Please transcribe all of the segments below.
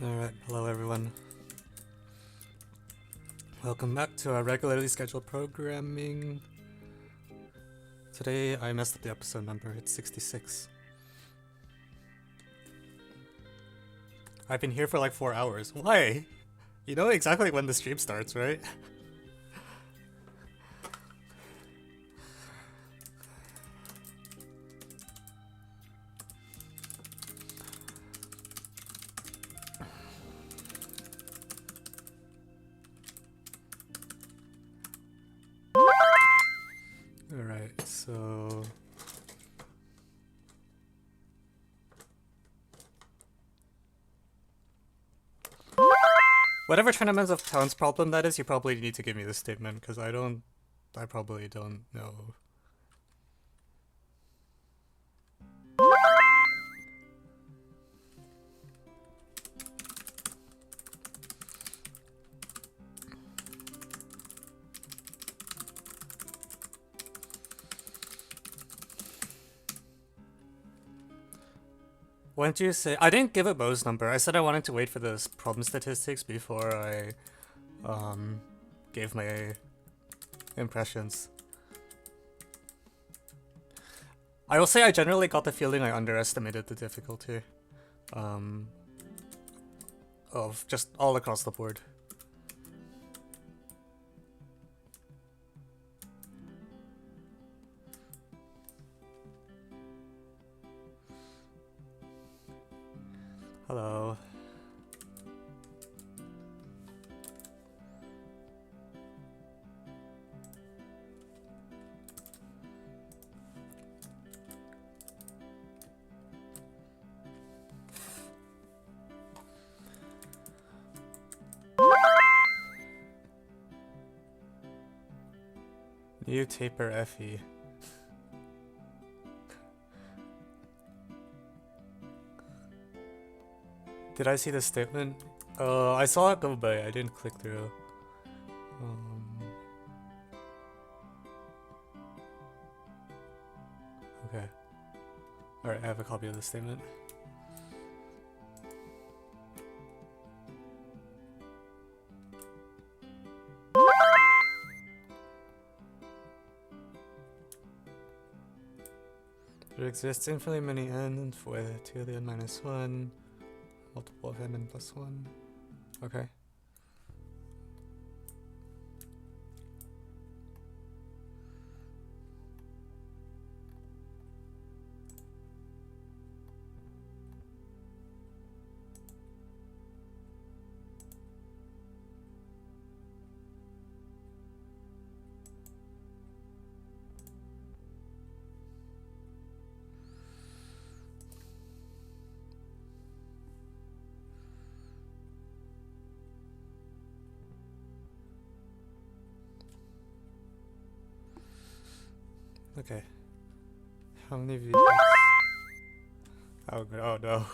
Alright, hello everyone. Welcome back to our regularly scheduled programming. Today I messed up the episode number, it's 66. I've been here for like 4 hours. Why? You know exactly when the stream starts, right? Alright, so... Whatever tournaments of towns problem that is, you probably need to give me the statement, because I probably don't know. When did you say? I didn't give a Bo's number. I said I wanted to wait for the problem statistics before I gave my impressions. I will say I generally got the feeling I underestimated the difficulty of just all across the board. Hello. New taper Effie. Did I see the statement? I saw it go by. I didn't click through. Okay. Alright, I have a copy of the statement. There exists infinitely many n with 2 to the n minus 1. Multiple of n plus 1. Okay. Okay. How many views? Oh no.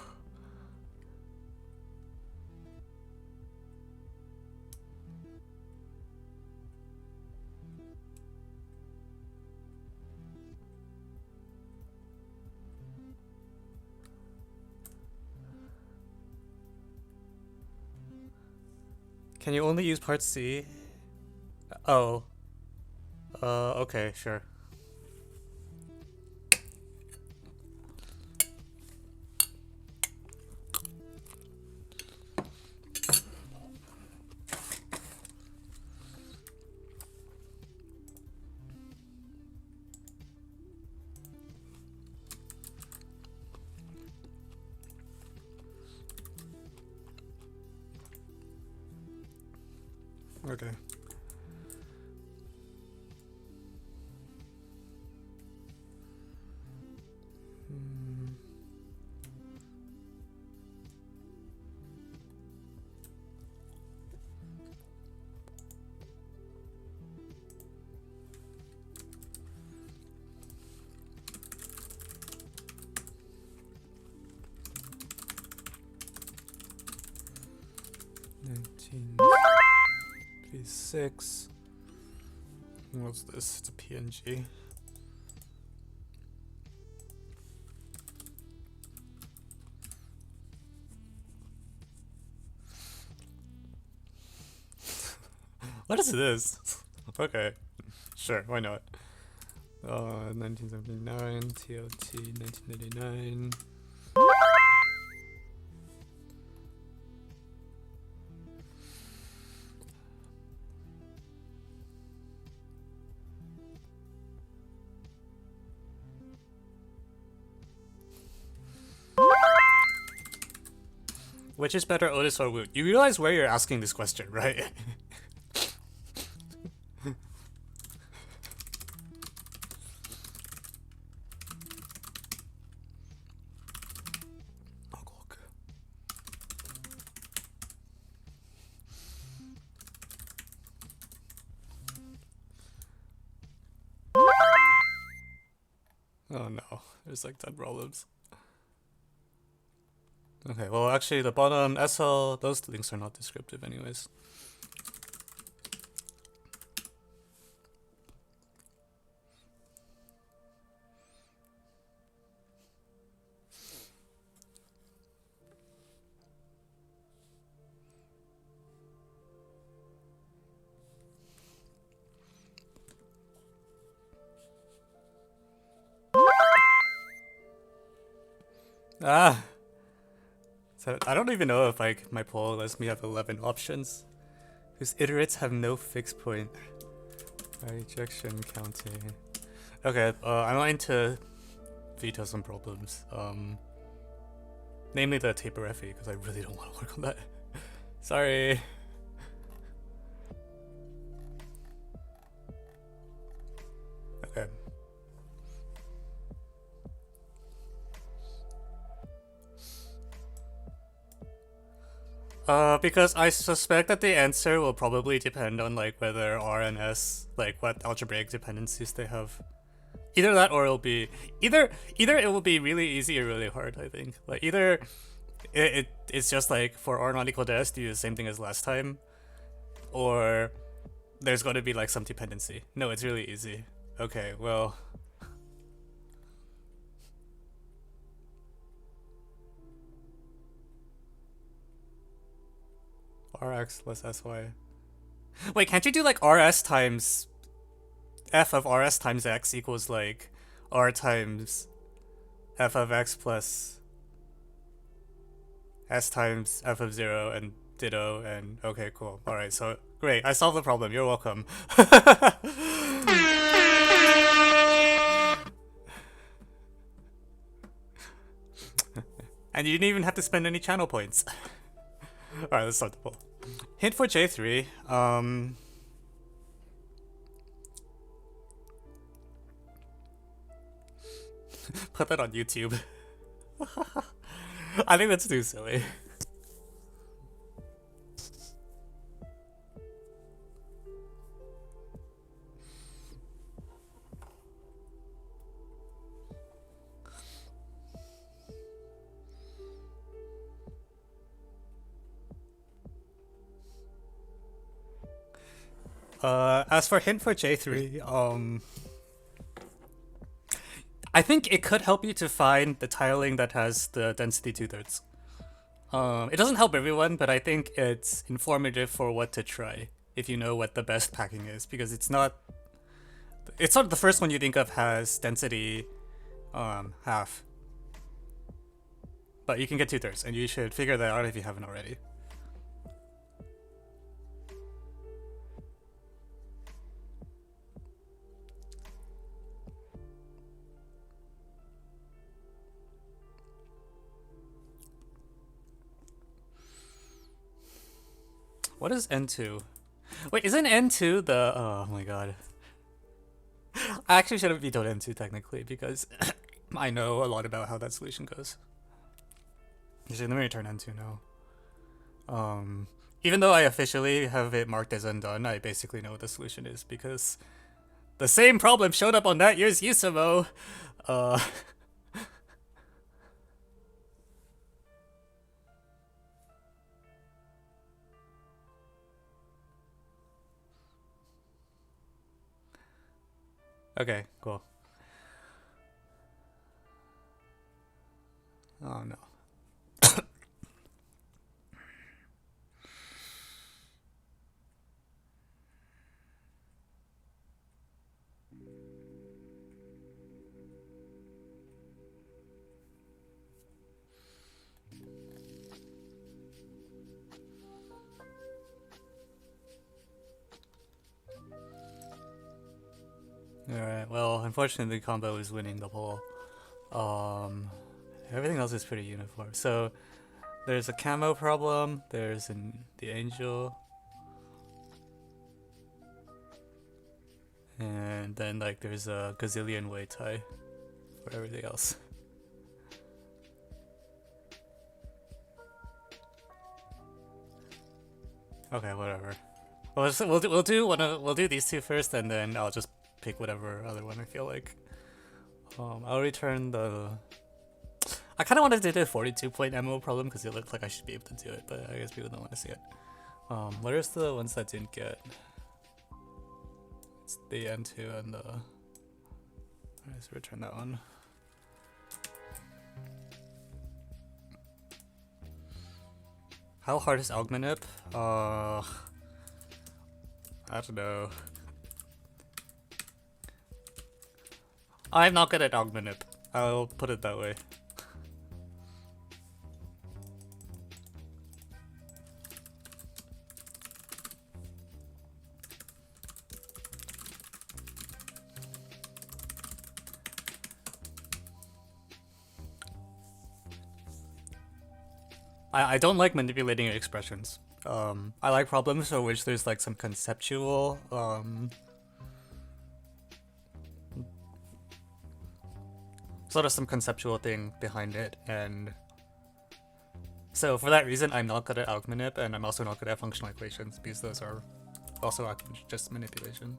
Can you only use part C? Oh. Okay, sure. Okay. Six. What's this? It's a PNG. What is this? Okay, sure, why not? 1979, TOT, 1989. Which is better, Otis or Woot? You realize where you're asking this question, right? Oh no, there's like 10 problems. Okay, well actually the bottom SL, those links are not descriptive anyways. Ah! So I don't even know if like my poll lets me have 11 options whose iterates have no fixed point. Rejection counting. Okay, I'm going to veto some problems. Namely the taper FE, because I really don't want to work on that. Sorry. Okay. Because I suspect that the answer will probably depend on like whether R and S, like what algebraic dependencies they have. Either that or it'll be either it will be really easy or really hard, I think. Like either it's just like for R not equal to S do the same thing as last time, or there's going to be like some dependency. No, it's really easy. Okay, well, Rx plus Sy. Wait, can't you do like Rs times f of Rs times x equals like R times f of x plus S times f of 0 and ditto and okay, cool. Alright, so great. I solved the problem. You're welcome. And you didn't even have to spend any channel points. Alright, let's start the poll. Hint for J3. Put that on YouTube. I think that's too silly. As for hint for J3, I think it could help you to find the tiling that has the density 2/3. It doesn't help everyone, but I think it's informative for what to try if you know what the best packing is, because it's not the first one you think of has density half. But you can get 2/3, and you should figure that out if you haven't already. What is N2? Wait, isn't N2 the... Oh my god. I actually should have vetoed N2 technically, because I know a lot about how that solution goes. Actually, let me return N2 now. Even though I officially have it marked as undone, I basically know what the solution is, because the same problem showed up on that year's USAMO. Okay, cool. Oh no. Alright, well, unfortunately, combo is winning the poll. Everything else is pretty uniform. So, there's a CAMO problem, there's the angel, and then, like, there's a gazillion way tie for everything else. Okay, whatever. We'll do these two first, and then I'll just pick whatever other one I feel like. I'll return the. I kind of wanted to do a 42-point MO problem because it looked like I should be able to do it, but I guess people don't want to see it. What are the ones that didn't get? It's the N2 and the. Let's return that one. How hard is Augmenip? I don't know. I'm not good at Augmenip. I'll put it that way. I don't like manipulating expressions. I like problems for which there's like some conceptual sort of some conceptual thing behind it, and so for that reason I'm not good at algmanip, and I'm also not good at functional equations because those are also just manipulation.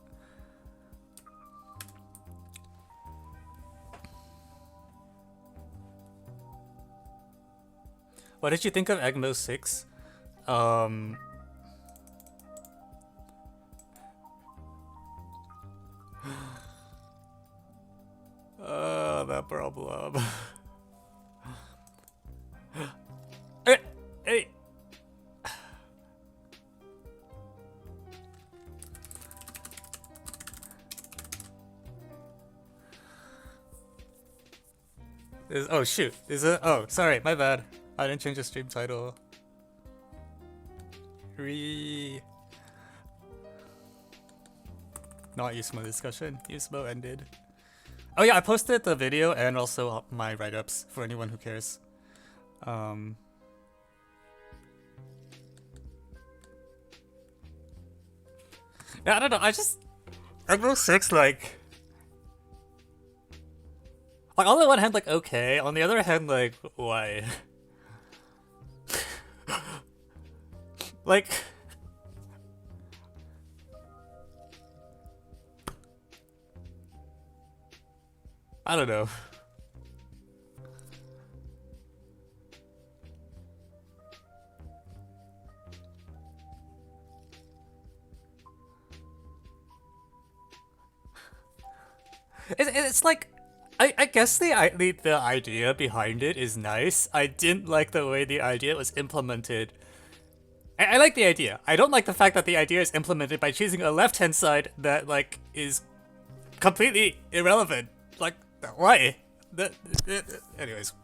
What did you think of EGMO 6? That problem. Hey! Oh shoot, is it? Oh, sorry, my bad. I didn't change the stream title. Not USMO discussion. USMO ended. Oh yeah, I posted the video and also my write-ups for anyone who cares. Yeah, I don't know. EGMO 6 like on the one hand like okay, on the other hand like why? Like, I don't know. It's like, I guess the idea behind it is nice. I didn't like the way the idea was implemented. I like the idea. I don't like the fact that the idea is implemented by choosing a left-hand side that, like, is completely irrelevant. Like, why? Anyways.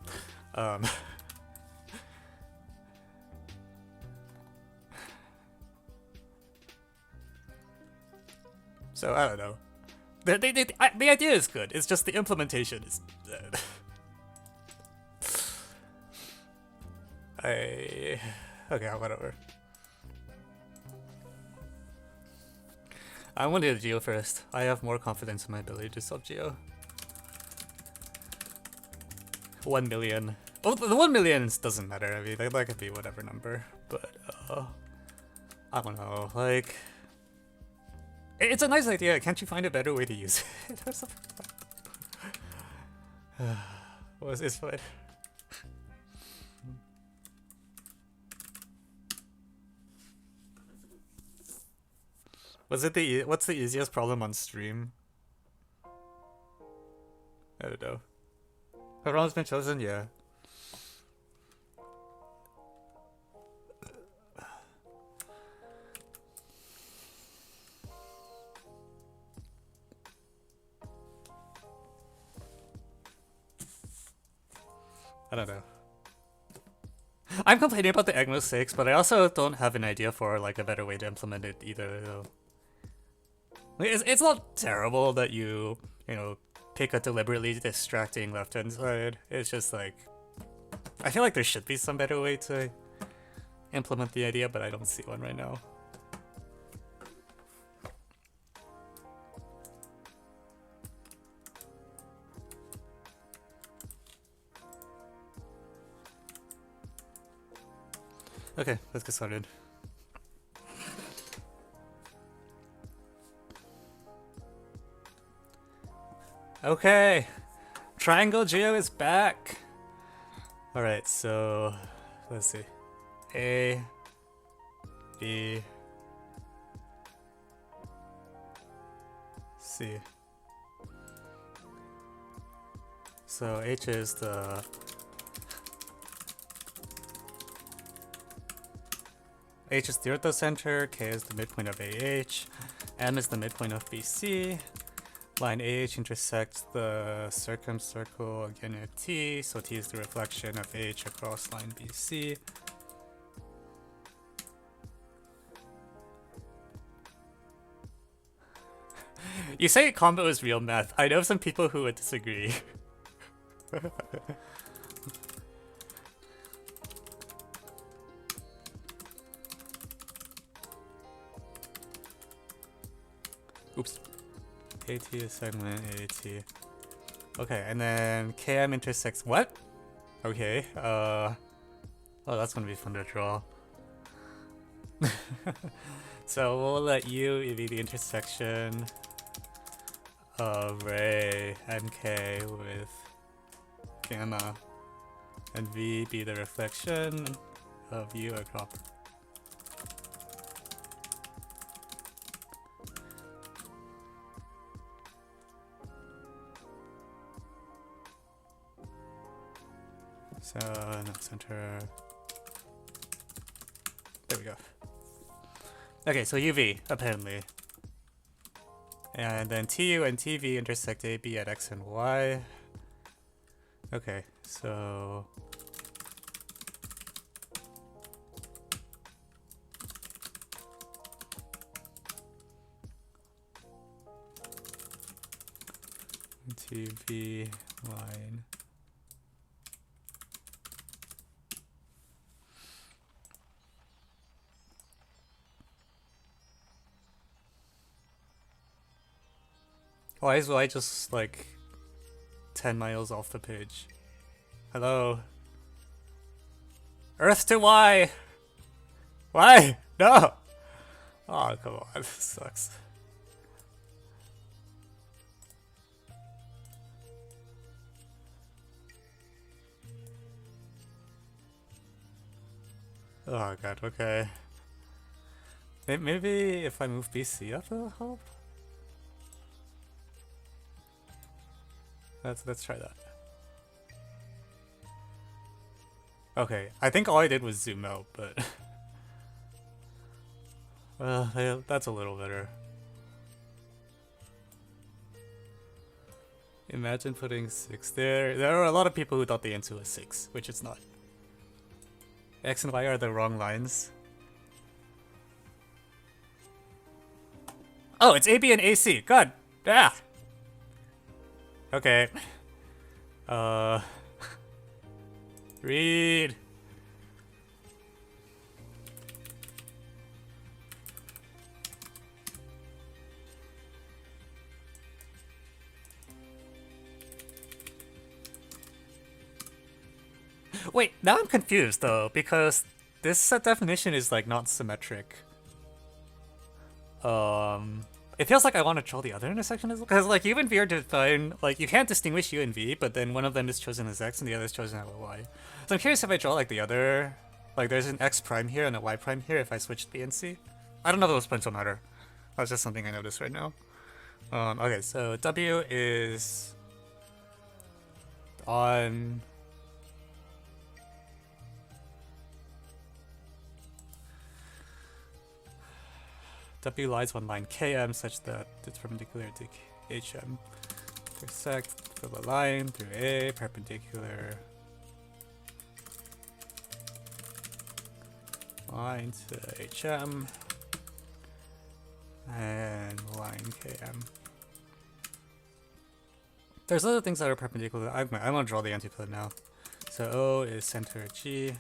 So, I don't know. The idea is good. It's just the implementation is... Okay, whatever. I want to do Geo first. I have more confidence in my ability to solve Geo. 1 million. Well, the 1 million doesn't matter. I mean, that could be whatever number. But, I don't know. Like, it's a nice idea. Can't you find a better way to use it? It's fine. Was it what's the easiest problem on stream? I don't know. Everyone's been chosen, yeah. I don't know. I'm complaining about the EGMO 6, but I also don't have an idea for like a better way to implement it either, though. It's not terrible that you know, pick a deliberately distracting left-hand side. It's just like, I feel like there should be some better way to implement the idea, but I don't see one right now. Okay, let's get started. Okay, Triangle Geo is back. All right, so let's see. A, B, C. So H is the orthocenter, K is the midpoint of AH, M is the midpoint of BC. Line AH intersects the circumcircle again at T, so T is the reflection of H across line BC. You say combo is real math. I know some people who would disagree. Oops. AT is segment AT. Okay, and then KM intersects what? Okay, oh, that's gonna be fun to draw. So we'll let U be the intersection of ray MK with gamma, and V be the reflection of U across. So, no, center. There we go. Okay, so UV, apparently. And then TU and TV intersect AB at X and Y. Okay, so... TV line. Why is Y just like 10 miles off the page? Hello? Earth to Y! Why? No! Oh, come on, this sucks. Oh god, okay. Maybe if I move BC up it'll help? Let's try that. Okay, I think all I did was zoom out, but well, yeah, that's a little better. Imagine putting 6 there. There are a lot of people who thought the N2 was 6, which it's not. X and Y are the wrong lines. Oh, it's AB and AC. God, yeah. Okay. Read. Wait, now I'm confused though, because this set definition is like not symmetric. It feels like I want to draw the other intersection as well, because like U and V are defined, like you can't distinguish U and V, but then one of them is chosen as X and the other is chosen as Y. So I'm curious if I draw like the other, like there's an X prime here and a Y prime here if I switched B and C. I don't know if those points will matter. That's just something I noticed right now. Okay, so W is on... W lies on line KM such that it's perpendicular to HM. Intersect for the line through A, perpendicular line to HM. and line KM. There's other things that are perpendicular. I'm gonna draw the antipode now. So O is center G.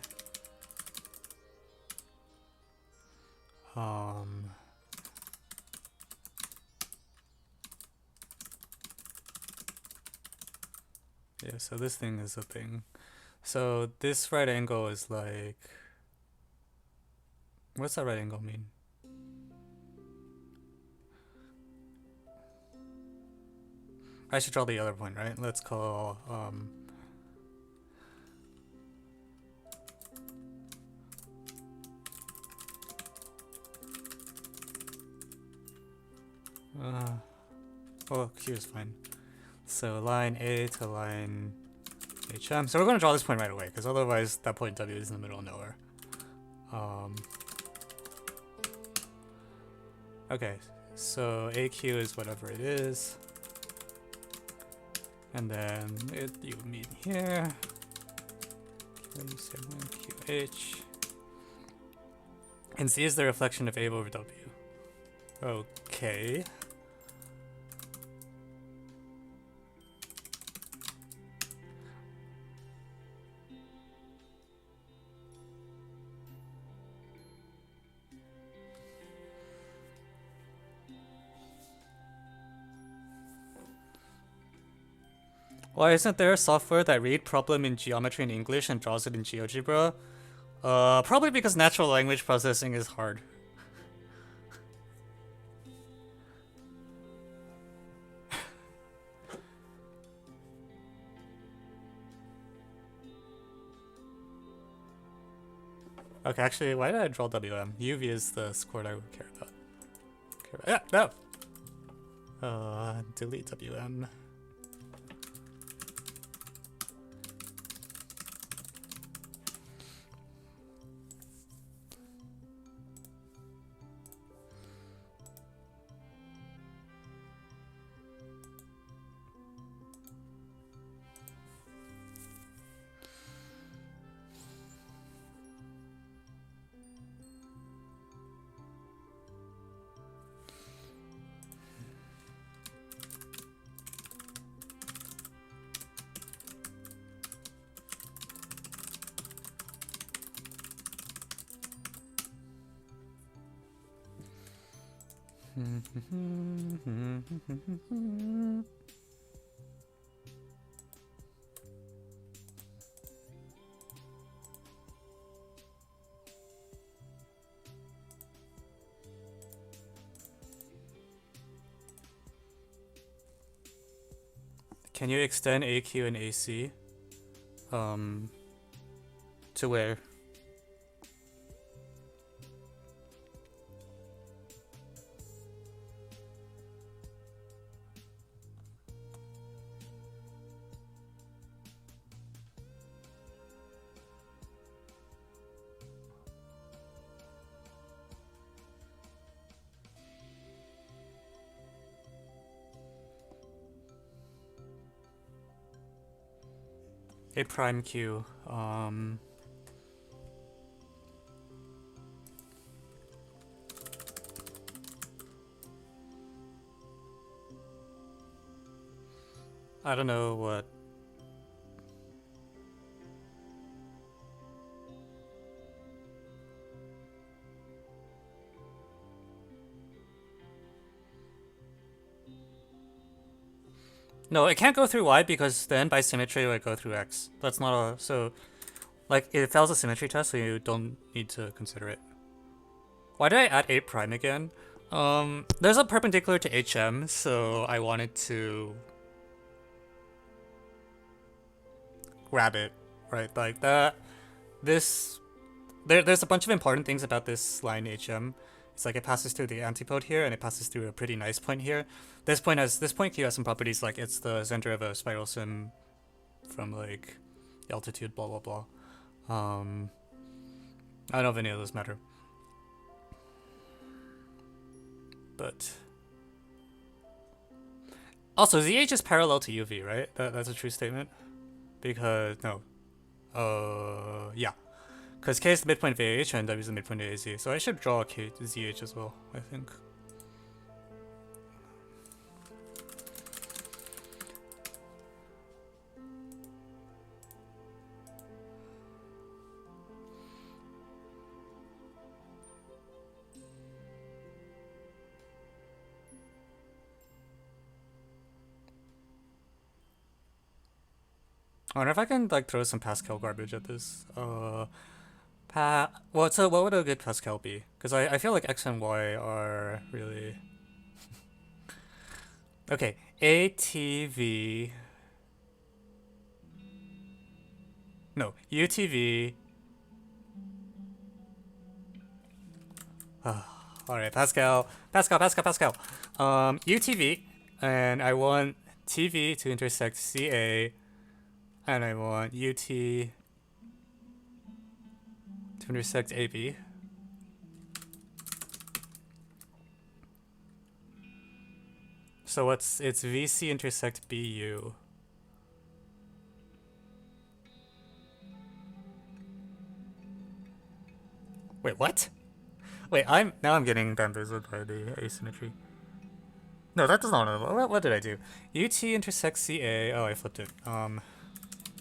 Yeah, so this thing is a thing. So this right angle is like, what's that right angle mean? I should draw the other point, right? Let's call well, Q is fine. So line A to line HM. So we're going to draw this point right away, because otherwise that point W is in the middle of nowhere. Okay, so AQ is whatever it is. And then you meet here. QH. And C is the reflection of A over W. Okay. Why isn't there software that read problem in geometry in English and draws it in GeoGebra? Probably because natural language processing is hard. Okay, actually, why did I draw WM? UV is the score I would care about. Yeah, no! Delete WM. Can you extend AQ and AC? To where? A prime Q. I don't know what. No, it can't go through Y because then by symmetry it would go through X. That's not a so like it fails a symmetry test, so you don't need to consider it. Why did I add 8 prime again? There's a perpendicular to HM, so I wanted to grab it, right? Like that. There's a bunch of important things about this line HM. It's like it passes through the antipode here, and it passes through a pretty nice point here. This point Q has some properties like it's the center of a spiral sim from like altitude, blah blah blah. I don't know if any of those matter, but also ZH is parallel to UV, right? That's a true statement, because no, yeah. Because K is the midpoint of AH and W is the midpoint of AZ. So I should draw ZH as well, I think. I wonder if I can like throw some Pascal garbage at this. So what would a good Pascal be? Because I feel like X and Y are really okay. ATV. No, UTV. All right, Pascal, Pascal, Pascal, Pascal. UTV, and I want TV to intersect CA, and I want UT to intersect AB. So it's VC intersect BU. Wait, what? Wait, now I'm getting bamboozled by the asymmetry. No, that does not. What did I do? UT intersects CA. Oh, I flipped it.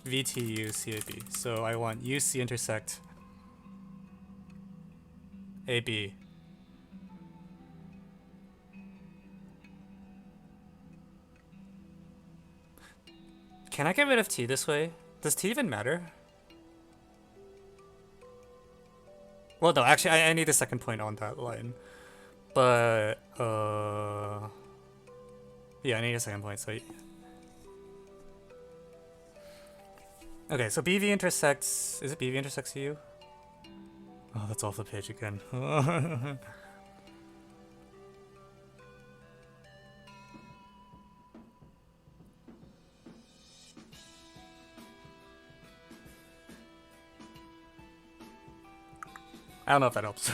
VTU CAB. So I want UC intersect AB. Can I get rid of T this way? Does T even matter? Well, no, actually, I need a second point on that line. But, yeah, I need a second point, so... Okay, so BV intersects... Is it BV intersects U? Oh, that's off the page again. I don't know if that helps.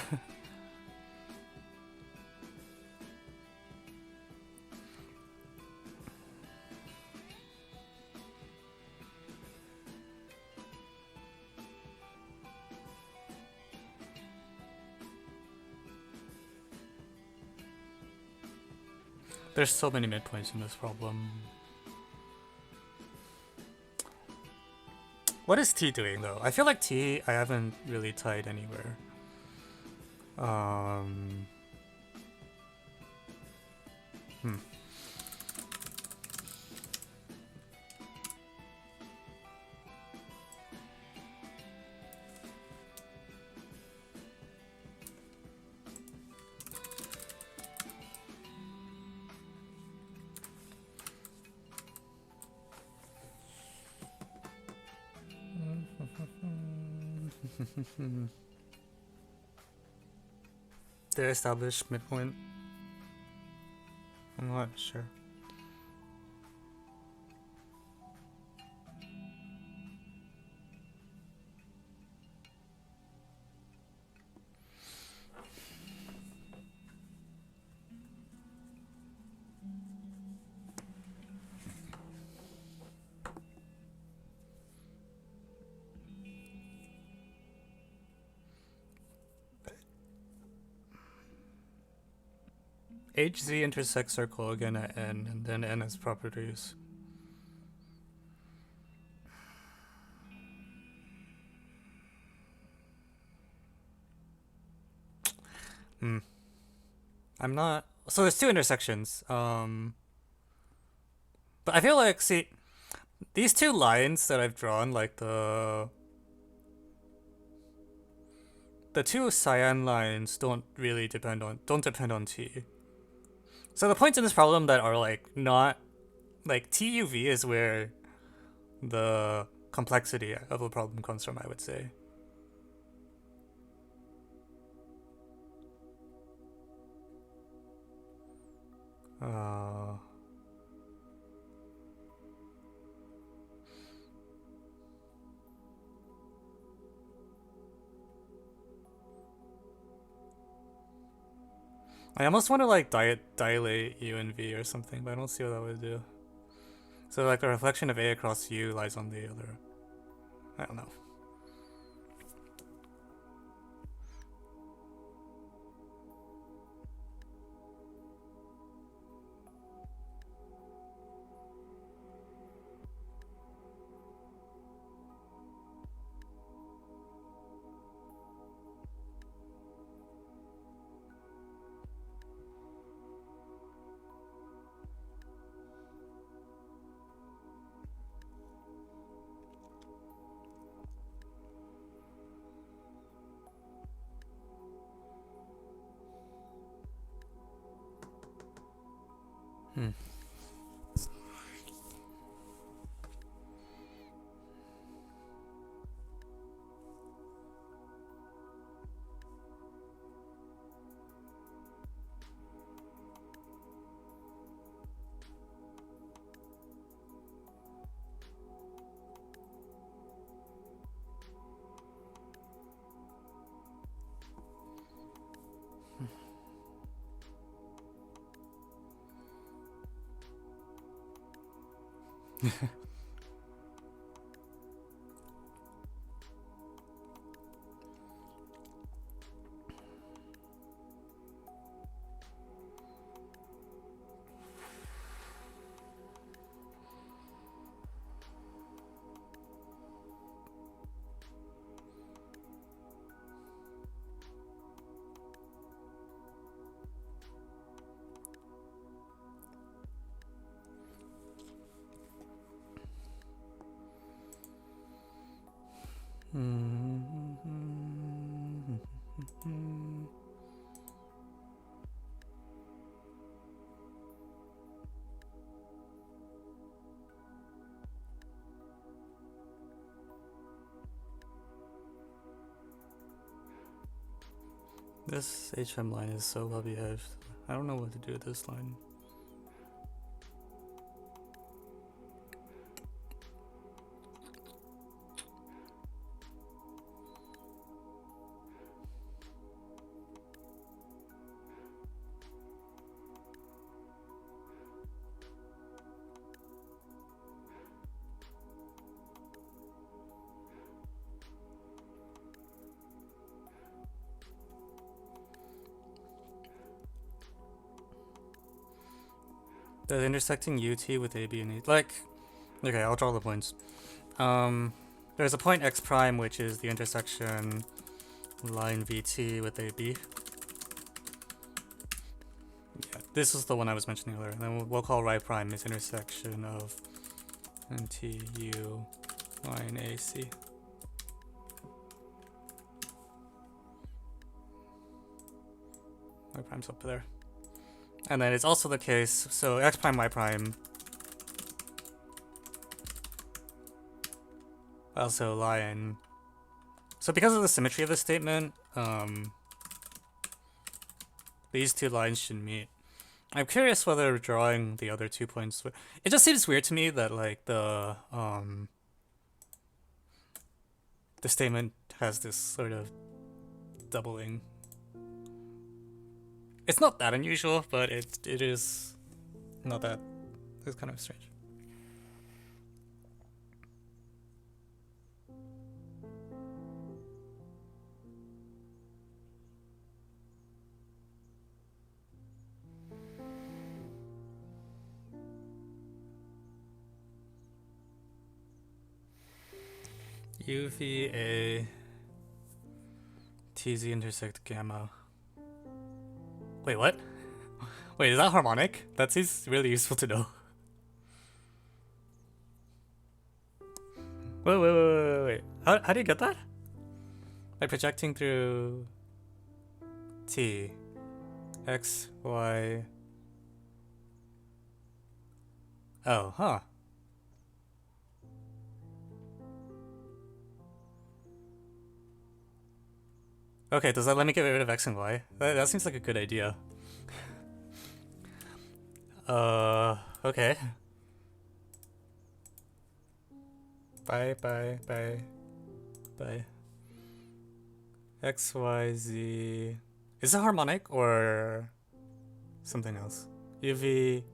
There's so many midpoints in this problem. What is T doing though? I feel like T I haven't really tied anywhere. Did I establish midpoint? I'm not sure. HZ intersects circle again at N, and then N has properties. I'm not... So there's two intersections. But I feel like, see, these two lines that I've drawn, like the two cyan lines don't depend on T. So the points in this problem that are like not like TUV is where the complexity of a problem comes from, I would say. I almost want to like dilate U and V or something, but I don't see what that would do. So like the reflection of A across U lies on the other. I don't know. Hmm. This HM line is so well behaved. I don't know what to do with this line. The intersecting UT with AB and E. Like, okay, I'll draw the points. There's a point X prime, which is the intersection line VT with AB. Yeah, this is the one I was mentioning earlier. And then we'll call Y prime is intersection of NTU line AC. Y prime's up there. And then it's also the case, so X prime, Y prime also lie in. So because of the symmetry of the statement, these two lines should meet. I'm curious whether drawing the other 2 points. It just seems weird to me that like the statement has this sort of doubling. It's not that unusual, but it is not that. It's kind of strange. UVA TZ intersect gamma. Wait, what? Wait, is that harmonic? That seems really useful to know. Wait. How do you get that? By projecting through T, X, Y. Oh, huh. Okay, does that let me get rid of X and Y? That seems like a good idea. Okay. Bye. X, Y, Z. Is it harmonic or something else? UV.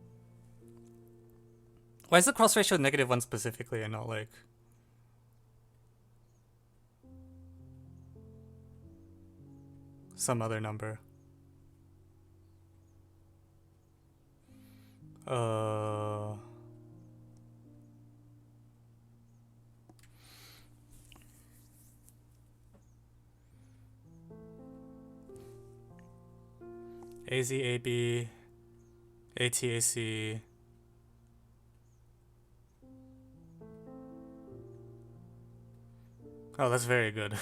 Why is the cross ratio -1 specifically and not like some other number? AZ, AB, ATAC. Oh, that's very good.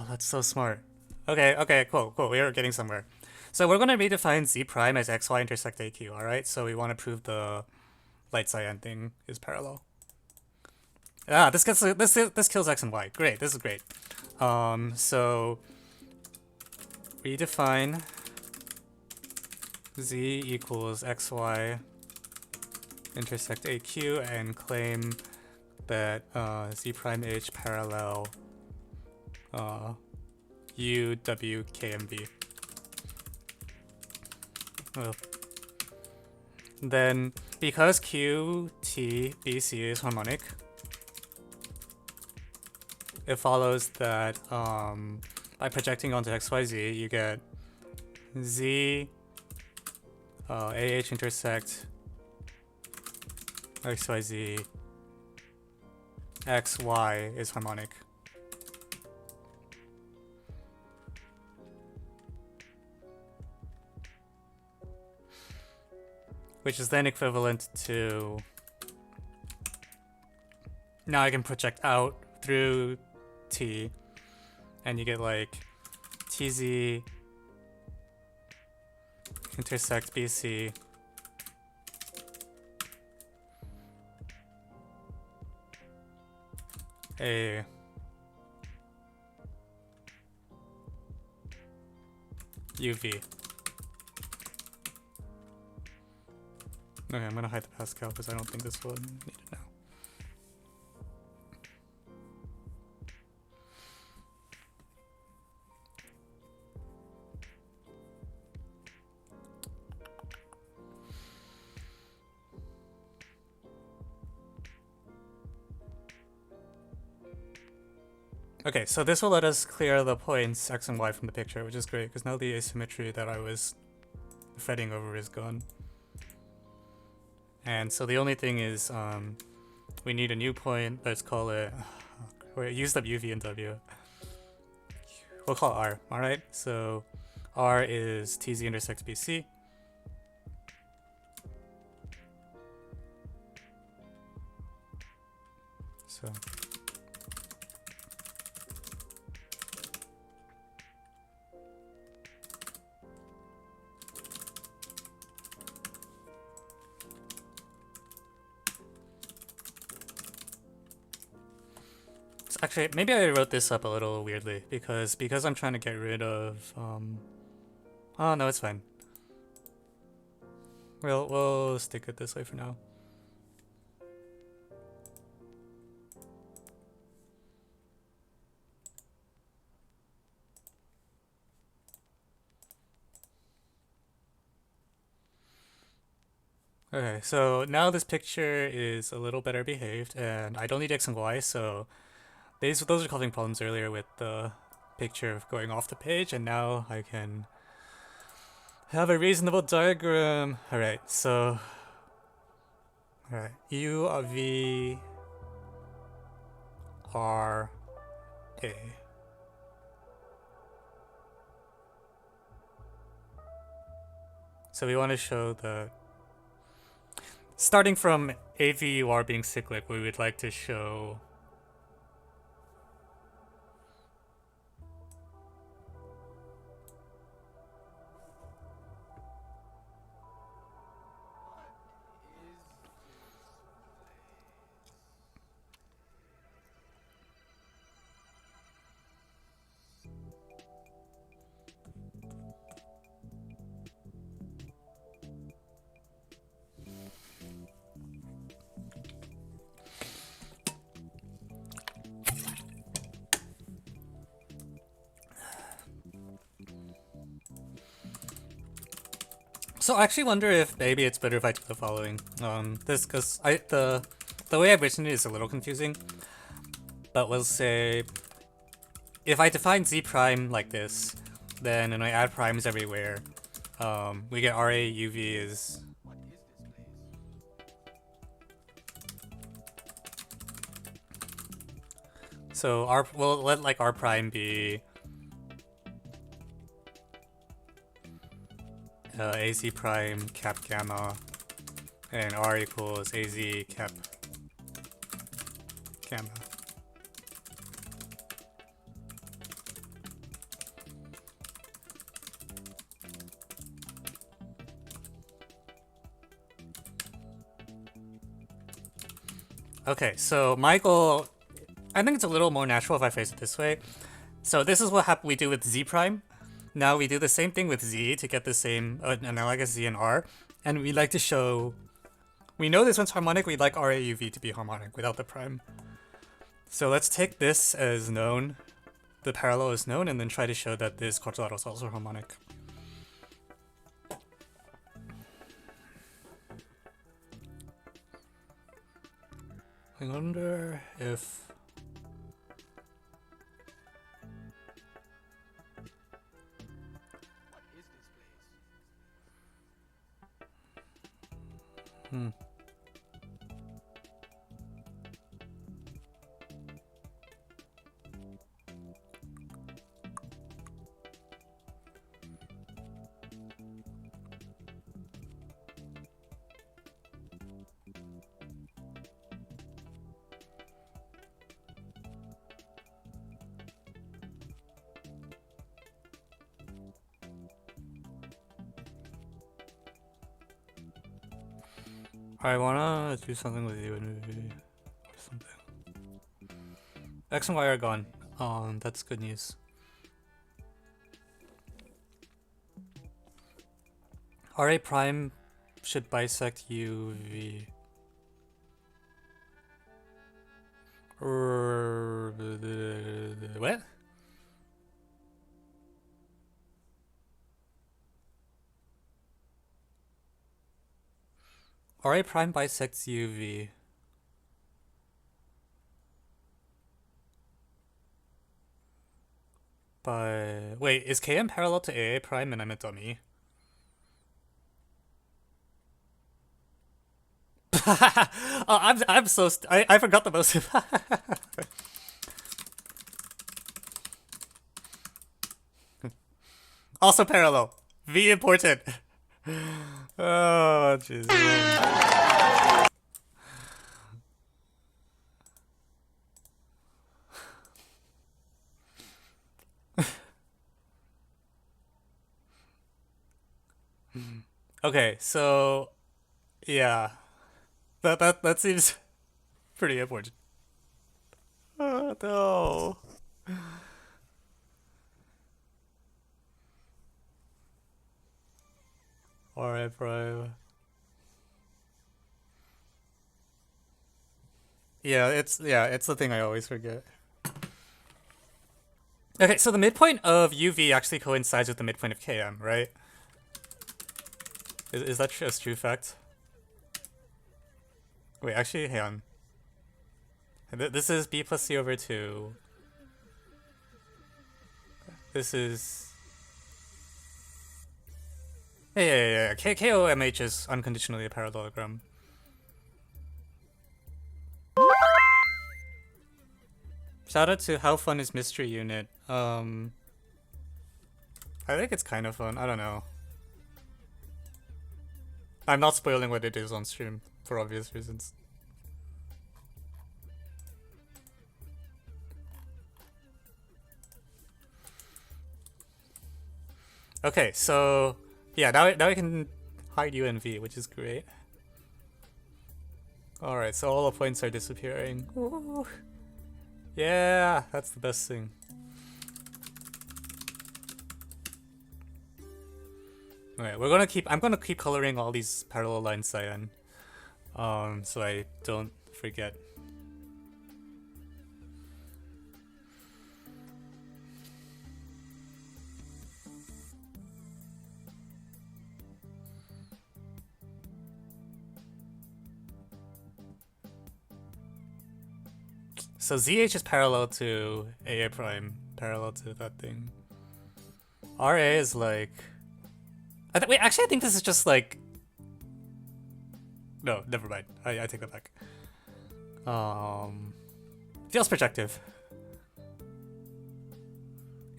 Oh, that's so smart. Okay, cool. We are getting somewhere. So we're gonna redefine z prime as xy intersect aq. All right. So we want to prove the light cyan thing is parallel. Ah, this kills x and y. Great. This is great. So redefine z equals xy intersect aq and claim that z prime h parallel u w k and b. Well, then because q t b c is harmonic, it follows that by projecting onto xyz, you get z ah intersect xyz xy is harmonic. Which is then equivalent to... Now I can project out through t, and you get like tz intersect bc a uv. Okay, I'm gonna hide the Pascal because I don't think this will need it now. Okay, so this will let us clear the points x and y from the picture, which is great because now the asymmetry that I was fretting over is gone. And so the only thing is we need a new point. Let's call it... We used up uv and w. We'll call it r. Alright, so r is tz intersects bc. So... Actually, maybe I wrote this up a little weirdly because I'm trying to get rid of oh no, it's fine. We'll stick it this way for now. Okay, so now this picture is a little better behaved, and I don't need x and y, so those are causing problems earlier with the picture going off the page, and now I can have a reasonable diagram. Alright, so... Alright, U of V R A. So we want to show that starting from AVUR being cyclic, we would like to show So I actually wonder if maybe it's better if I do the following. This because the way I've written it is a little confusing. But we'll say if I define z prime like this, then and I add primes everywhere, we get RA UV is so R. We'll let like R prime be AZ prime cap gamma, and R equals AZ cap gamma. Okay, so my goal, I think it's a little more natural if I phrase it this way. So this is what we do with z prime. Now we do the same thing with z to get the same analogous z and r, and we like to show. We know this one's harmonic. We'd like RAUV to be harmonic without the prime. So let's take this as known, the parallel is known, and then try to show that this quadrilateral is also harmonic. I wonder if... I wanna do something with you and maybe or something. X and Y are gone. That's good news. RA prime should bisect UV. What? RA prime bisects UV. Wait, is KM parallel to AA prime and I'm a dummy? Oh, I'm so I forgot the most. Also parallel. V important. Oh, jeez. Okay, so yeah, that seems pretty important. Oh no. Alright, bro. Yeah, it's the thing I always forget. Okay, so the midpoint of UV actually coincides with the midpoint of KM, right? Is that a true fact? Wait, actually, hang on. This is B plus C over 2. This is... Yeah. KOMH is unconditionally a parallelogram. Shout out to How Fun is Mystery Unit. I think it's kind of fun. I don't know. I'm not spoiling what it is on stream for obvious reasons. Okay, so yeah, now we can hide U and V, which is great. All right, so all the points are disappearing. Ooh. Yeah, that's the best thing. Alright, I'm gonna keep coloring all these parallel lines cyan. So I don't forget. So ZH is parallel to AA prime, parallel to that thing. RA is like... wait, actually I think this is just like... No, never mind. I take that back. Feels projective.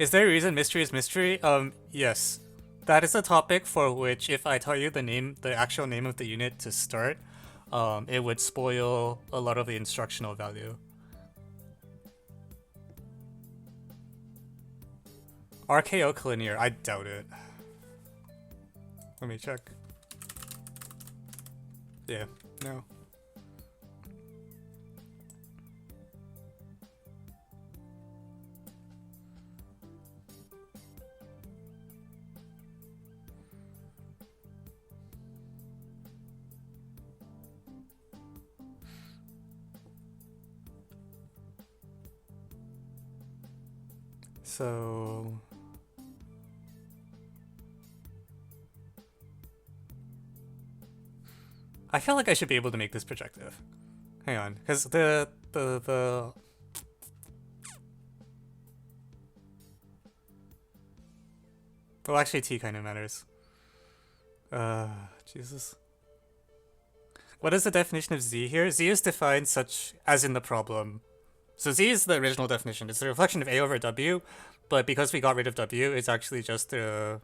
Is there a reason mystery is mystery? Yes. That is a topic for which if I tell you the actual name of the unit to start, it would spoil a lot of the instructional value. RKO collinear, I doubt it. Let me check. Yeah, no. So I feel like I should be able to make this projective. Hang on, because the well, actually T kind of matters. Jesus. What is the definition of Z here? Z is defined such as in the problem. So Z is the original definition. It's the reflection of A over W, but because we got rid of W, it's actually just you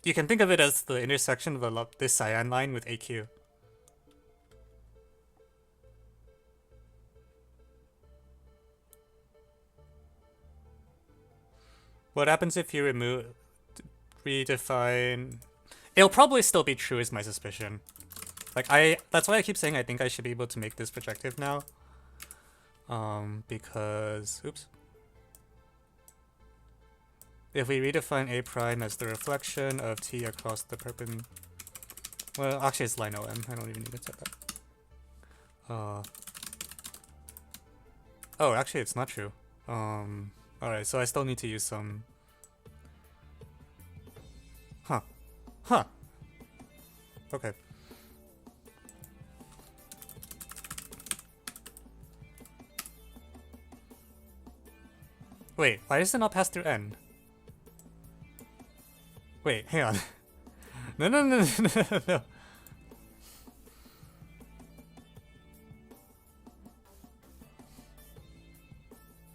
can think of it as the intersection of this cyan line with AQ. What happens if you redefine? It'll probably still be true is my suspicion. Like that's why I keep saying I think I should be able to make this projective now. Because, oops. If we redefine A prime as the reflection of T across the perpendicular, well, actually it's line OM. I don't even need to set that. Oh, actually it's not true. Alright, so I still need to use some. Huh. Okay. Wait, why does it not pass through N? Wait, hang on. No.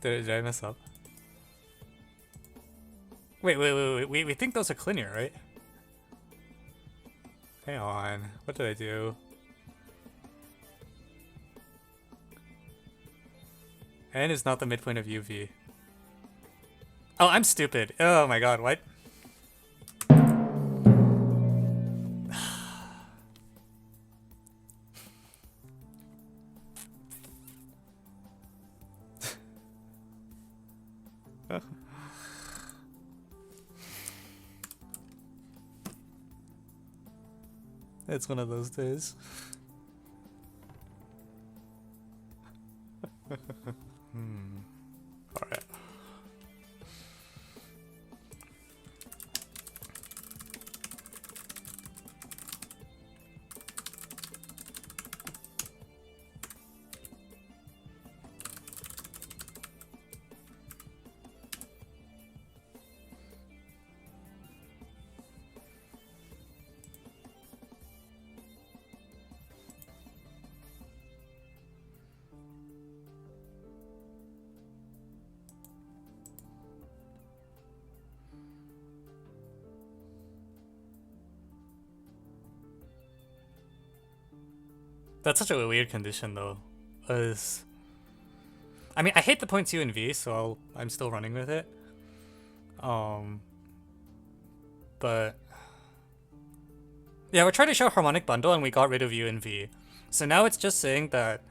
Did I mess up? Wait. We think those are linear, right? Hang on. What did I do? N is not the midpoint of UV. Oh, I'm stupid. Oh my god, what? It's one of those days. Alright. That's such a weird condition, though. I mean, I hate the points U and V, so I'm still running with it. But yeah, we're trying to show harmonic bundle, and we got rid of U and V. So now it's just saying that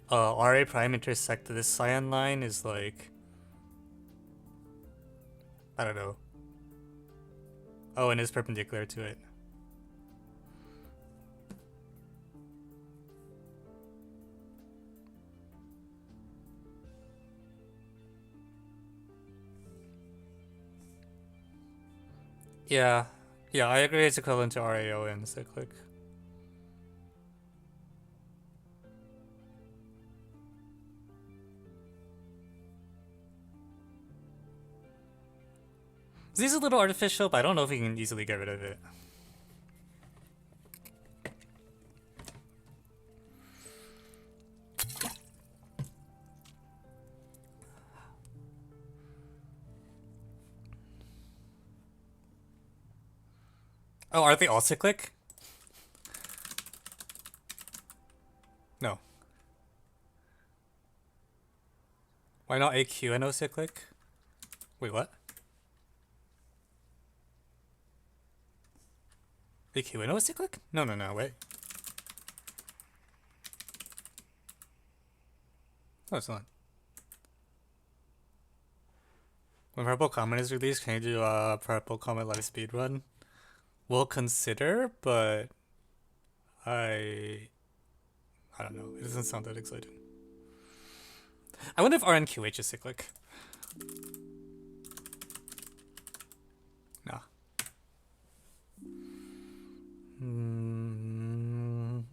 RA prime intersect this cyan line is like, I don't know. Oh, and is perpendicular to it. Yeah, I agree it's equivalent to RAO in cyclic. This is a little artificial, but I don't know if we can easily get rid of it. Oh, are they all cyclic? No. Why not AQ and O cyclic? Wait, what? AQ and O cyclic? No, wait. No, it's not. When Purple Comet is released, can you do a Purple Comet live speed run? We'll consider, but I don't know. It doesn't sound that exciting. I wonder if RNQH is cyclic. Mm.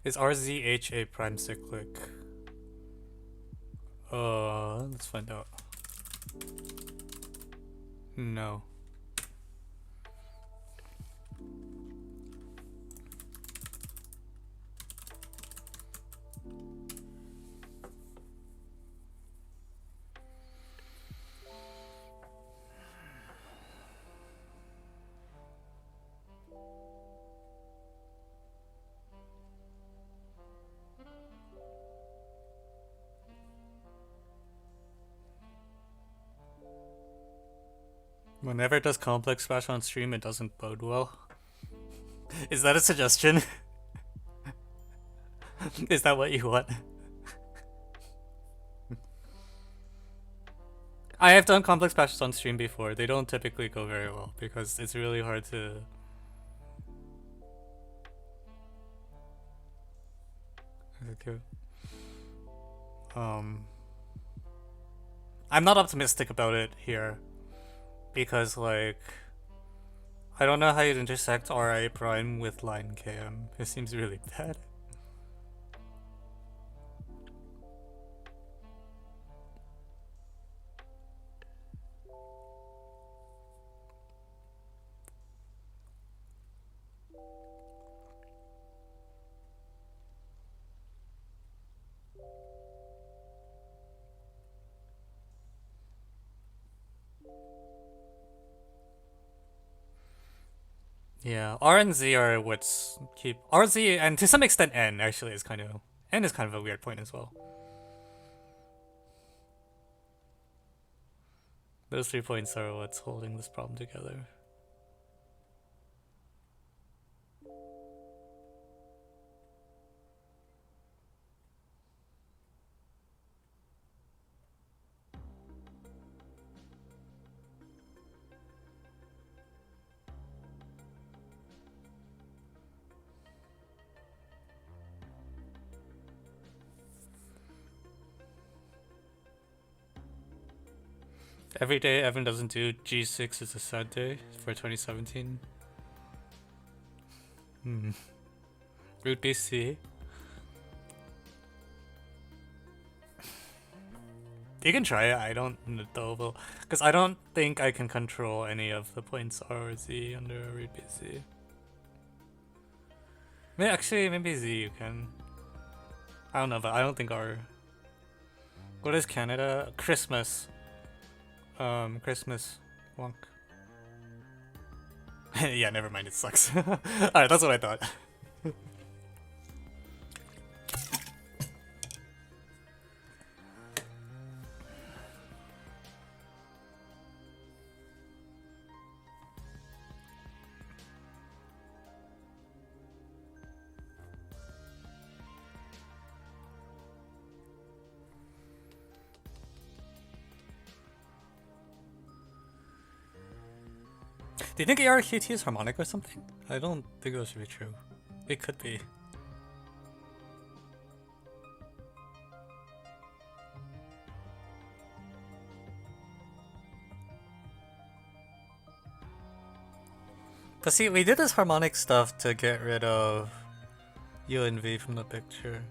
Is RZH a prime cyclic? Let's find out. No. Whenever it does complex smash on stream, it doesn't bode well. Is that a suggestion? Is that what you want? I have done complex patches on stream before. They don't typically go very well because it's really hard to... Okay. I'm not optimistic about it here because, like, I don't know how you'd intersect RI prime with line KM. It seems really bad. Yeah, R and Z are what's keep RZ, and to some extent N actually is kind of a weird point as well. Those 3 points are what's holding this problem together. Every day Evan doesn't do G6 is a sad day for 2017. Root BC. You can try it, I don't know, because I don't think I can control any of the points R or Z under root BC. Maybe Z you can. I don't know, but I don't think R. What is Canada? Christmas. Christmas. Wonk. Yeah, never mind, it sucks. Alright, that's what I thought. Do you think ARQT is harmonic or something? I don't think that should be true. It could be. But see, we did this harmonic stuff to get rid of U and V from the picture.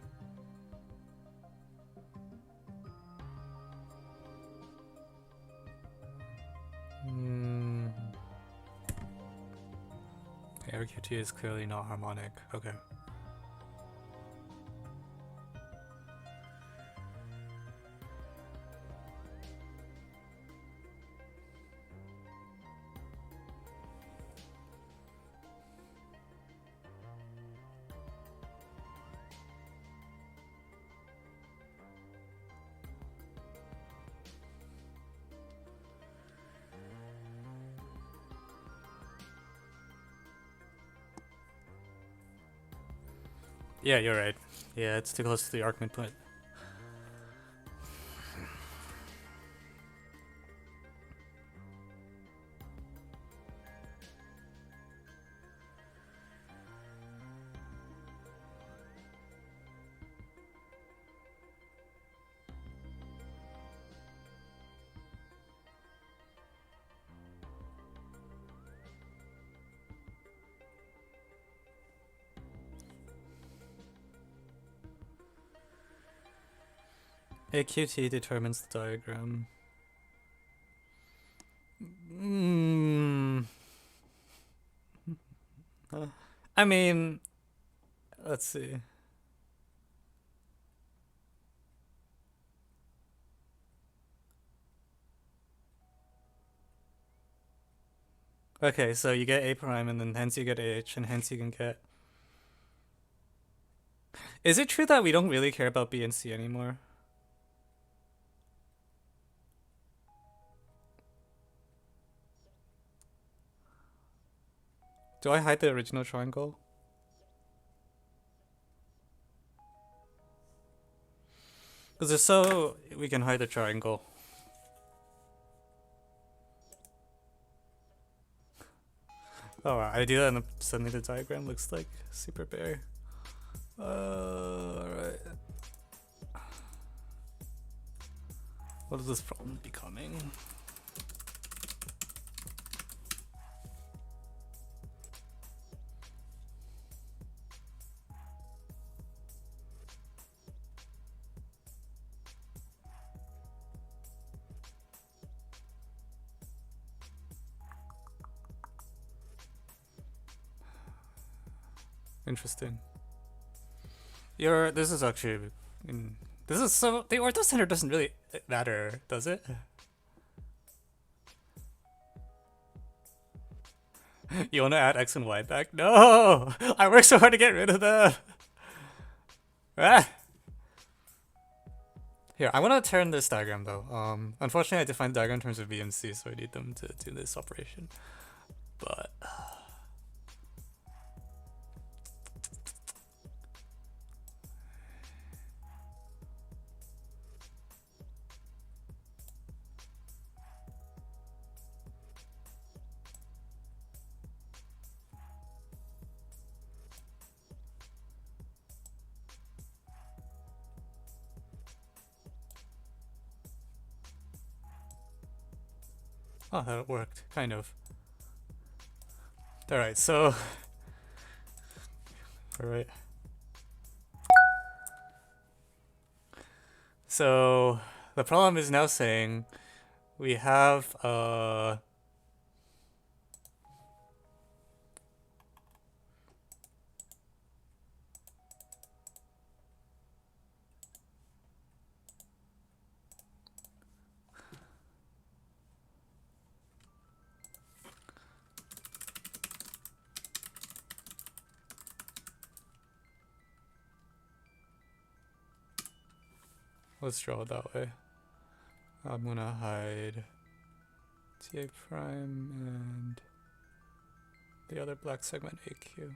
ARQT is clearly not harmonic. Okay. Yeah, you're right. Yeah, it's too close to the arc midpoint. AQT determines the diagram. I mean, let's see. Okay, so you get A prime, and then hence you get H, and hence you can get... Is it true that we don't really care about B and C anymore? Do I hide the original triangle? Because if so, we can hide the triangle. Oh, I do that and suddenly the diagram looks like super bare. Alright. What is this problem becoming? Interesting. This is actually this is so the ortho center doesn't really matter, does it? You want to add X and Y back? No! I worked so hard to get rid of them! Ah! Here, I want to turn this diagram though. Unfortunately I defined the diagram in terms of B and C, so I need them to do this operation. But... oh, that worked, kind of. Alright, so... Alright. So, the problem is now saying we have, let's draw it that way. I'm gonna hide TA prime and the other black segment AQ.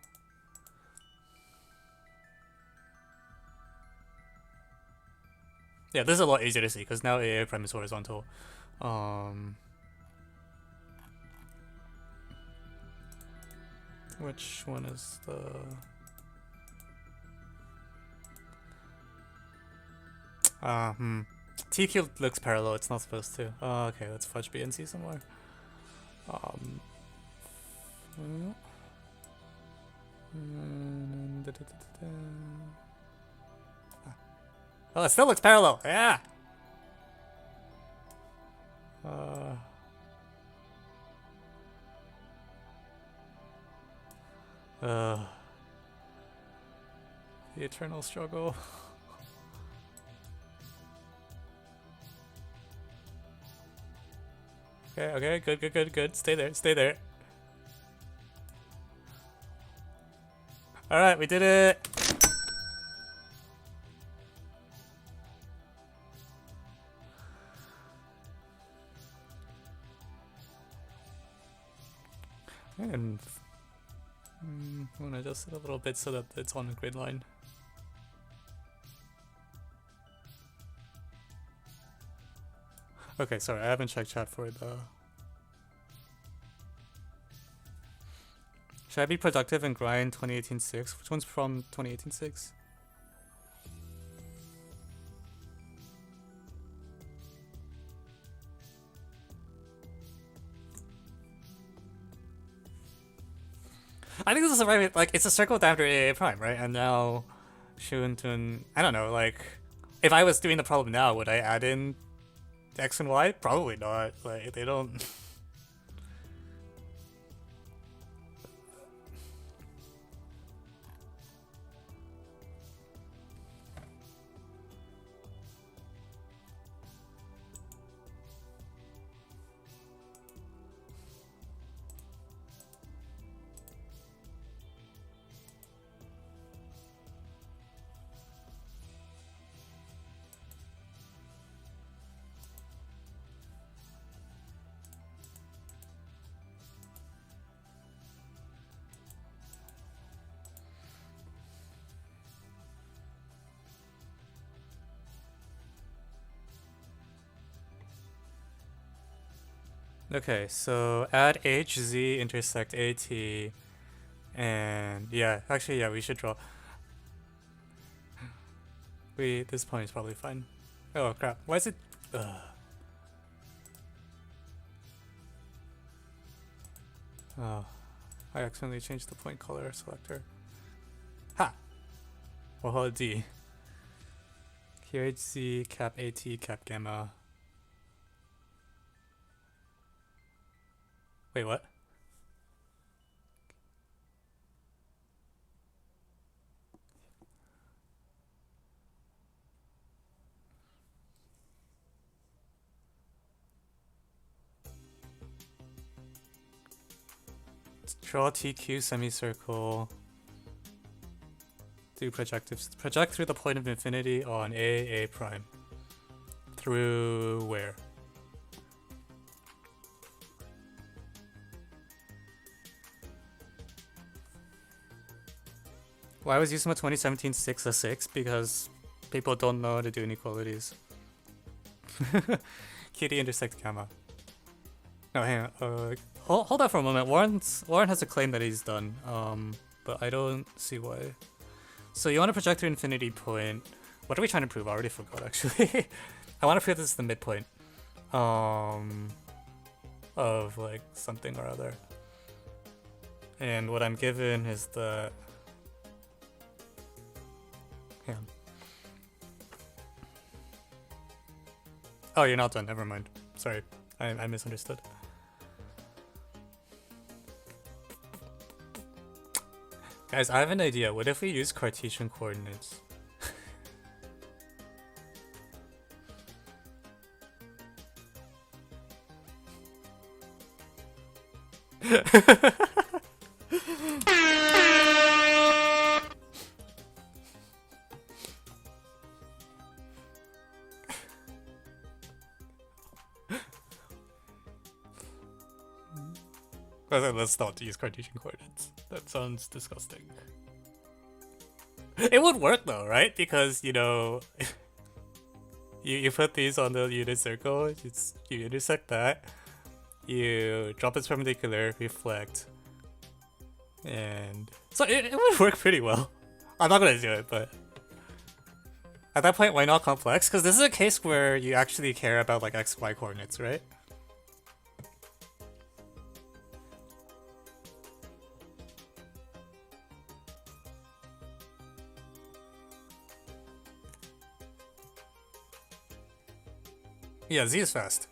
Yeah, this is a lot easier to see because now AA prime is horizontal. Which one is the... TQ looks parallel, it's not supposed to. Okay, let's fudge B and C somewhere. Oh, it still looks parallel, yeah! The eternal struggle. Okay, good. Stay there. Alright, we did it! And I'm gonna adjust it a little bit so that it's on the grid line. Okay, sorry, I haven't checked chat for the... Should I be productive and grind 2018-6? Which one's from 2018-6? I think this is the right, like, it's a circle after AA prime, right? And now, Shuntun, I don't know, like, if I was doing the problem now, would I add in X and Y? Probably not. Like, they don't... Okay, so add HZ intersect AT, and yeah, actually, yeah, we should draw. This point is probably fine. Oh crap, why is it? Oh, I accidentally changed the point color selector. Ha! Well, D. QHZ, cap AT, cap gamma. Wait, what? Draw TQ semicircle. Do projectives. Project through the point of infinity on A prime. Through where? Why was using a 2017 6 a 6? Because people don't know how to do inequalities. Kitty intersect gamma. No, hang on. Hold on for a moment. Warren has a claim that he's done. But I don't see why. So you want to project through infinity point. What are we trying to prove? I already forgot actually. I want to prove this is the midpoint. Of like something or other. And what I'm given is the... Hang on. Oh, you're not done. Never mind. Sorry. I misunderstood. Guys, I have an idea. What if we use Cartesian coordinates? Let's not use Cartesian coordinates. That sounds disgusting. It would work though, right? Because, you know, you put these on the unit circle, you intersect that, you drop its perpendicular, reflect, and so it would work pretty well. I'm not gonna do it, but at that point, why not complex? Because this is a case where you actually care about like x, y coordinates, right? Yeah, Z is fast.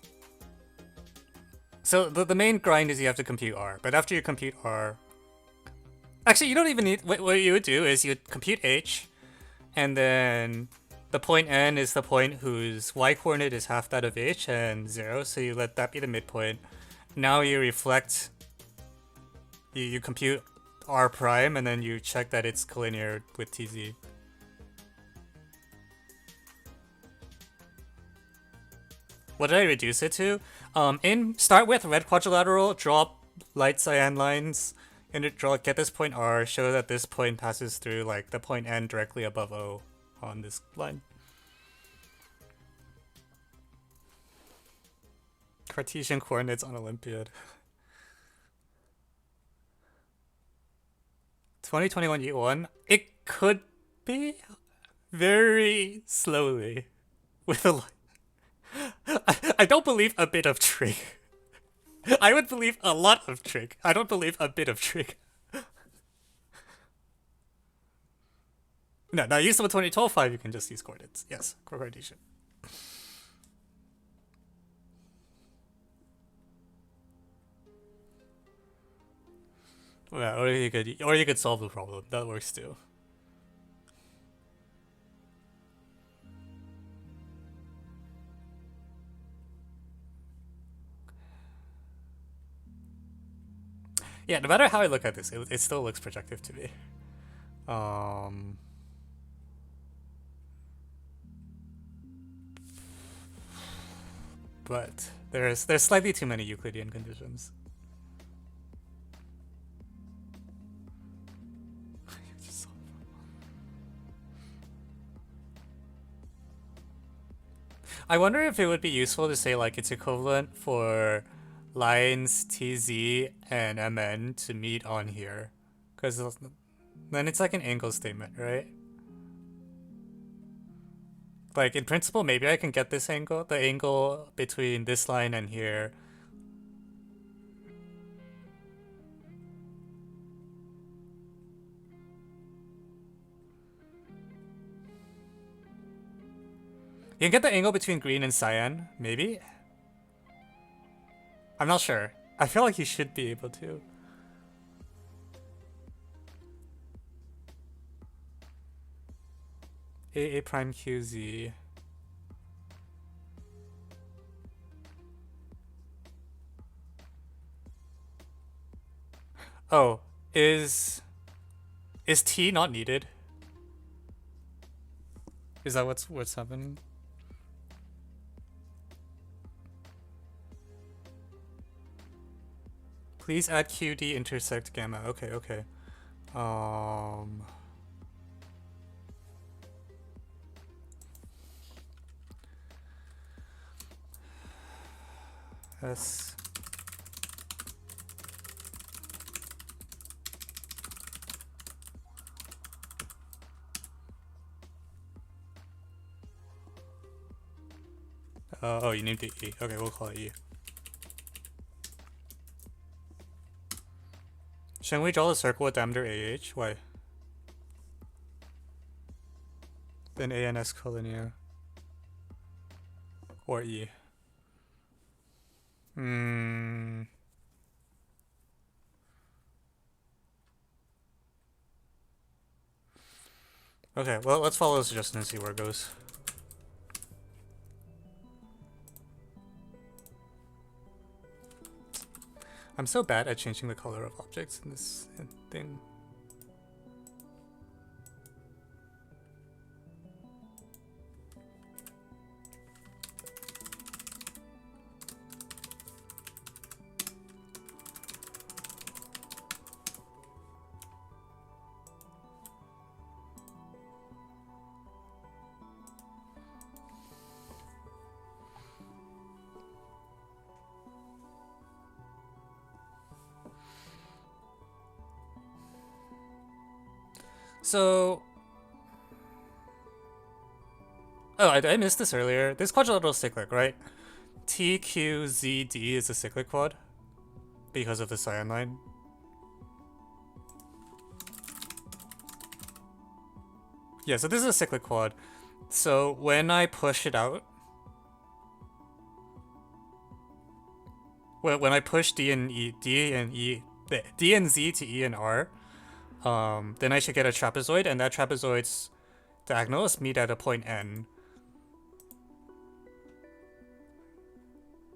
So the main grind is you have to compute R, but after you compute R... Actually, you don't even need... What you would do is you'd compute H, and then the point N is the point whose Y coordinate is half that of H and 0, so you let that be the midpoint. Now you reflect... You compute R prime, and then you check that it's collinear with TZ. What did I reduce it to? Start with red quadrilateral, draw light cyan lines, and get this point R, show that this point passes through like the point N directly above O on this line. Cartesian coordinates on Olympiad. 2021 E1. It could be very slowly with a. I don't believe a bit of trick. I would believe a lot of trick. I don't believe a bit of trick. No, use the 2012 5. You can just use coordinates. Yes, Cartesian. Yeah, or you could solve the problem. That works too. Yeah, no matter how I look at this, it still looks projective to me. But there's slightly too many Euclidean conditions. I wonder if it would be useful to say like it's equivalent for lines TZ and MN to meet on here, because then it's like an angle statement, right? Like in principle, maybe I can get this angle, the angle between this line and here. You can get the angle between green and cyan, maybe? I'm not sure. I feel like you should be able to. A prime QZ. Oh, is T not needed? Is that what's happening? Please add QD intersect gamma. Okay. S. Oh, you named it E. Okay, we'll call it E. Shouldn't we draw the circle with diameter AH? Why? Then ANS collinear. Or E. Okay, well, let's follow the suggestion and see where it goes. I'm so bad at changing the color of objects in this thing. So, oh, I missed this earlier. This quadrilateral cyclic, right? TQZD is a cyclic quad because of the cyan line. Yeah, so this is a cyclic quad. So when I push it out, when I push D and Z to E and R, then I should get a trapezoid, and that trapezoid's diagonals meet at a point N.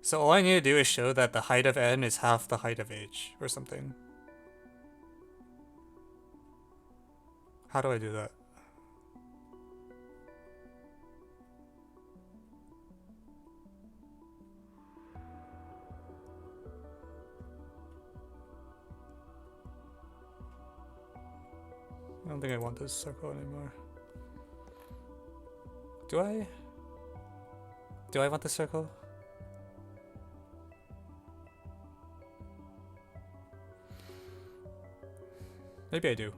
So all I need to do is show that the height of N is half the height of H, or something. How do I do that? I don't think I want this circle anymore. Do I? Do I want this circle? Maybe I do.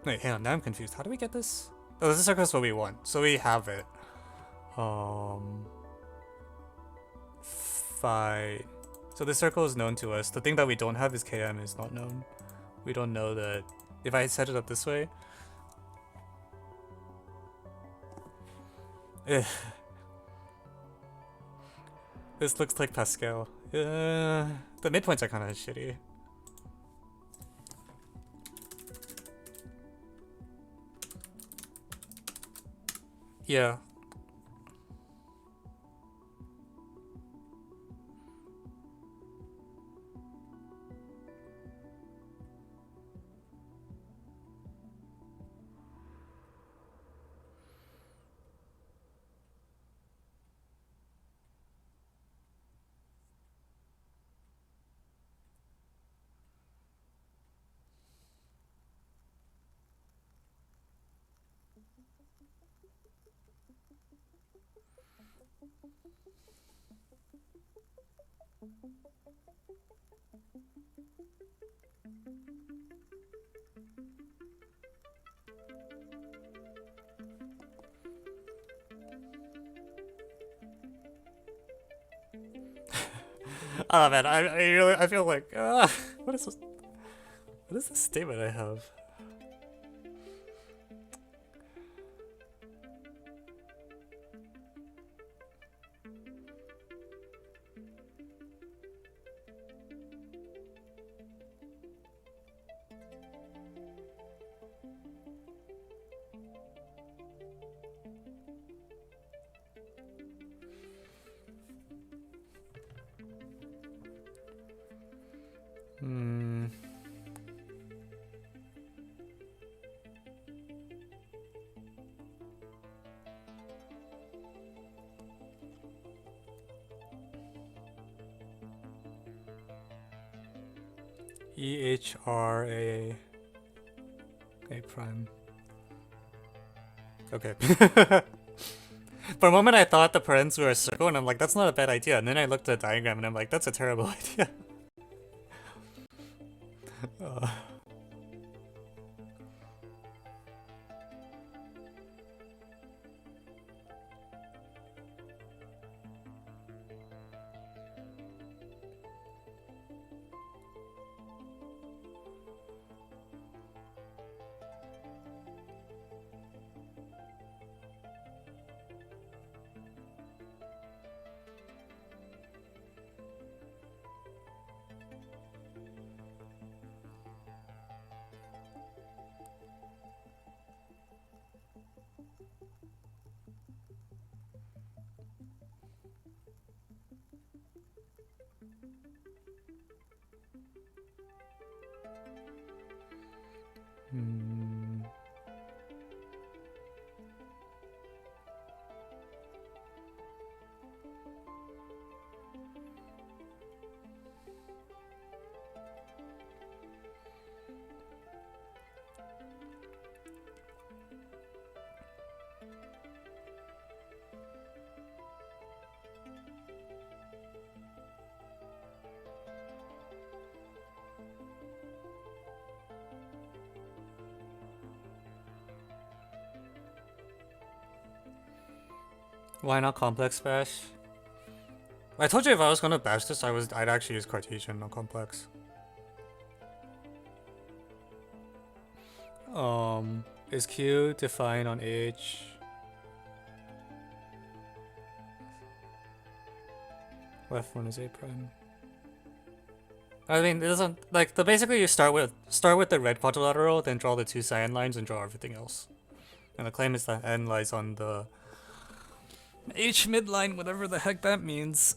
Wait, hang on. Now I'm confused. How do we get this? Oh, this circle is what we want. So we have it. Phi. So this circle is known to us. The thing that we don't have is KM is not known. We don't know that. If I set it up this way. This looks like Pascal. The midpoints are kind of shitty. Yeah. Oh man, I feel like what is this? What is this statement I have? EHRA A prime. Okay. For a moment I thought the parens were a circle and I'm like, that's not a bad idea. And then I looked at the diagram and I'm like, that's a terrible idea. Why not complex bash? I told you if I was gonna bash this, I'd actually use Cartesian, not complex. Is Q defined on H? Left one is A prime. I mean, it doesn't like basically you start with the red quadrilateral, then draw the two cyan lines and draw everything else. And the claim is that N lies on the H midline, whatever the heck that means.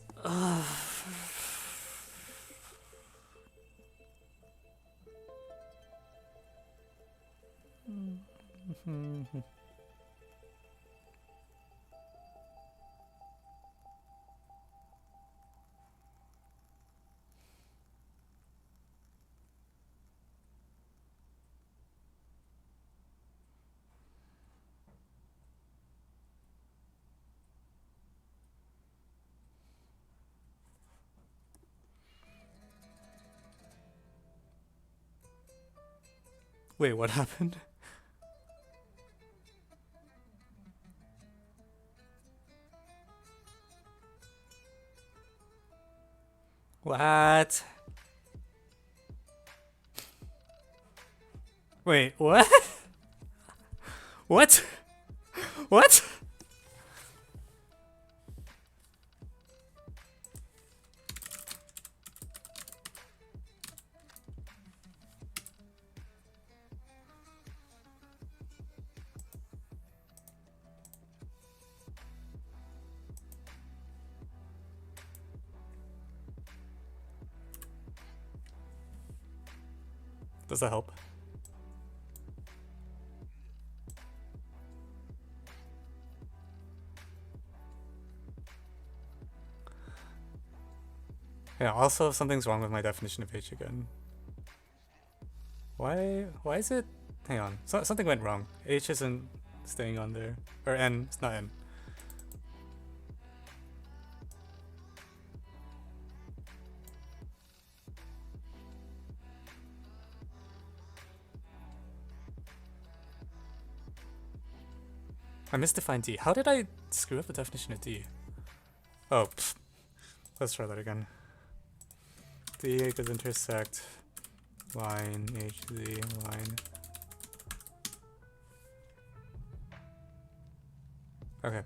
Wait, what happened? What? Wait, what? What? What? Does that help? Yeah, also something's wrong with my definition of H again. Why is it? Hang on, something went wrong. H isn't staying on there. Or N, it's not N. I misdefined D. How did I screw up the definition of D? Oh, pfft. Let's try that again. D equals intersect line HZ line. Okay.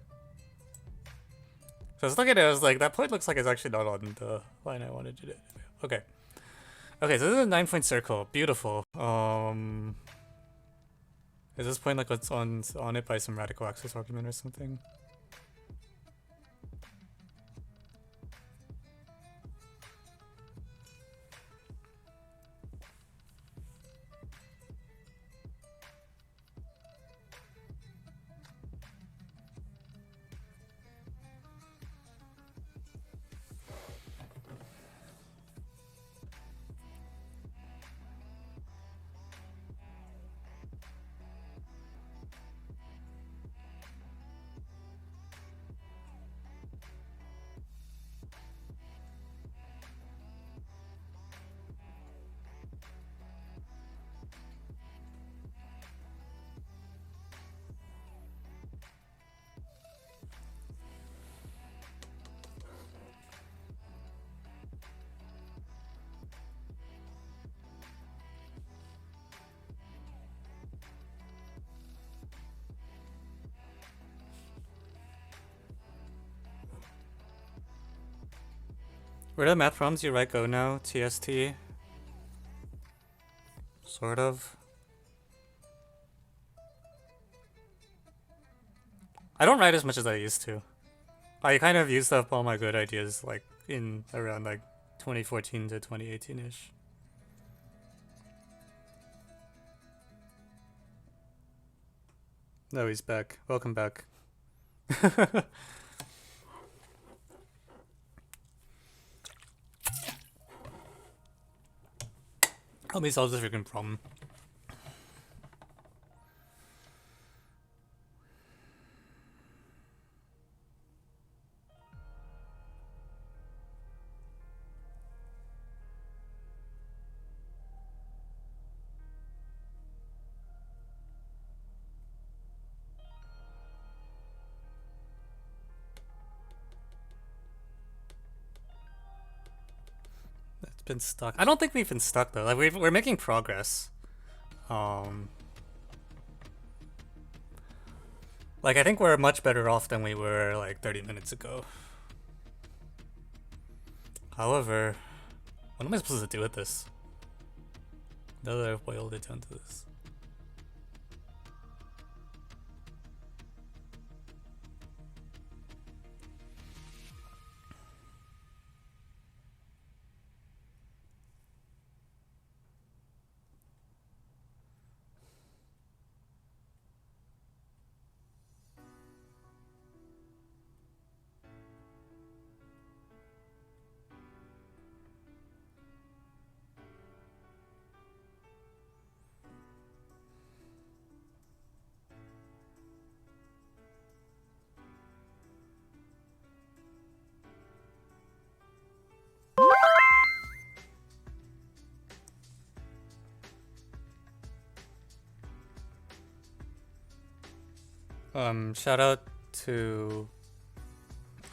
So I was looking at it, I was like, that point looks like it's actually not on the line I wanted to do. Okay. Okay, so this is a 9-point circle. Beautiful. Is this point like what's on it by some radical access argument or something? Where do the math problems you write go now? TST? Sort of. I don't write as much as I used to. I kind of used up all my good ideas like in around like 2014 to 2018-ish. No, he's back. Welcome back. Help me solve this freaking problem. It's been stuck. I don't think we've been stuck though. Like we're making progress. Like I think we're much better off than we were like 30 minutes ago. However, what am I supposed to do with this? Now that I've boiled it down to this. Shout out to...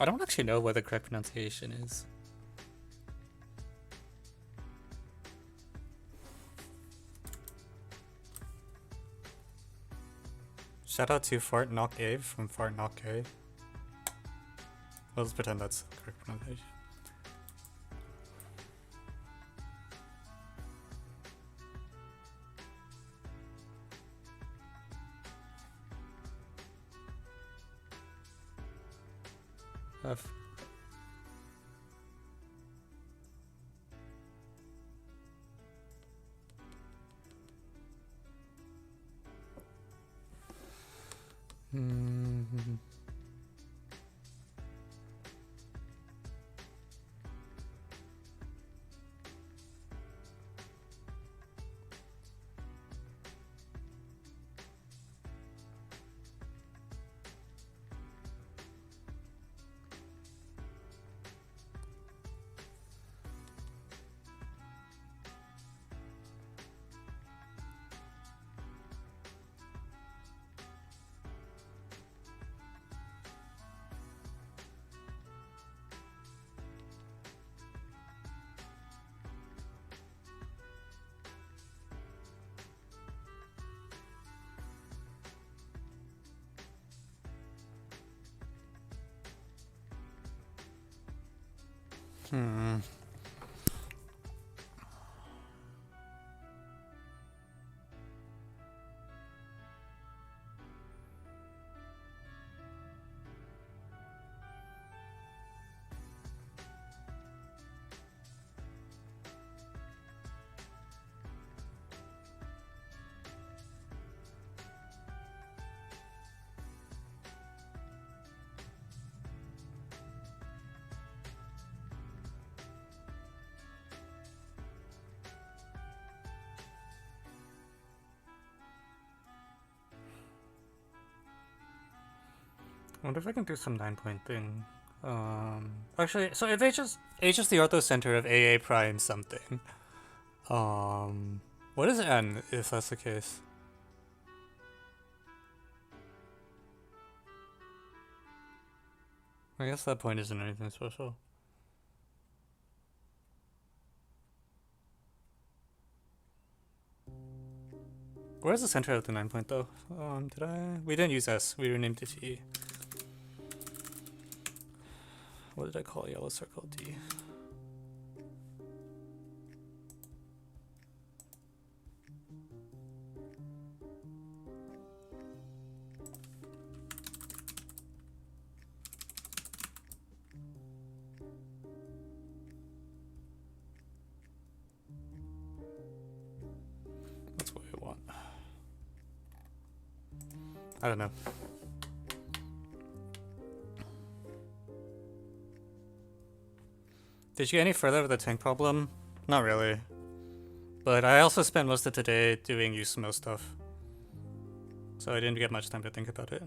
I don't actually know what the correct pronunciation is. Shout out to Fart Knock Ave from Fart Knock A. Let's pretend that's the correct pronunciation. F. I wonder if I can do some 9-point thing. Actually, so if H is the orthocenter of AA prime something, what is N if that's the case? I guess that point isn't anything special. Where's the center of the 9-point though? We didn't use S, we renamed it T. What did I call yellow circle? D. That's what we want. I don't know. Did you get any further with the tank problem? Not really. But I also spent most of today doing USMO stuff. So I didn't get much time to think about it.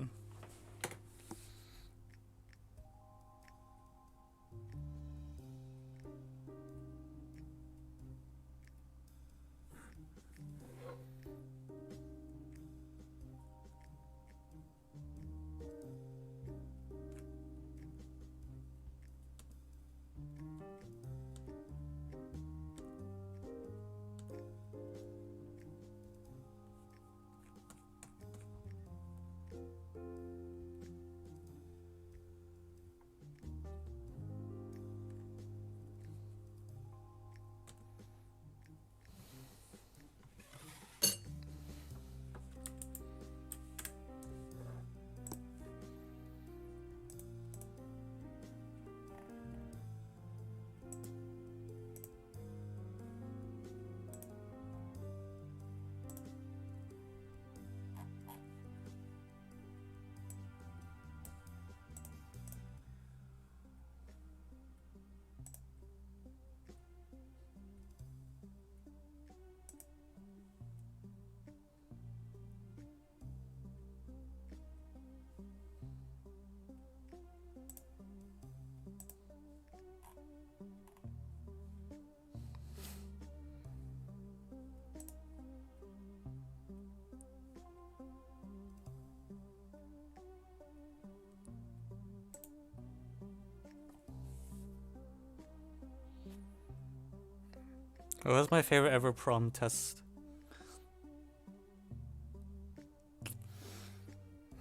What was my favorite ever prom test?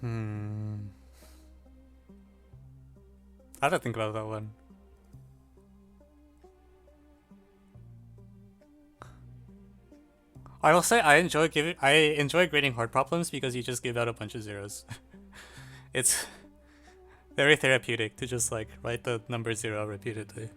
I had to think about that one. I will say I enjoy grading hard problems because you just give out a bunch of zeros. It's very therapeutic to just like write the number 0 repeatedly.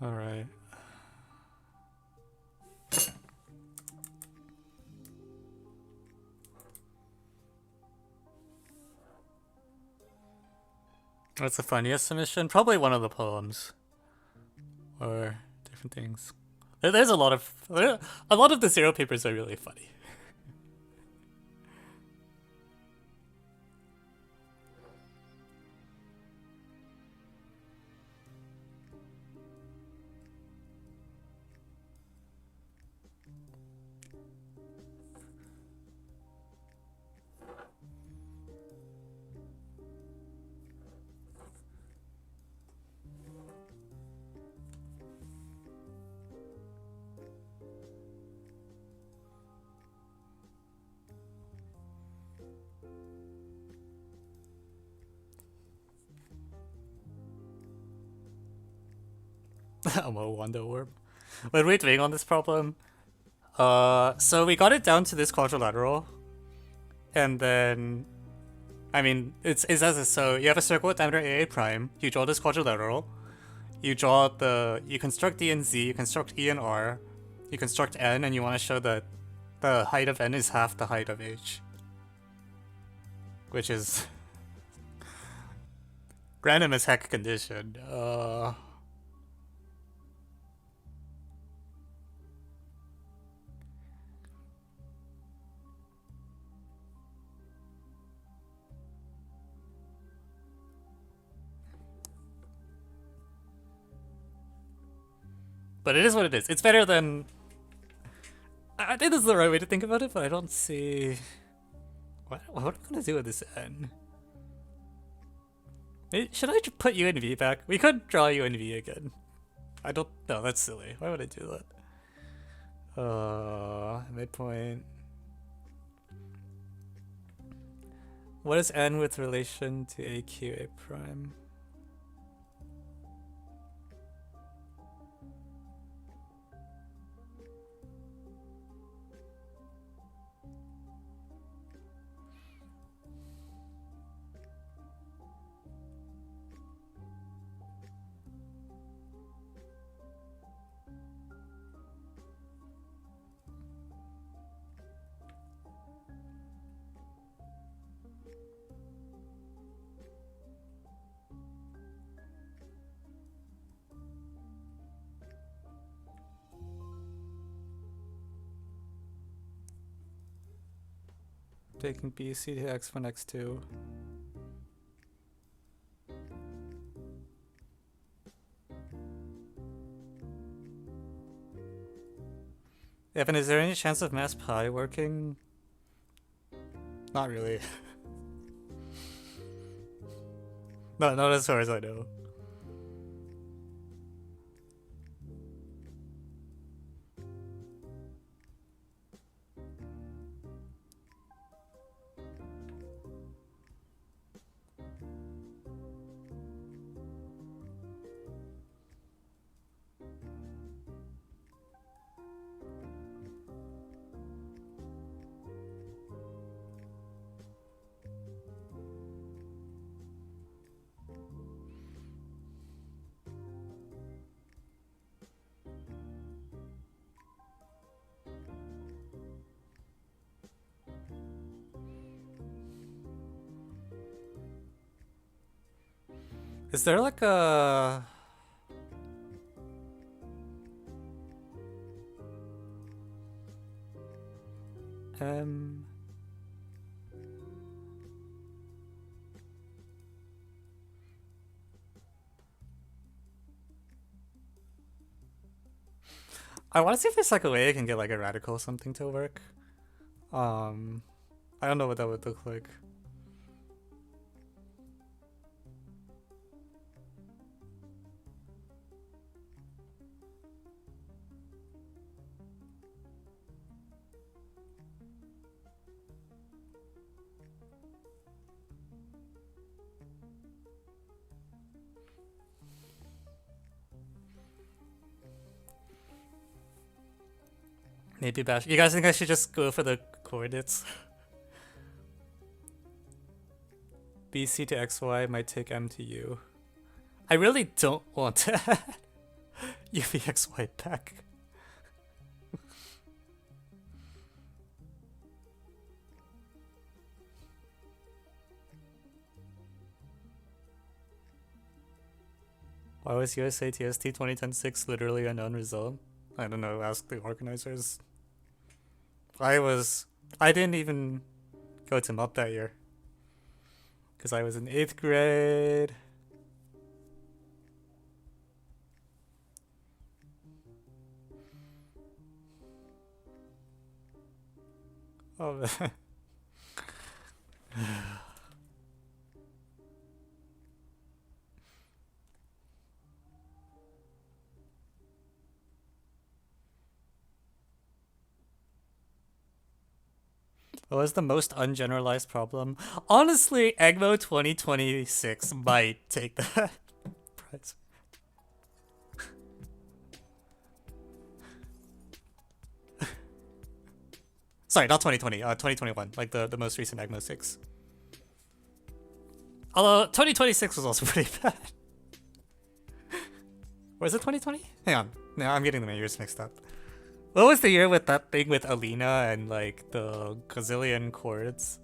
All right. What's the funniest submission? Probably one of the poems, or different things. There's a lot of the 0 papers are really funny. I'm a wonder orb. What are we doing on this problem? So we got it down to this quadrilateral, and then, I mean, it's as a, so you have a circle with diameter AA prime. You draw this quadrilateral. You construct D and Z. You construct E and R. You construct N, and you want to show that the height of N is half the height of H, which is random as heck condition. But it is what it is. It's better than... I think this is the right way to think about it, but I don't see... What am I going to do with this N? Should I put U and V back? We could draw U and V again. I don't... No, that's silly. Why would I do that? Midpoint... What is N with relation to AQA prime? Taking BC to X1, X2. Evan, is there any chance of mass pi working? Not really. No, not as far as I know. Is there like a... I want to see if there's like a way I can get like a radical something to work. I don't know what that would look like. Maybe bash. You guys think I should just go for the coordinates? BC to XY might take M to U. I really don't want to add UVXY back. Why was USA TST 2010-6 literally an unresolved? I don't know, ask the organizers. I didn't even go to MUP that year. Because I was in 8th grade. Oh, man. What was the most ungeneralized problem? Honestly, EGMO 2026 might take that prize. Sorry, not 2020, 2021, like the most recent EGMO 6. Although 2026 was also pretty bad. Was it 2020? Hang on, no, I'm getting the years mixed up. What was the year with that thing with Alina and like the gazillion chords?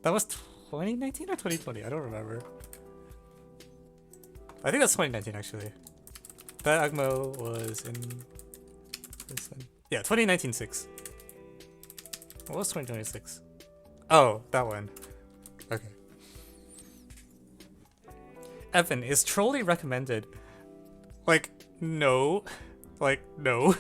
That was 2019 or 2020? I don't remember. I think that's 2019 actually. That AGMO was in... Yeah, 2019-6. What was 2026? Oh, that one. Okay. Evan, is trolley recommended? Like, no. Like, no.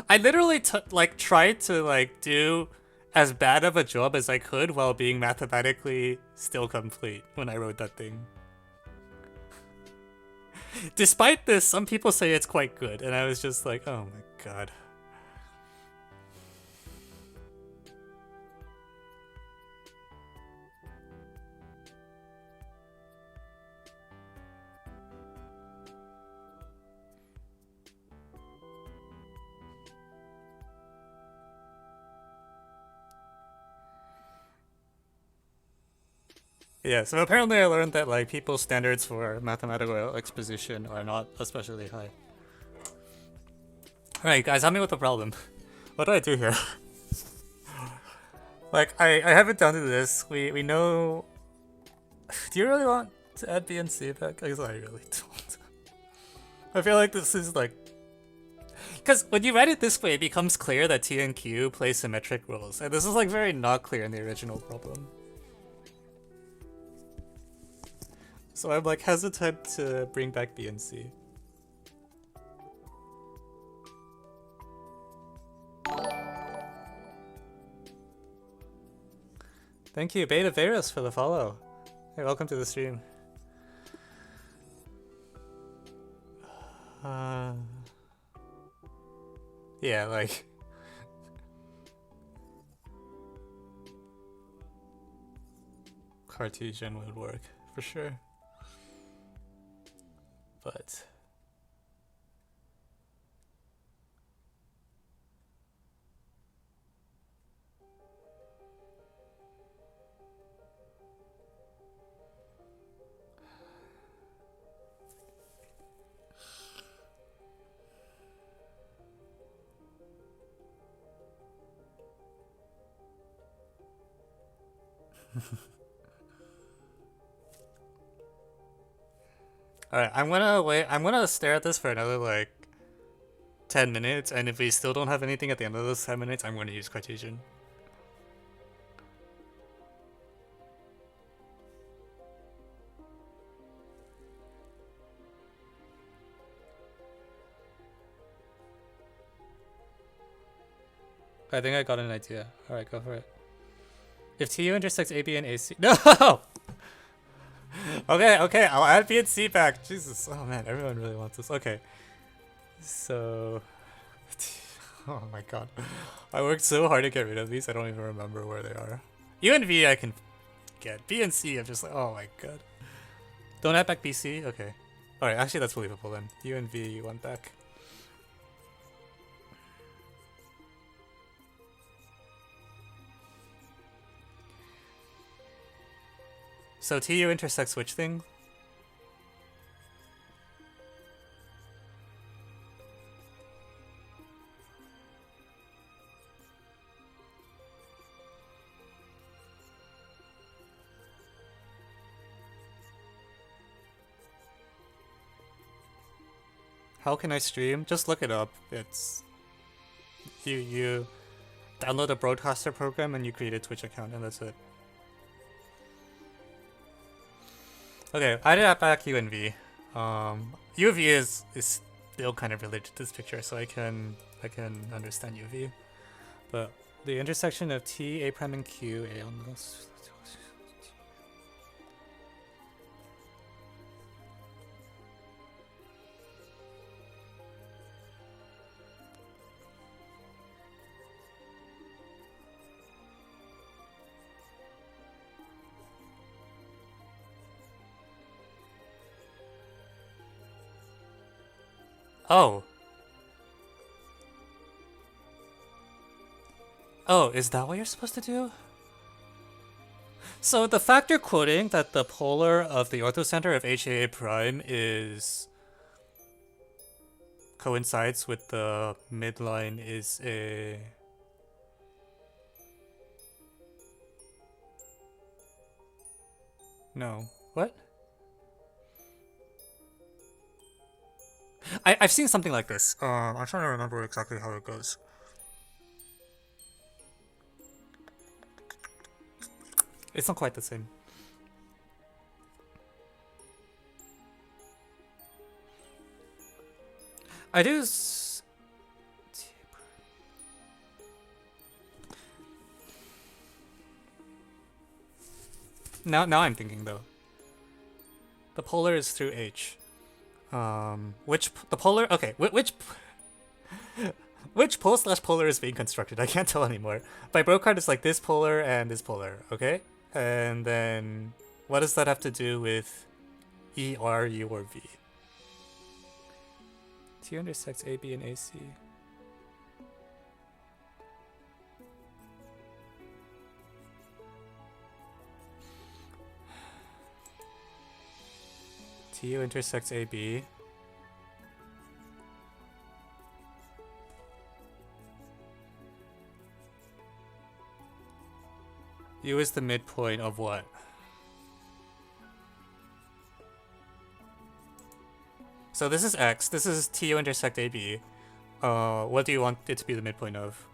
I literally tried to do as bad of a job as I could while being mathematically still complete when I wrote that thing. Despite this, some people say it's quite good, and I was just like, oh my god. Yeah, so apparently I learned that like people's standards for mathematical exposition are not especially high. Alright guys, help me with the problem. What do I do here? Like, I haven't done this. We know... Do you really want to add B and C back? Because I really don't. I feel like this is like... Because when you write it this way, it becomes clear that T and Q play symmetric roles. And this is like very not clear in the original problem. So I'm like hesitant to bring back B and C. Thank you, Beta Varus, for the follow. Hey, welcome to the stream. Yeah, like... Cartesian would work, for sure. But... Alright, I'm gonna wait. I'm gonna stare at this for another, like, 10 minutes, and if we still don't have anything at the end of those 10 minutes, I'm going to use Cartesian. I think I got an idea. Alright, go for it. If TU intersects AB and AC... No! Okay, I'll add B and C back. Jesus, oh man, everyone really wants this. Okay. So... Oh my god. I worked so hard to get rid of these, I don't even remember where they are. U and V I can get. B and C, I'm just like, oh my god. Don't add back BC? Okay. Alright, actually that's believable then. U and V you want back. So TU intersects which thing? How can I stream? Just look it up. It's you download a broadcaster program and you create a Twitch account and that's it. Okay, I did back U and V. U V is still kind of related to this picture, so I can understand U V. But the intersection of T, A prime, and Q, A on this. Oh. Oh, is that what you're supposed to do? So the fact you're quoting that the polar of the orthocenter of HAA prime is coincides with the midline is a... No. What? I've seen something like this. I'm trying to remember exactly how it goes. It's not quite the same. I do. Now I'm thinking though. The polar is through H. Which the polar? Okay, which pole slash polar is being constructed? I can't tell anymore. By Brocard, it's like this polar and this polar. Okay, and then what does that have to do with E, R, U, or V? T intersects A, B, and AC. TU intersects AB. U is the midpoint of what? So this is X. This is TU intersect AB. What do you want it to be the midpoint of?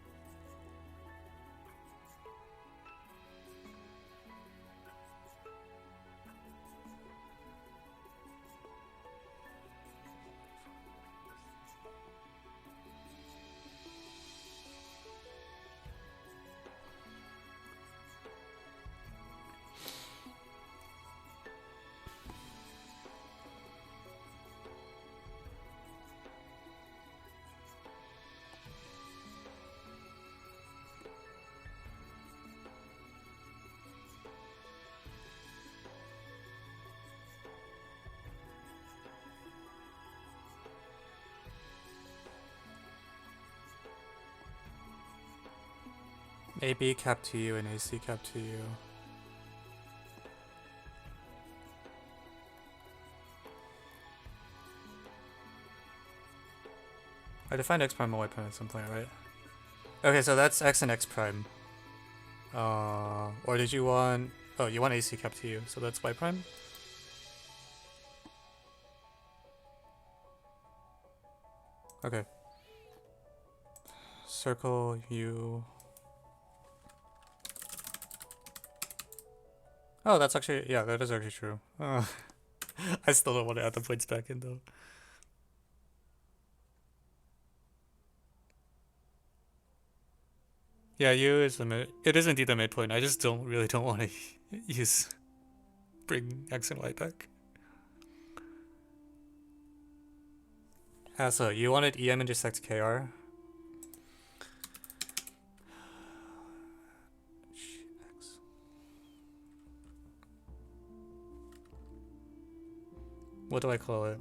AB cap to U and AC cap to U. I defined X prime and Y prime at some point, right? Okay, so that's X and X prime. Or did you want... Oh, you want AC cap to U, so that's Y prime? Okay. circle U. Oh, that's actually, yeah, that is actually true. I still don't want to add the points back in though. Yeah, U is it is indeed the midpoint. I just really don't want to bring X and Y back. So you wanted EM intersects KR? What do I call it?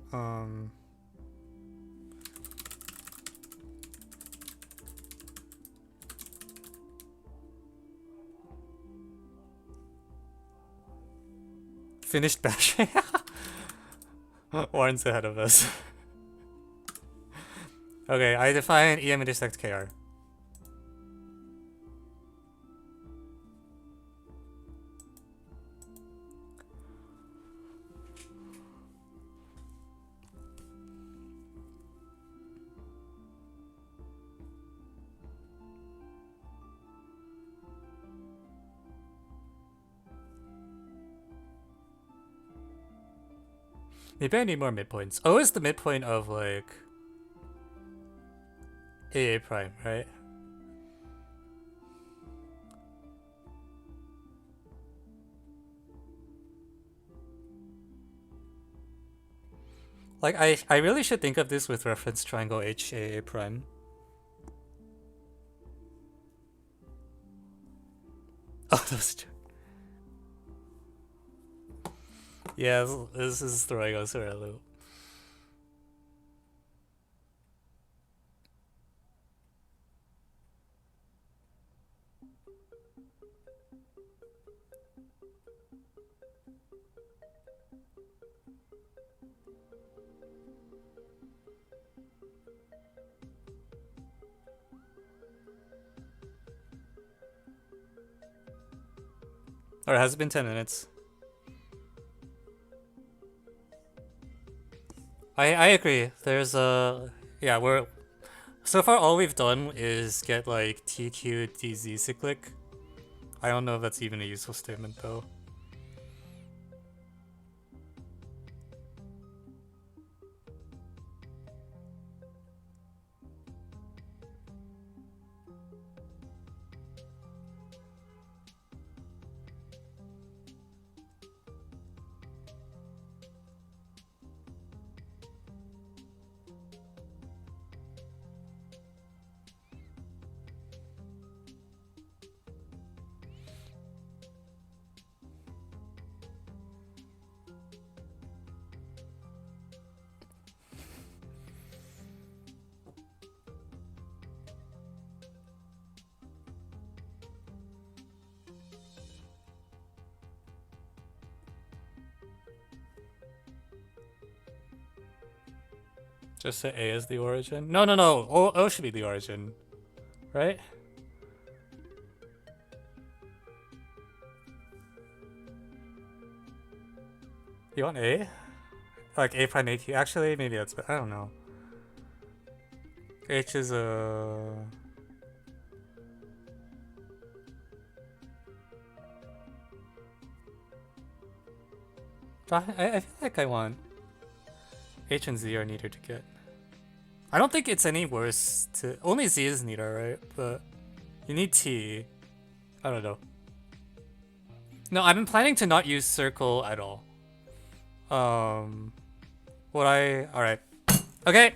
Finished bashing? Warren's ahead of us. Okay, I define EM intersects KR. Maybe I need more midpoints. O is the midpoint of like AA prime, right? Like I really should think of this with reference triangle HAA prime. Oh, that's true. Yeah, this is throwing us for a loop. Or has it been 10 minutes? I agree. There's yeah, we're so far all we've done is get like TQ DZ cyclic. I don't know if that's even a useful statement though. Just say A is the origin? No. O should be the origin, right? You want A? Like A prime AQ? Actually, maybe that's, I don't know. H is a... I feel like I want H and Z are neater to get. I don't think it's any worse to... Only Z is neater, right? But you need T. I don't know. No, I've been planning to not use circle at all. Alright. Okay.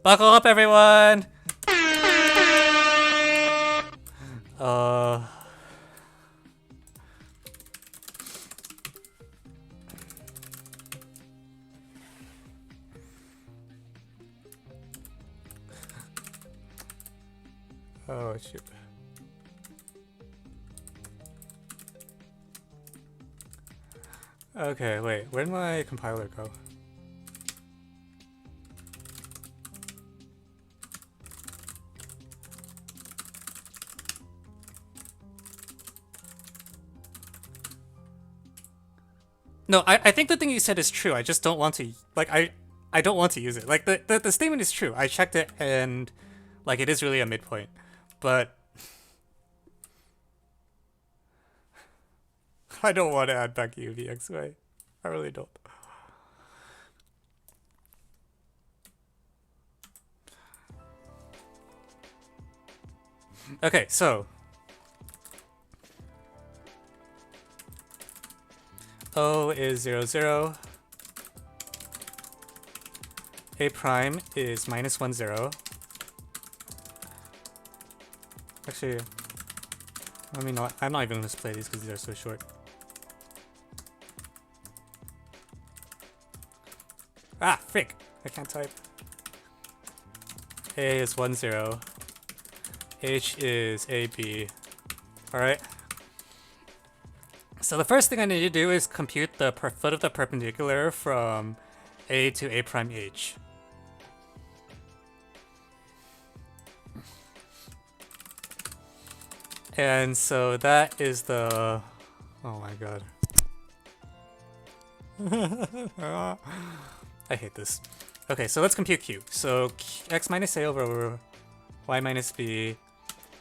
Buckle up, everyone! Oh, shoot. Okay, wait. Where'd my compiler go? No, I think the thing you said is true. I just don't want to, like, I don't want to use it. Like, the statement is true. I checked it, and Like, it is really a midpoint. But I don't want to add back u v x y. I really don't. Okay, so O is 0, 0. A prime is minus 1, 0. Actually, let me not. I'm not even going to play these because these are so short. Ah, frick! I can't type. A is 1, 0. H is AB. Alright. So the first thing I need to do is compute the foot of the perpendicular from A to A prime H. And so that is the... Oh my god. I hate this. Okay, so let's compute Q. So x minus A over y minus B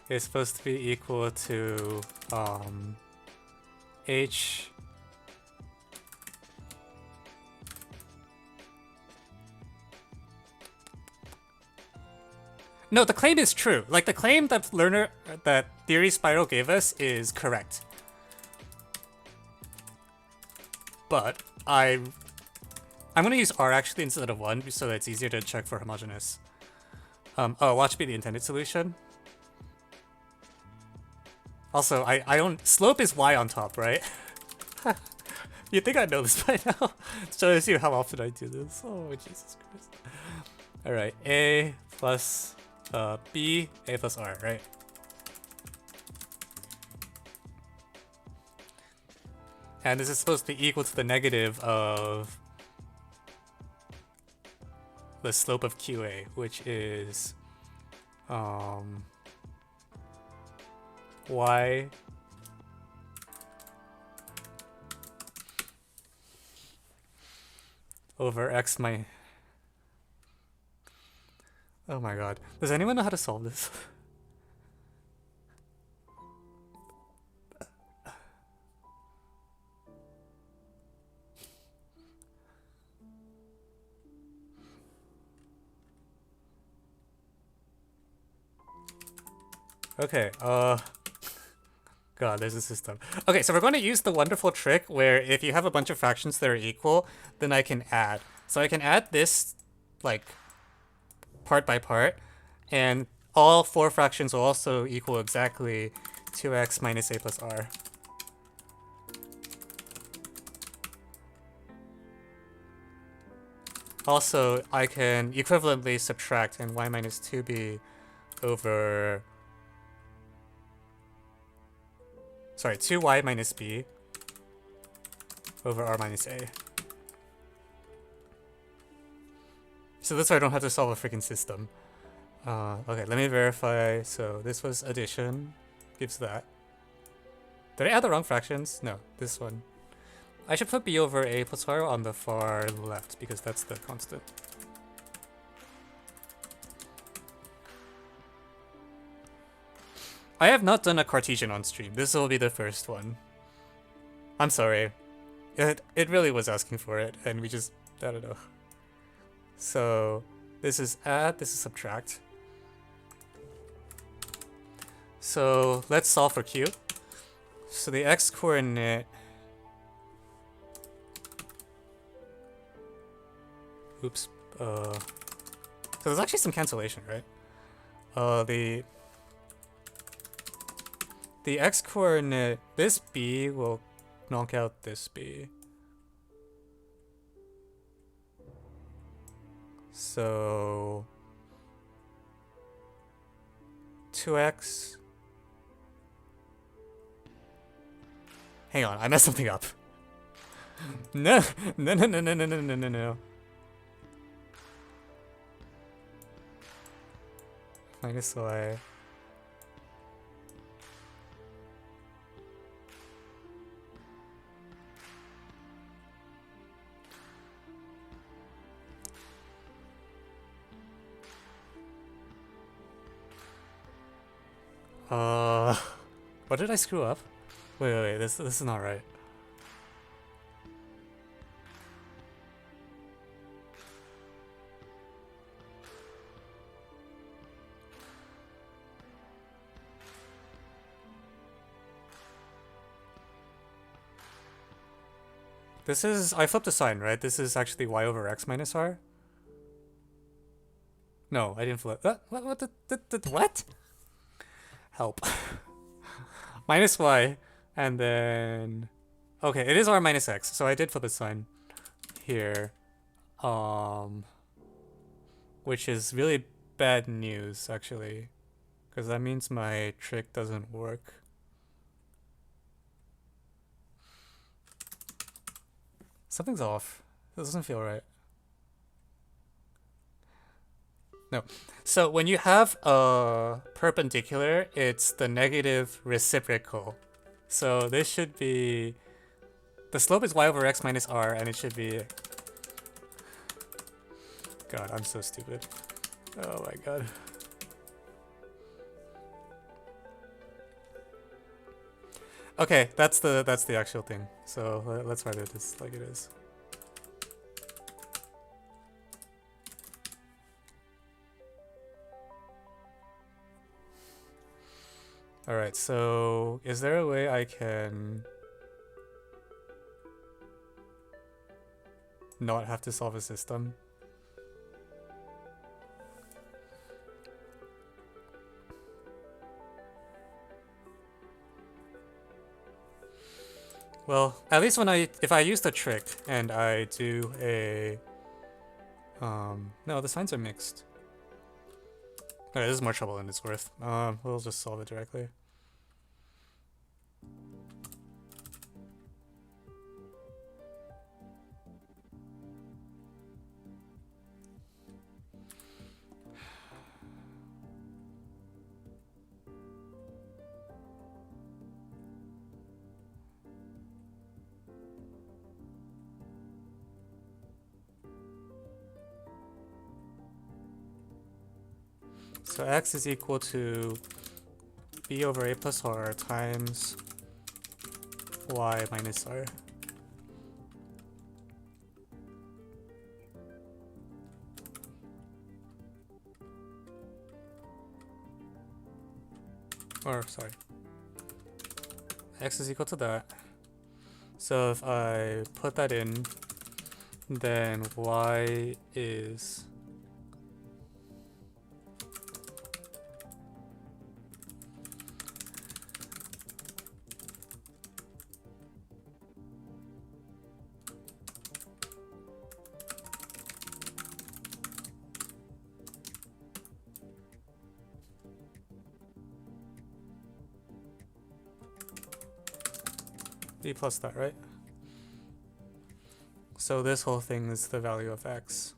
is supposed to be equal to H No, the claim is true. Like, the claim that theory spiral gave us is correct. But I'm gonna use R actually instead of 1 so that it's easier to check for homogeneous. Oh, watch be the intended solution. Also, I don't... Slope is y on top, right? You'd think I know this by now. Shows you how often I do this. Oh, Jesus Christ. Alright, A plus B, A plus R, right? And this is supposed to be equal to the negative of the slope of QA, which is y over x my... Oh my god. Does anyone know how to solve this? Okay, God, there's a system. Okay, so we're going to use the wonderful trick where if you have a bunch of fractions that are equal, then I can add. So I can add this, like, part by part, and all 4 fractions will also equal exactly 2x minus a plus r. Also, I can equivalently subtract and y minus 2b over... Sorry, 2y minus b over r minus a. So that's why I don't have to solve a freaking system. Okay, let me verify. So this was addition, gives that. Did I add the wrong fractions? No, this one. I should put b over a plus r on the far left because that's the constant. I have not done a Cartesian on stream. This will be the first one. I'm sorry. It really was asking for it, and we just... I don't know. So this is add, this is subtract. So let's solve for q. So the x coordinate... Oops. So there's actually some cancellation, right? The x coordinate, this b will knock out this b. So 2x. Hang on, I messed something up. No. Minus y. What did I screw up? Wait, this is not right. This is, I flipped the sign, right? This is actually y over x minus r. No, I didn't flip. What? Help. Minus y, and then... Okay, it is r minus x, so I did flip a sign here. Which is really bad news, actually. Because that means my trick doesn't work. Something's off. It doesn't feel right. No. So when you have a perpendicular, it's the negative reciprocal. So this should be... The slope is y over x minus r, and it should be... God, I'm so stupid. Oh my god. Okay, that's the actual thing. So let's write it just like it is. Alright, so is there a way I can not have to solve a system? Well, at least if I use the trick and I do a no, the signs are mixed. Okay, this is more trouble than it's worth. We'll just solve it directly. So x is equal to b over a plus r times y minus r. Or, sorry. X is equal to that. So if I put that in, then y is... b plus that, right? So this whole thing is the value of x.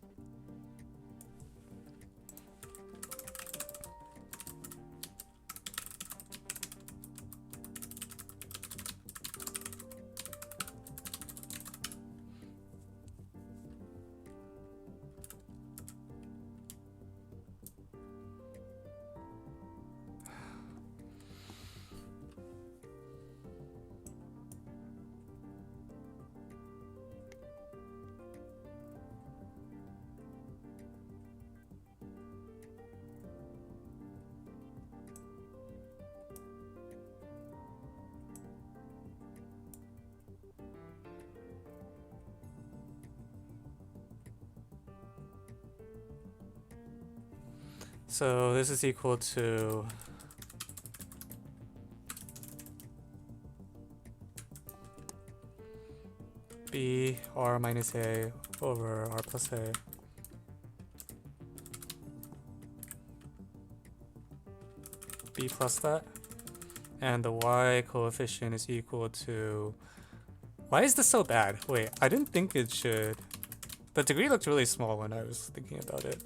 So this is equal to b r minus a over r plus a. B plus that. And the y coefficient is equal to... Why is this so bad? Wait, I didn't think it should... The degree looked really small when I was thinking about it.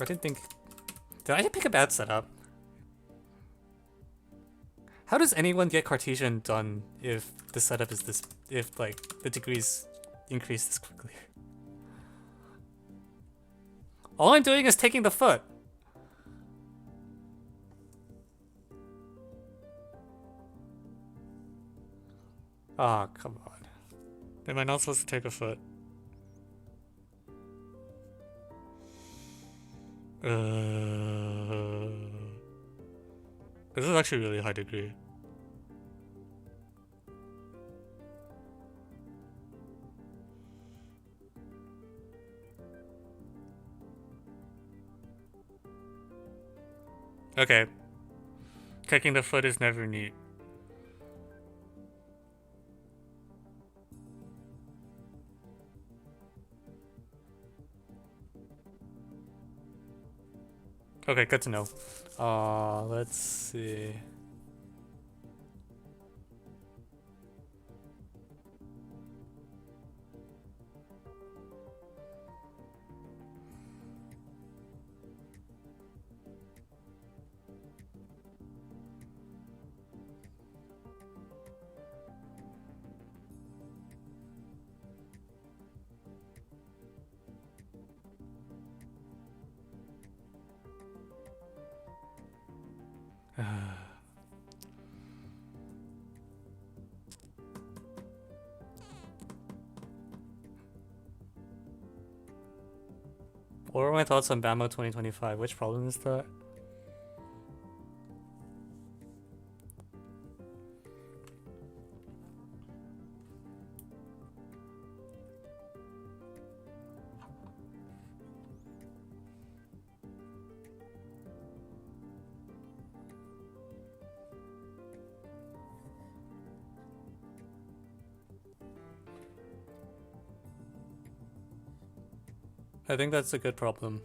I didn't think... Did I pick a bad setup? How does anyone get Cartesian done if the setup is this... If, like, the degrees increase this quickly? All I'm doing is taking the foot. Ah, oh, come on. Am I not supposed to take a foot? This is actually really high degree. Okay. Taking the foot is never neat. Okay, good to know. Let's see. What are my thoughts on BAMO 2025? Which problem is that? I think that's a good problem.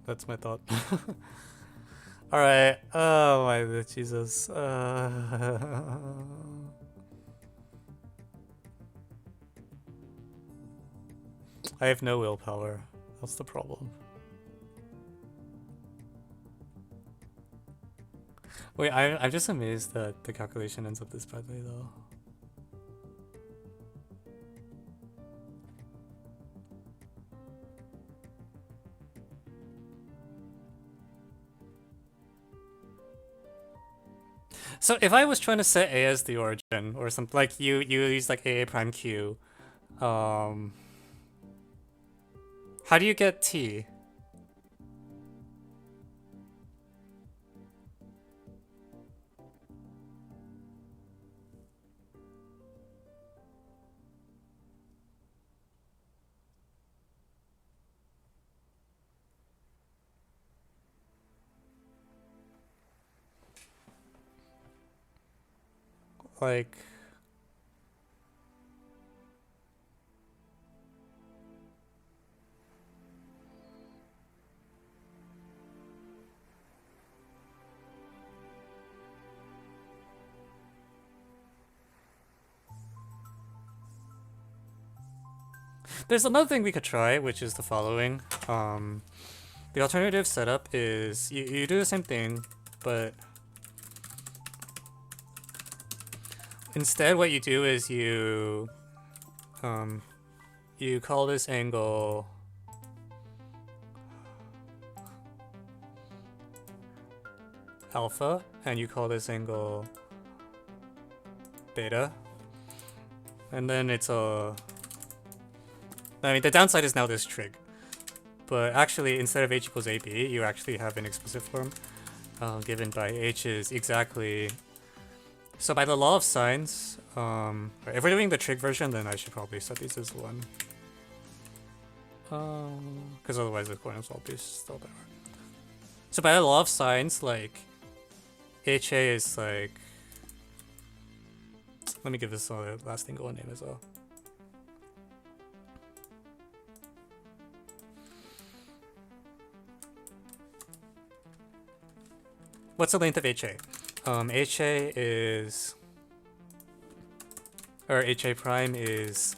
That's my thought. Alright. Oh my Jesus. I have no willpower. That's the problem. Wait, I'm just amazed that the calculation ends up this badly though. So if I was trying to set A as the origin or something, like you use like A prime Q, how do you get T? Like, there's another thing we could try, which is the following. The alternative setup is you do the same thing, but instead what you do is you call this angle alpha, and you call this angle beta, and then it's a... I mean, the downside is now this trig, but actually instead of h equals ab, you actually have an explicit form given by h is exactly... So by the law of sines, if we're doing the trig version, then I should probably set these as 1. Because otherwise the coordinates will be still there. So by the law of sines, like, HA is like... Let me give this last angle a name as well. What's the length of HA? HA is... Or HA prime is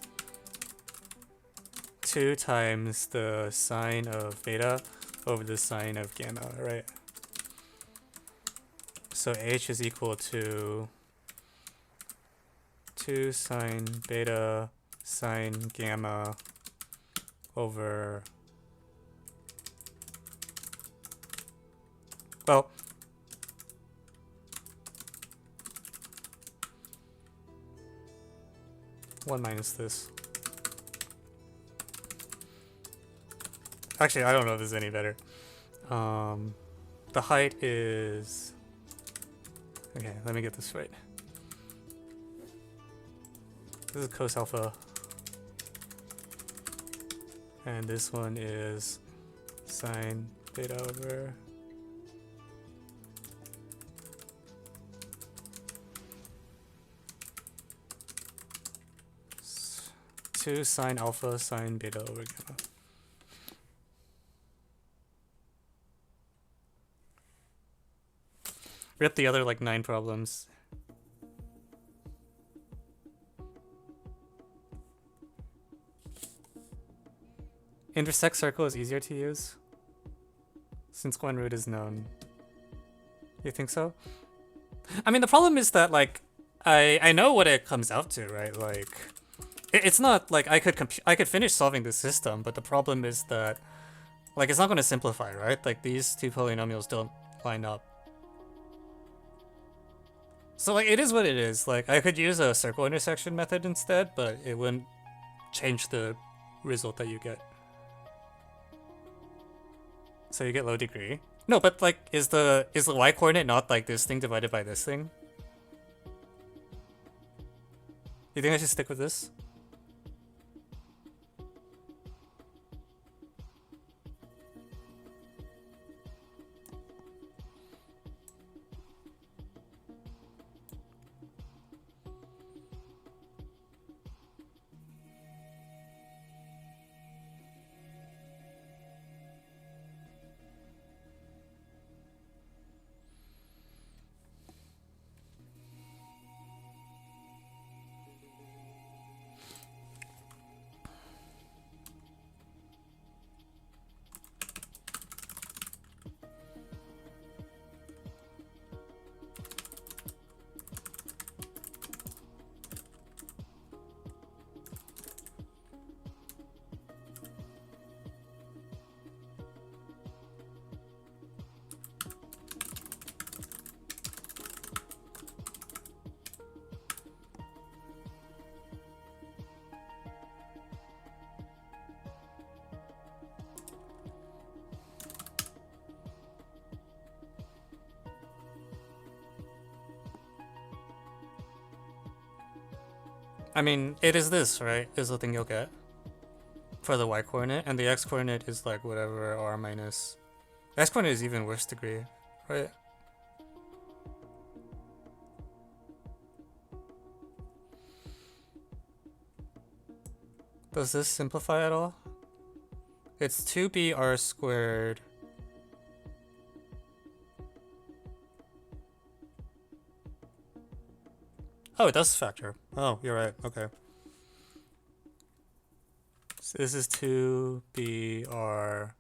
2 times the sine of beta over the sine of gamma, right? So H is equal to 2 sine beta sine gamma over, well, one minus this. Actually, I don't know if this is any better. The height is, okay, let me get this right. This is cos alpha. And this one is sine beta over 2 sine alpha sine beta over gamma. Rip the other like 9 problems. Intersect circle is easier to use since one root is known. You think so? I mean, the problem is that like I know what it comes out to, right? Like it's not like I could finish solving this system, but the problem is that like it's not going to simplify, right? Like these two polynomials don't line up. So like it is what it is. Like I could use a circle intersection method instead, but it wouldn't change the result that you get. So you get low degree. No, but like is the y coordinate not like this thing divided by this thing? You think I should stick with this? I mean, it is this, right? Is the thing you'll get for the y coordinate, and the x coordinate is like whatever r minus. The x coordinate is even worse degree, right? Does this simplify at all? It's 2br squared. Oh, it does factor. Oh, you're right. Okay. So this is 2br.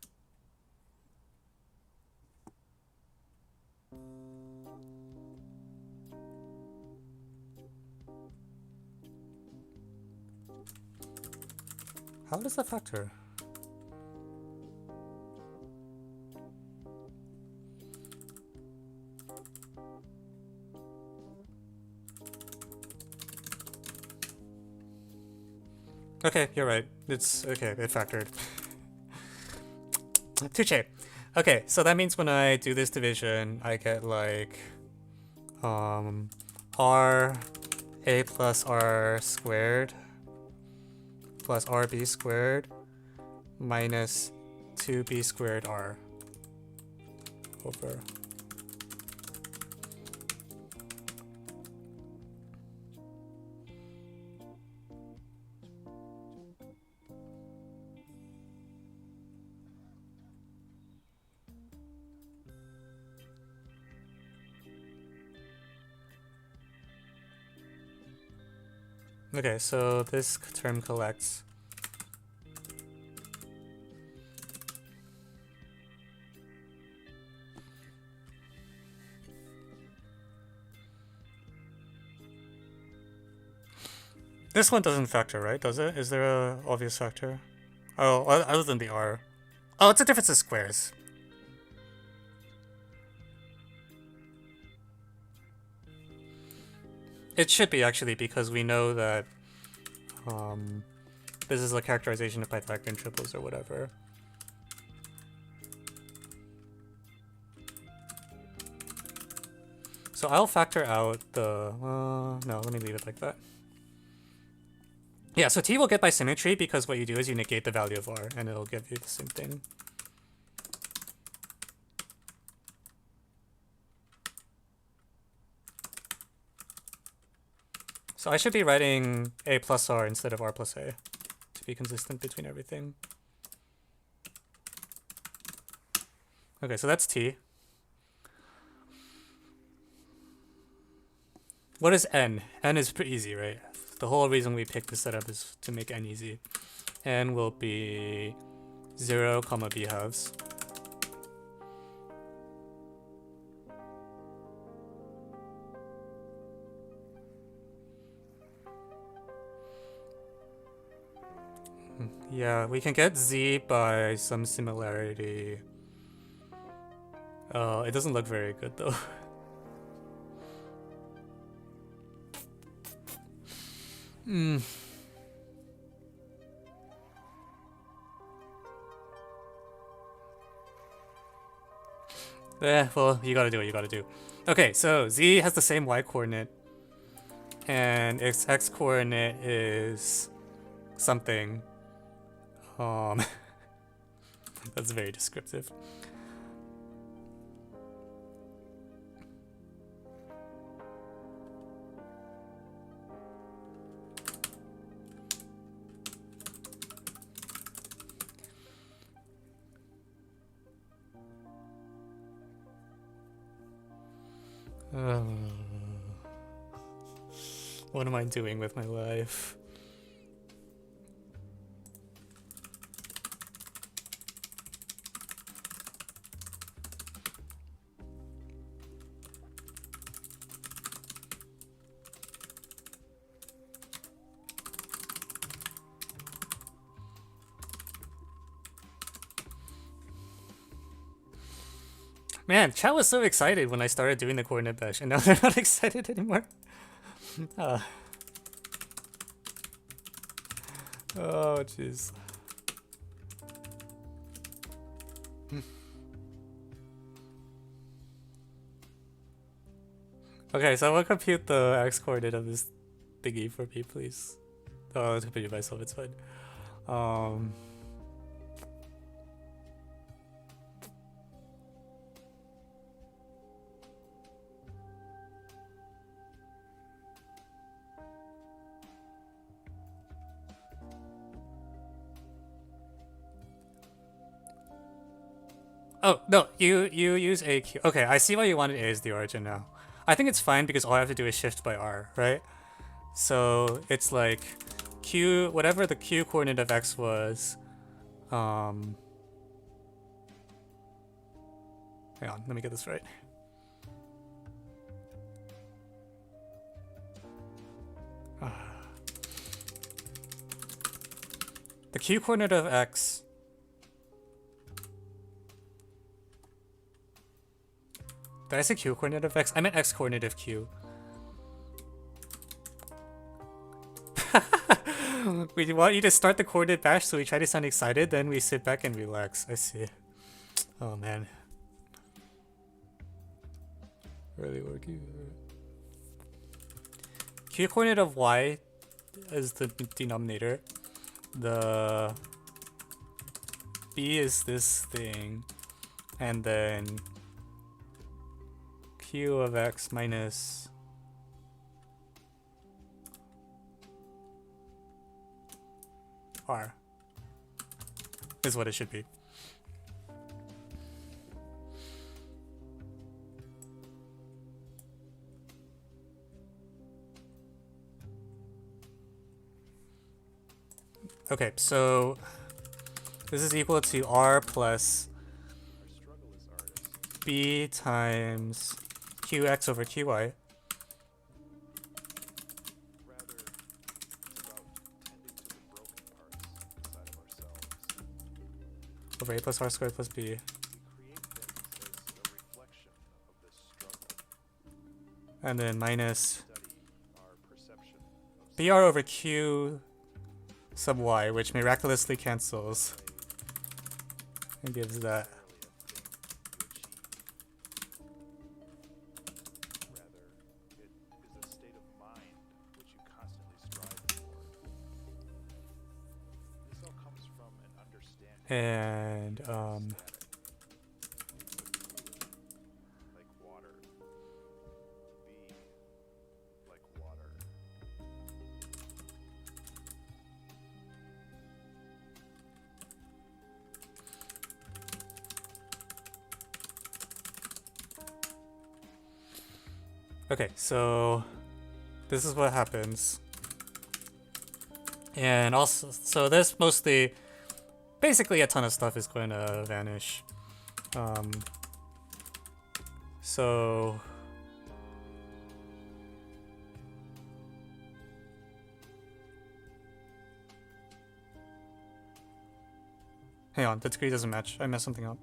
How does that factor? Okay, you're right. It's okay, it factored. Touche. Okay, so that means when I do this division, I get like r a plus r squared plus rb squared minus 2b squared r over. Okay, so this term collects. This one doesn't factor, right? Does it? Is there a obvious factor? Oh, other than the R. Oh, it's a difference of squares. It should be, actually, because we know that this is a characterization of Pythagorean triples or whatever. So I'll factor out the... no, let me leave it like that. Yeah, so T will get by symmetry because what you do is you negate the value of R and it'll give you the same thing. So I should be writing A plus R instead of R plus A to be consistent between everything. Okay, so that's T. What is N? N is pretty easy, right? The whole reason we picked this setup is to make N easy. N will be 0, comma B halves. Yeah, we can get Z by some similarity. Oh, it doesn't look very good though. Well, you gotta do what you gotta do. Okay, so Z has the same Y coordinate, and its X coordinate is something. That's very descriptive. What am I doing with my life? Man, chat was so excited when I started doing the coordinate mesh, and now they're not excited anymore. Oh, jeez. Okay, so I will compute the X coordinate of this thingy for me, please. Oh, I'll compute it myself, it's fine. Oh, no, you use AQ. Okay, I see why you wanted A as the origin now. I think it's fine because all I have to do is shift by R, right? So it's like Q, whatever the Q coordinate of X was, hang on, let me get this right. The Q coordinate of X did I say Q coordinate of X? I meant X coordinate of Q. We want you to start the coordinate bash, so we try to sound excited, then we sit back and relax. I see. Oh man. Really working. Q coordinate of Y is the denominator. The B is this thing. And then Q of X minus R is what it should be. Okay, so this is equal to R plus B times QX over QY. over a plus r squared plus b. And then minus br over q sub y, which miraculously cancels and gives that. And okay, so this is what happens. And also, so this mostly, basically a ton of stuff is going to vanish. So hang on, the degree doesn't match. I messed something up.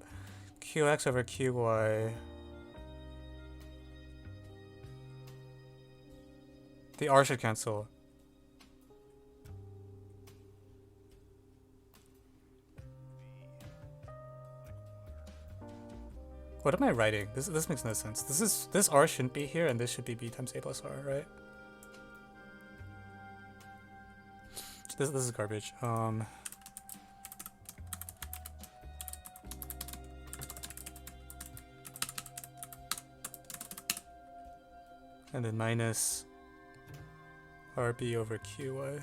Qx over qy. The r should cancel. What am I writing? This makes no sense. This r shouldn't be here, and this should be b times a plus r, right? This is garbage. And then minus rb over qy.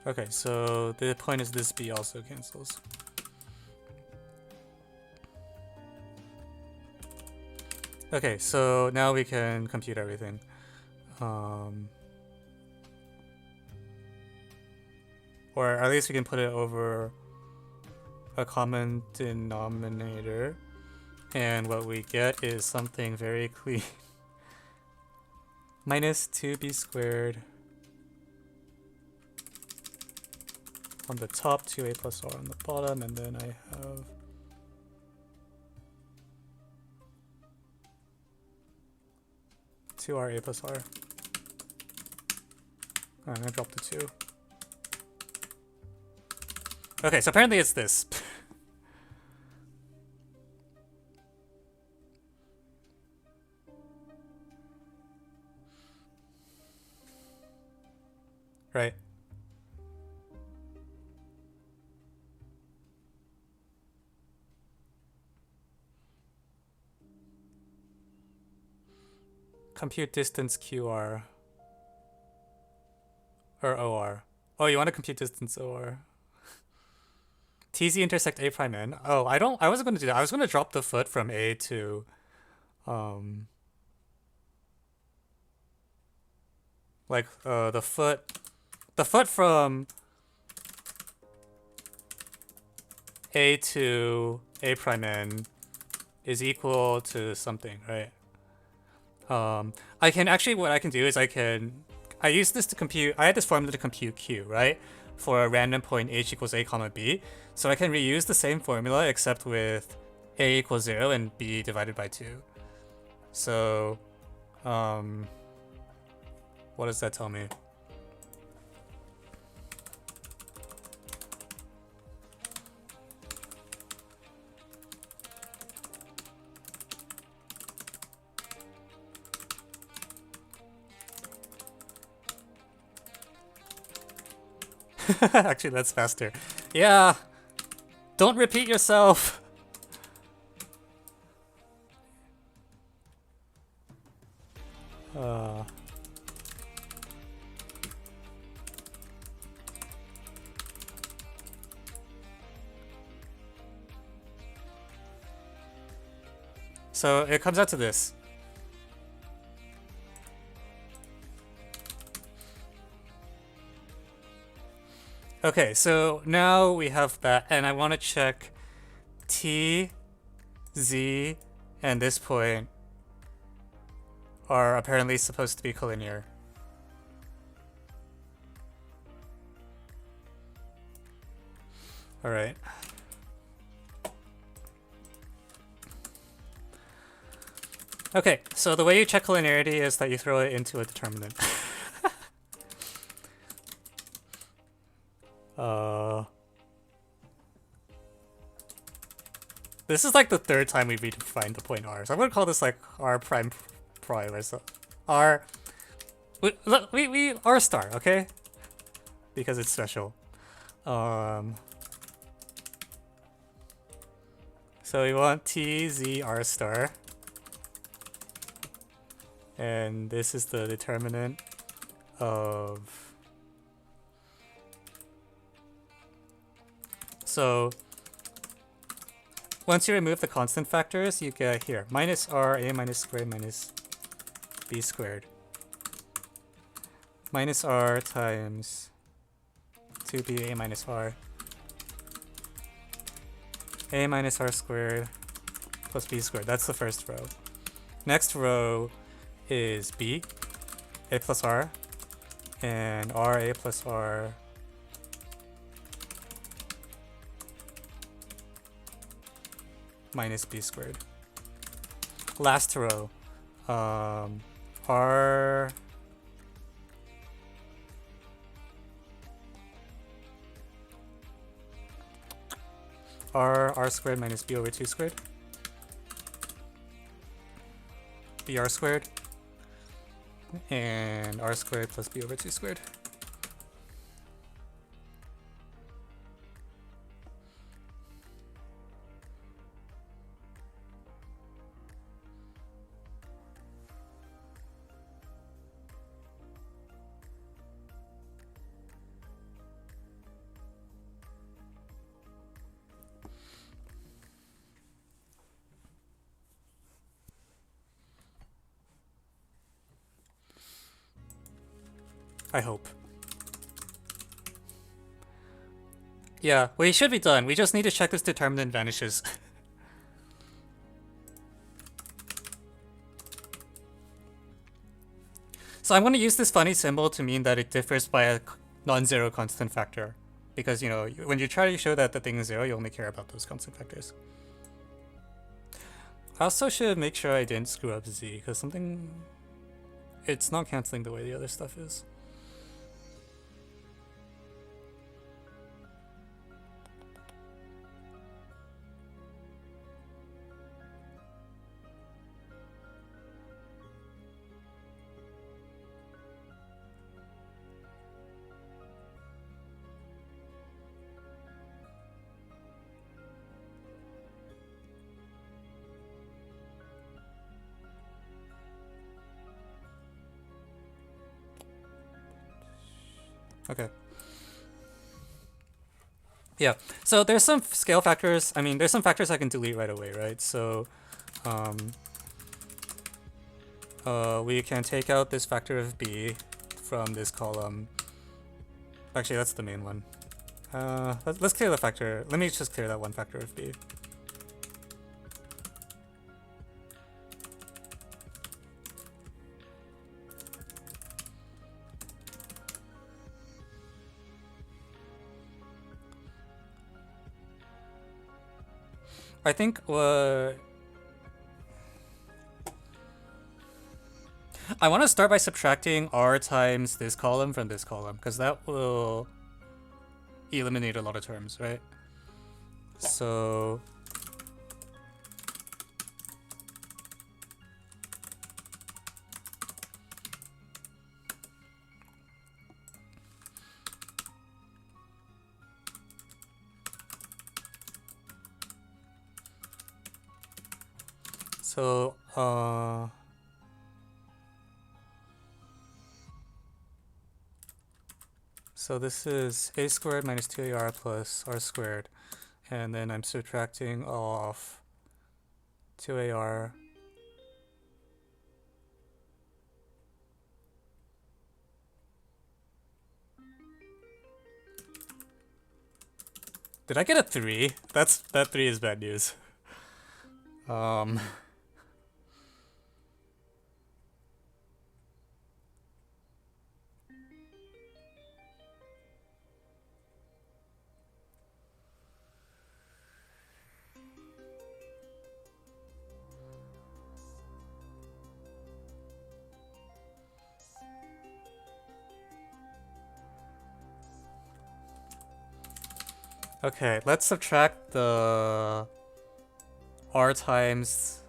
Okay, so the point is this b also cancels. Okay, so now we can compute everything. Or at least we can put it over a common denominator. And what we get is something very clean. Minus 2b squared on the top, 2a plus r on the bottom, and then I have two r a plus r. I'm gonna drop the 2. Okay, so apparently it's this. Right. Compute distance QR or OR. Oh, you want to compute distance OR. TZ intersect A prime N. Oh, I wasn't going to do that. I was going to drop the foot from A to like the foot from A to A prime N is equal to something, right? I can actually, what I can do is I use this to compute, I had this formula to compute Q, right? For a random point H equals A comma B. So I can reuse the same formula except with A equals 0 and B divided by 2. So, what does that tell me? Actually, that's faster. Yeah. Don't repeat yourself. So it comes out to this. Okay, so now we have that, and I want to check T, Z, and this point are apparently supposed to be collinear. Alright. Okay, so the way you check collinearity is that you throw it into a determinant. This is like the third time we redefined the point R, so I'm gonna call this like R prime or so. R. We R star, okay? Because it's special. So we want T Z R star. And this is the determinant of. So once you remove the constant factors, you get here minus R A minus squared minus B squared minus R times 2B A minus R A minus R squared plus B squared. That's the first row. Next row is B, A plus R, and R, A plus R, minus B squared. Last row, R, R squared minus B over 2 squared, BR squared, and R squared plus B over 2 squared. I hope. Yeah, we should be done. We just need to check this determinant vanishes. So I'm going to use this funny symbol to mean that it differs by a non-zero constant factor. Because, you know, when you try to show that the thing is zero, you only care about those constant factors. I also should make sure I didn't screw up Z, because something... It's not canceling the way the other stuff is. Okay. Yeah, so there's some scale factors. I mean, there's some factors I can delete right away, right? So, we can take out this factor of B from this column. Actually, that's the main one. Let's clear the factor. Let me just clear that one factor of B. I think I want to start by subtracting R times this column from this column, because that will eliminate a lot of terms, right? So so this is a squared minus 2ar plus r squared, and then I'm subtracting off 2ar Did I get a 3? That 3 is bad news. Okay, let's subtract the r times.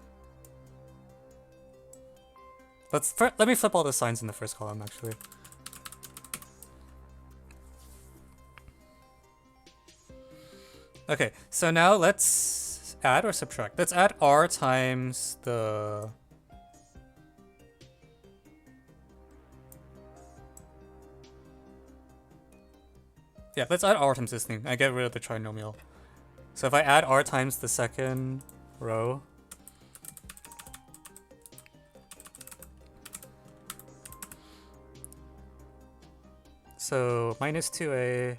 Let me flip all the signs in the first column actually. Okay, so now let's add or subtract. Let's add r times the. Yeah, let's add r times this thing. I get rid of the trinomial. So if I add r times the second row, so minus 2a.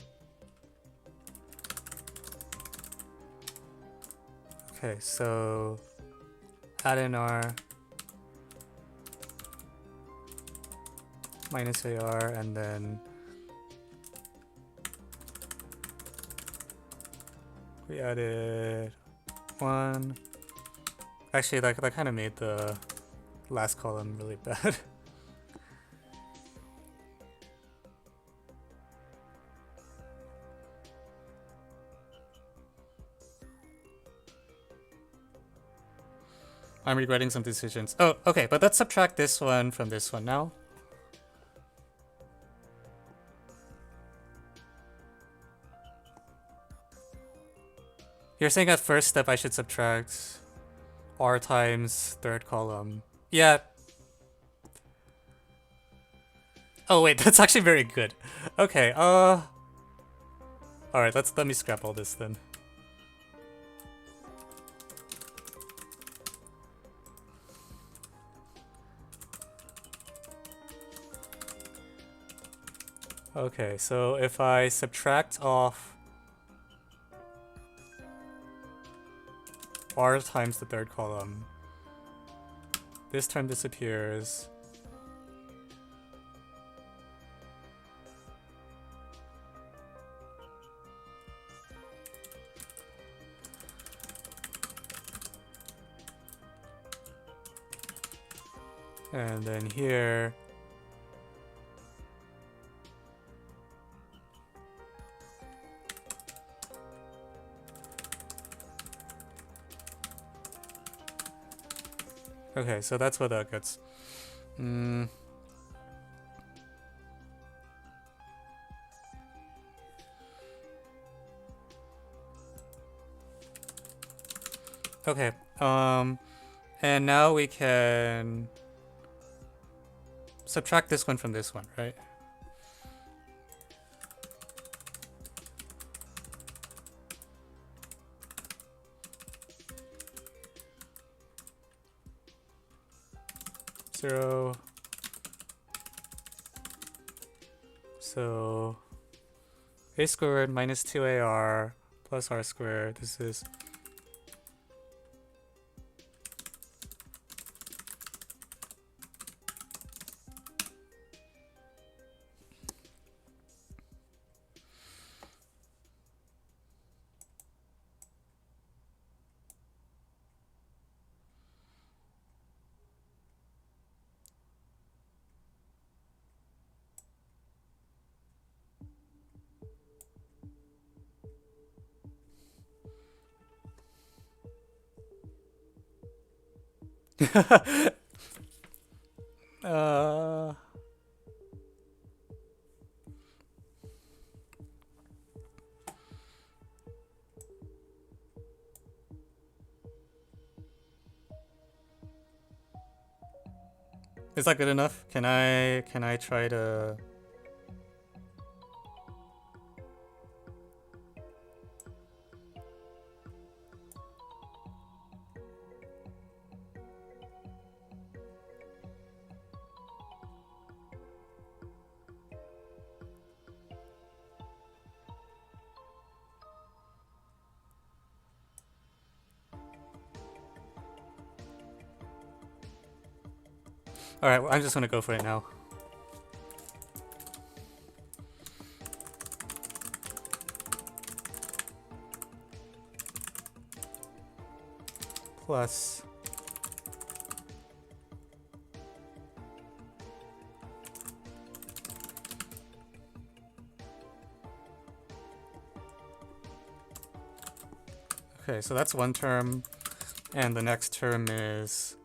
Okay, so add in r minus ar, and then we added 1. Actually, that kind of made the last column really bad. I'm regretting some decisions. Oh, okay, but let's subtract this one from this one now. You're saying at first step I should subtract r times third column. Yeah. Oh wait, that's actually very good. Okay, alright, let me scrap all this then. Okay, so if I subtract off r times the third column, this term disappears. And then here, okay, so that's what that gets. Okay, and now we can subtract this one from this one, right? Zero. So a squared minus 2ar plus r squared. This is is that good enough? Can I try to? All right, well, I'm just gonna go for it now. Plus Okay, so that's one term, and the next term is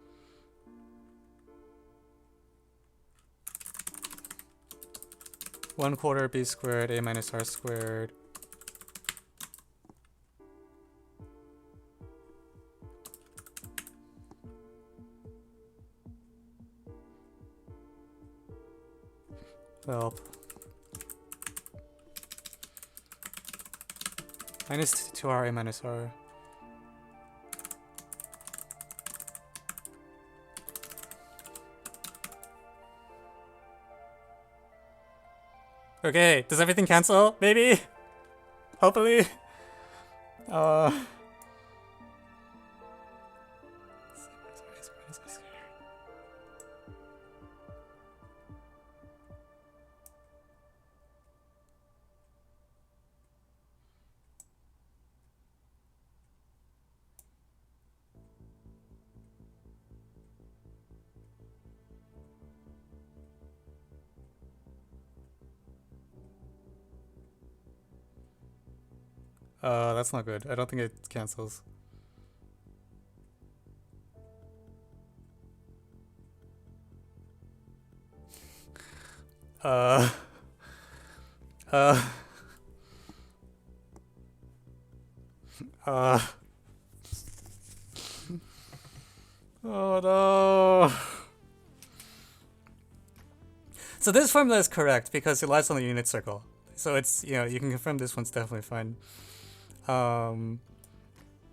1/4 b squared a minus r squared well minus 2r a minus r. Okay, does everything cancel? Maybe? Hopefully? That's not good. I don't think it cancels. Uh... Uh... Oh no. So this formula is correct because it lies on the unit circle. So it's, you know, you can confirm this one's definitely fine.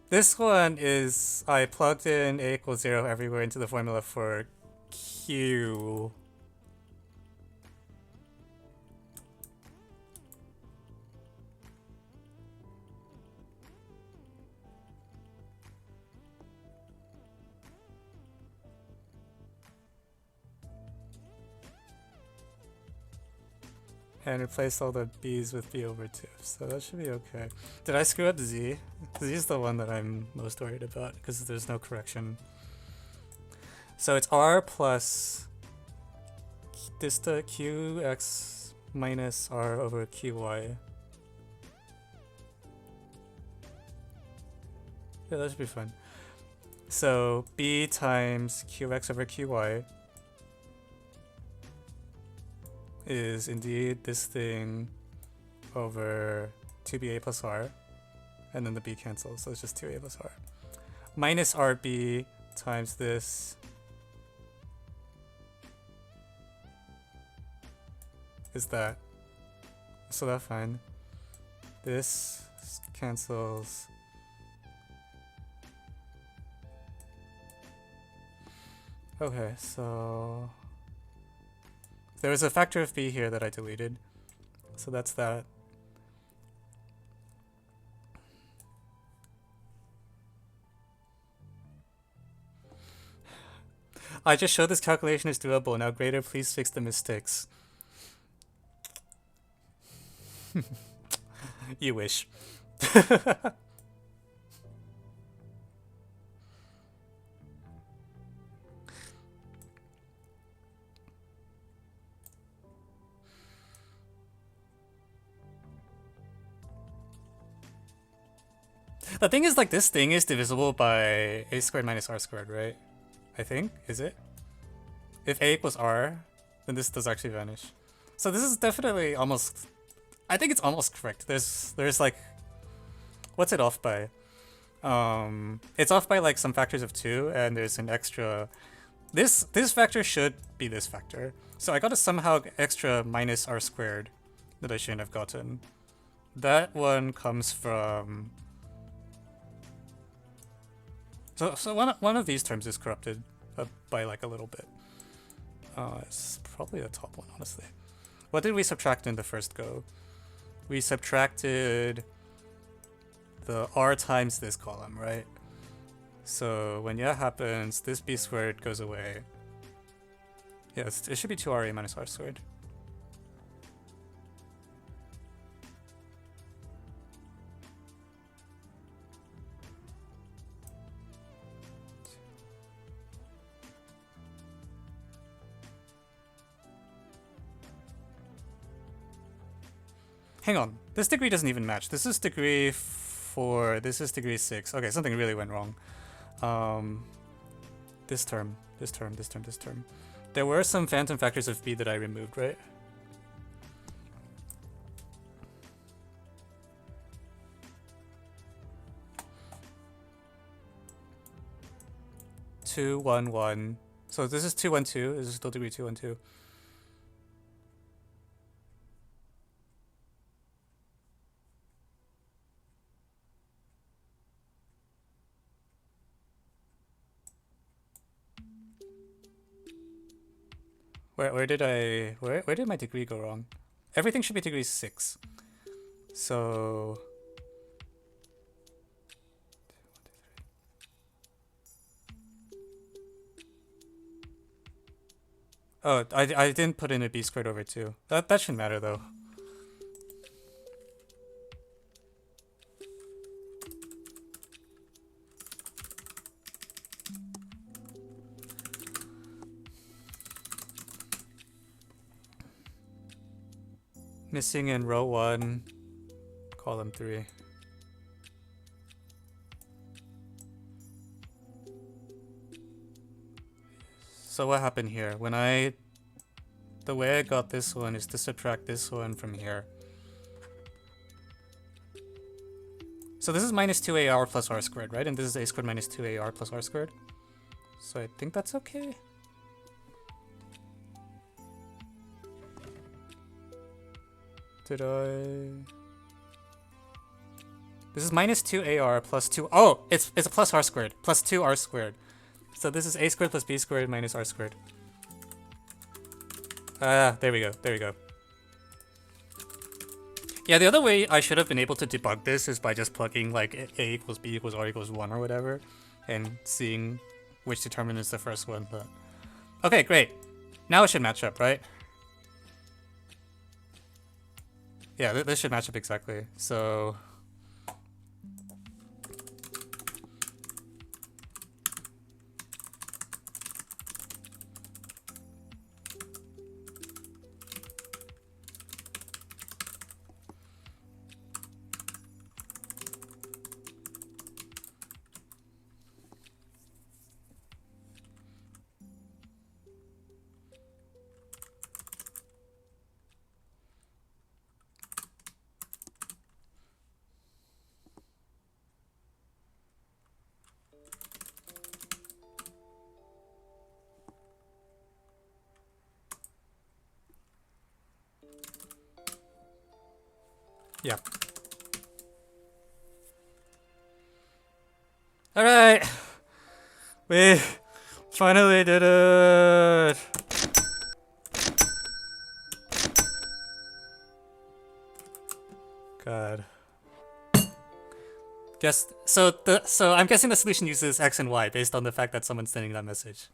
This one is I plugged in a equals 0 everywhere into the formula for Q. And replaced all the b's with b over 2, so that should be okay. Did I screw up z? Z is the one that I'm most worried about because there's no correction. So it's r plus dista qx minus r over qy. Yeah, that should be fun. So b times qx over qy is indeed this thing over 2ba plus r, and then the b cancels, so it's just 2a plus r. Minus rb times this is that. So that's fine. This cancels. Okay, so there was a factor of b here that I deleted, so that's that. I just showed this calculation is doable. Now grader, please fix the mistakes. You wish. The thing is, like, this thing is divisible by a squared minus r squared, right? I think, is it? If a equals r, then this does actually vanish. So this is definitely almost, I think it's almost correct. There's like, what's it off by? It's off by like some factors of 2, and there's an extra, this factor should be this factor. So I got a somehow extra minus r squared that I shouldn't have gotten. That one comes from, so one of these terms is corrupted by like a little bit. It's probably the top one, honestly. What did we subtract in the first go? We subtracted the r times this column, right? So when that happens, this b squared goes away. Yes, it should be 2ra minus r squared. Hang on, this degree doesn't even match. This is degree 4. This is degree 6. Okay, something really went wrong. This term. There were some phantom factors of b that I removed, right? Two, 1, 1. So this is 2, 1, 2. This is still degree 2, 1, 2. Where did my degree go wrong? Everything should be degree 6. So oh, I didn't put in a b squared over 2. That shouldn't matter though. Missing in row 1, column 3. So what happened here? The way I got this one is to subtract this one from here. So this is minus 2ar plus r squared, right? And this is a squared minus 2ar plus r squared. So I think that's okay. Did I? This is minus 2ar plus 2. Oh, it's a plus r squared. Plus 2r squared. So this is a squared plus b squared minus r squared. There we go. Yeah, the other way I should have been able to debug this is by just plugging like a equals b equals r equals 1 or whatever, and seeing which determinant is the first one. But okay, great. Now it should match up, right? Yeah, this should match up exactly. So yeah. All right, we finally did it. God. So I'm guessing the solution uses x and y based on the fact that someone's sending that message.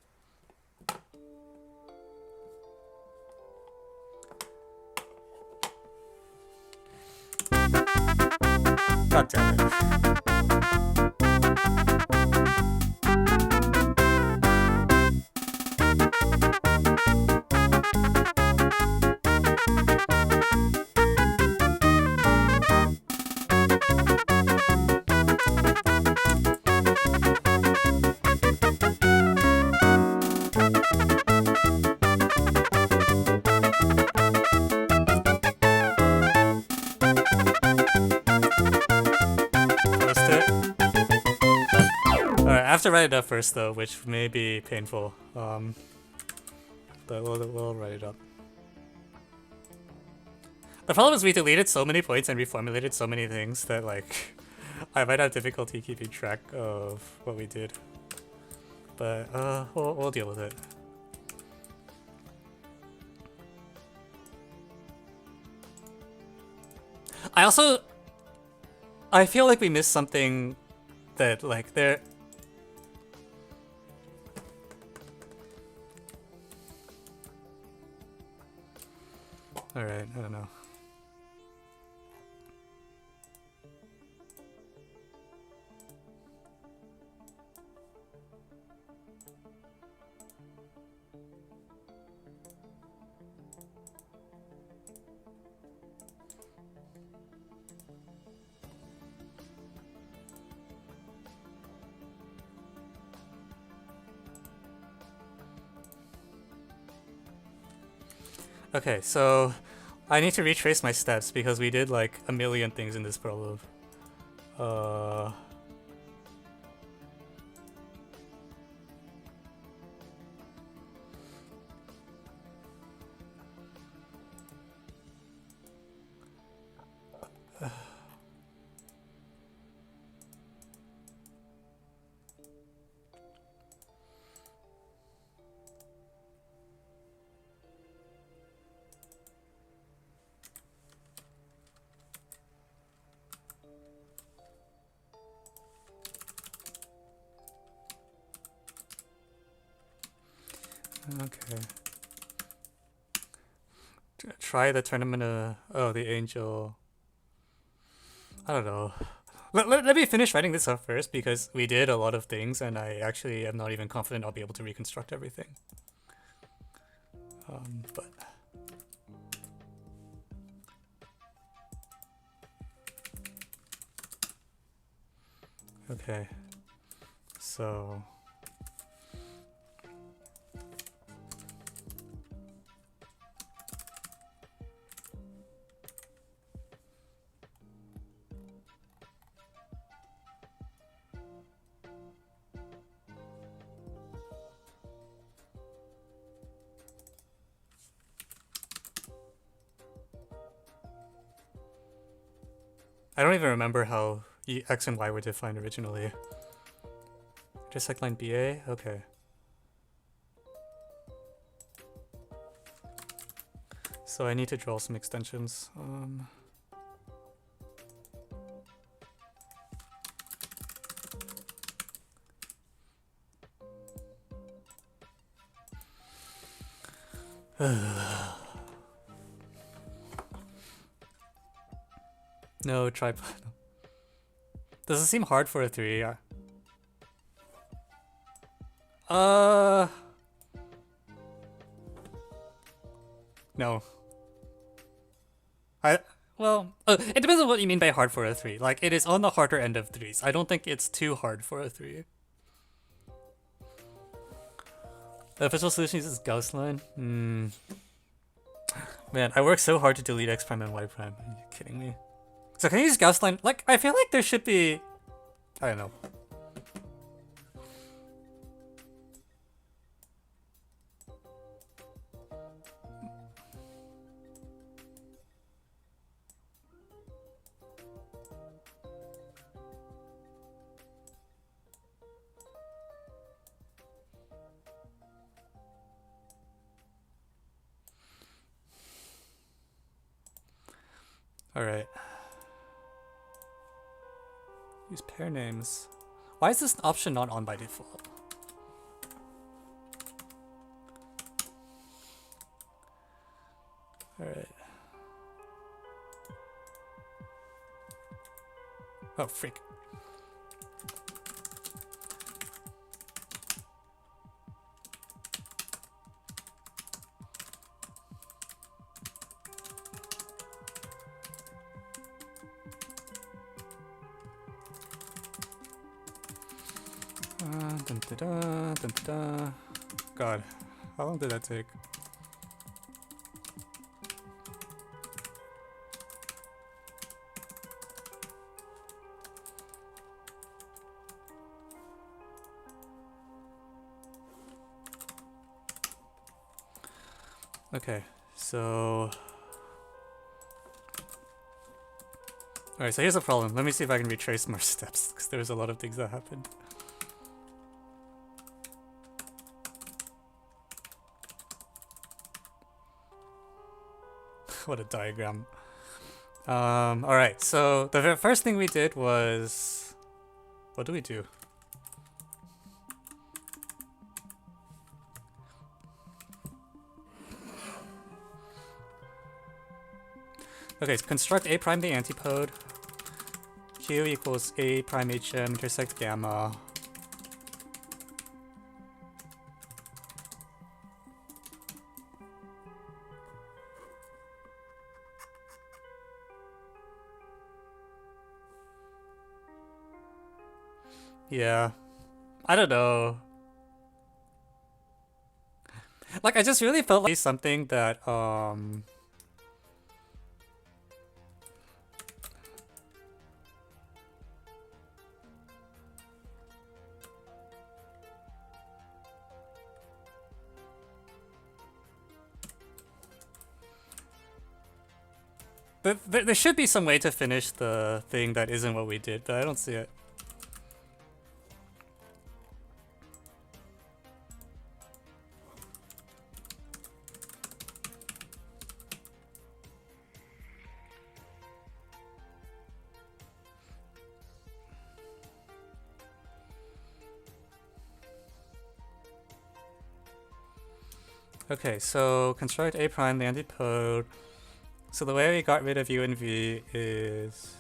God damn it. I have to write it up first though, which may be painful. But we'll write it up. The problem is we deleted so many points and reformulated so many things that like I might have difficulty keeping track of what we did. But we'll deal with it. I feel like we missed something that like there. Alright, I don't know. Okay, so I need to retrace my steps because we did like a million things in this problem. Okay. Try the tournament. Oh, the angel. I don't know. Let me finish writing this up first because we did a lot of things and I actually am not even confident I'll be able to reconstruct everything. But okay, so I don't even remember how X and Y were defined originally. Just like line BA? Okay. So I need to draw some extensions. No, try. Does it seem hard for a 3? No. Well, it depends on what you mean by hard for a 3. Like, it is on the harder end of 3s. I don't think it's too hard for a 3. The official solution uses Gauss line? Man, I worked so hard to delete X prime and Y prime. Are you kidding me? So can I use Gauss line? Like, I feel like there should be... I don't know. Alright. Use pair names. Why is this option not on by default? Alright. Oh, freak. Dun, da, da, dun, da, da. God, how long did that take? Okay, so... Alright, so here's the problem. Let me see if I can retrace more steps, because there's a lot of things that happened. What a diagram. Alright, so the first thing we did was... What do we do? Okay, so construct A prime the antipode. Q equals A prime HM intersect gamma. Yeah. I don't know. Like, I just really felt like something that, there should be some way to finish the thing that isn't what we did, but I don't see it. Okay, so construct A prime, the antipode. So the way we got rid of U and V is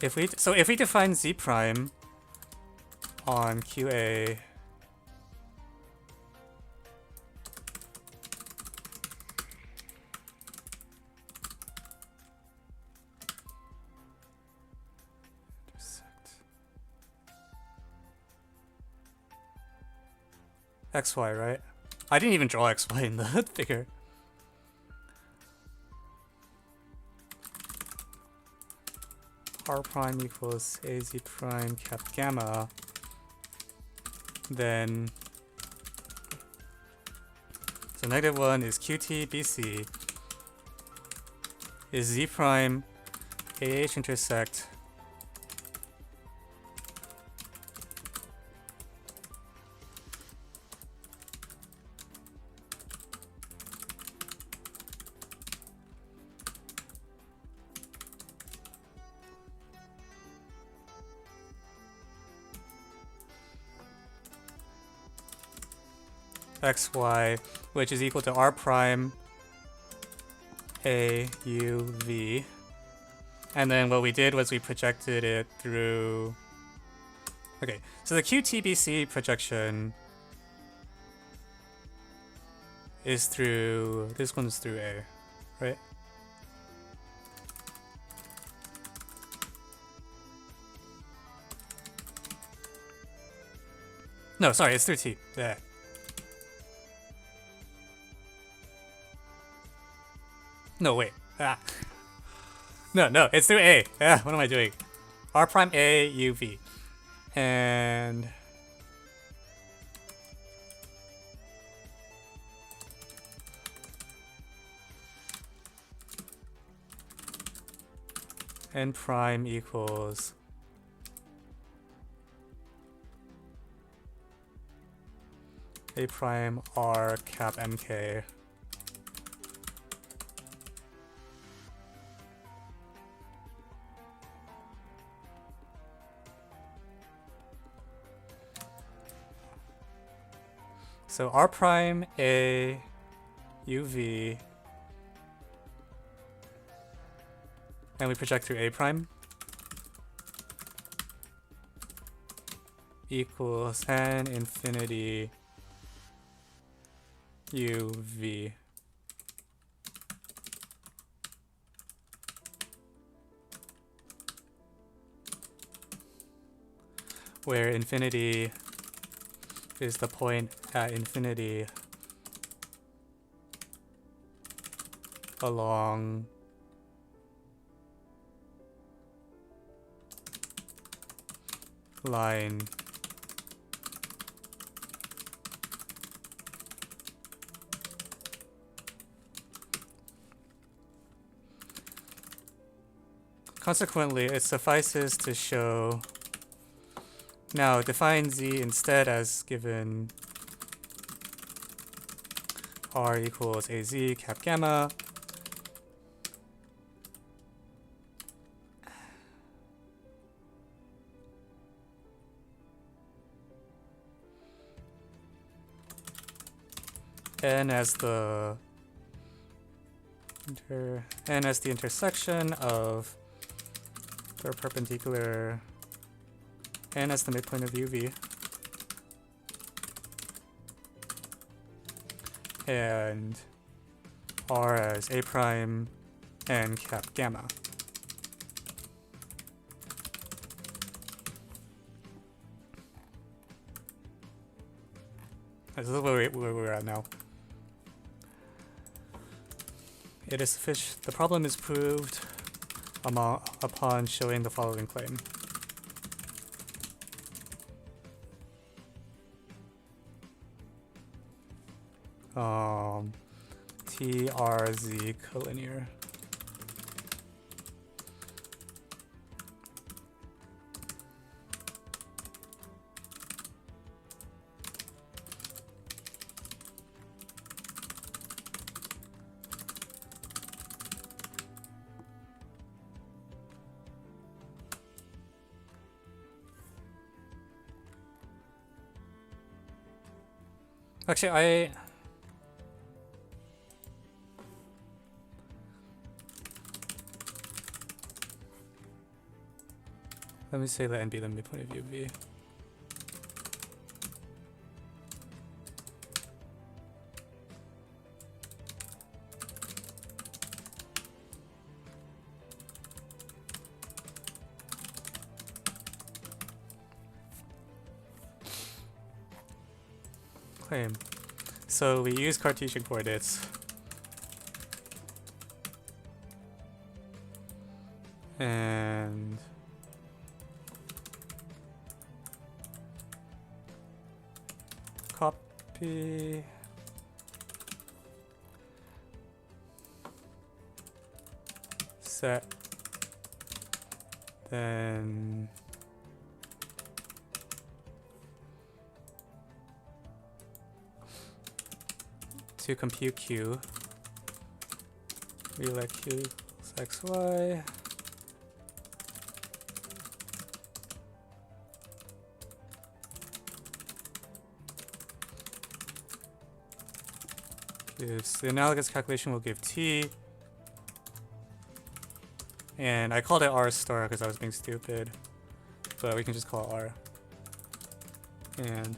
if we define Z prime on QA XY, right? I didn't even draw XY in the figure. R prime equals AZ prime cap gamma. Then, so -1 is QT BC. Is Z prime AH intersect XY, which is equal to R prime A U V. And then what we did was we projected it through. Okay, so the QTBC projection is through. This one's through A, right? No, sorry, it's through T. Yeah. No, wait. Ah. No, it's through A. Ah, what am I doing? R prime A U V. And N prime equals A prime R cap MK. So R prime A U V, and we project through A prime equals N infinity U V. Where infinity is the point at infinity along line consequently, it suffices to show. Now define Z instead as given R equals AZ cap gamma. N as the intersection of the perpendicular, N as the midpoint of UV, and R as A prime and cap gamma. This is where we're at now. It is sufficient. The problem is proved upon showing the following claim. TRZ collinear. Actually, let me say let n be the midpoint of u v. Claim. So we use Cartesian coordinates. And copy set, then to compute q, we let q equals xy. The analogous calculation will give t, and I called it r star because I was being stupid, but we can just call it r. And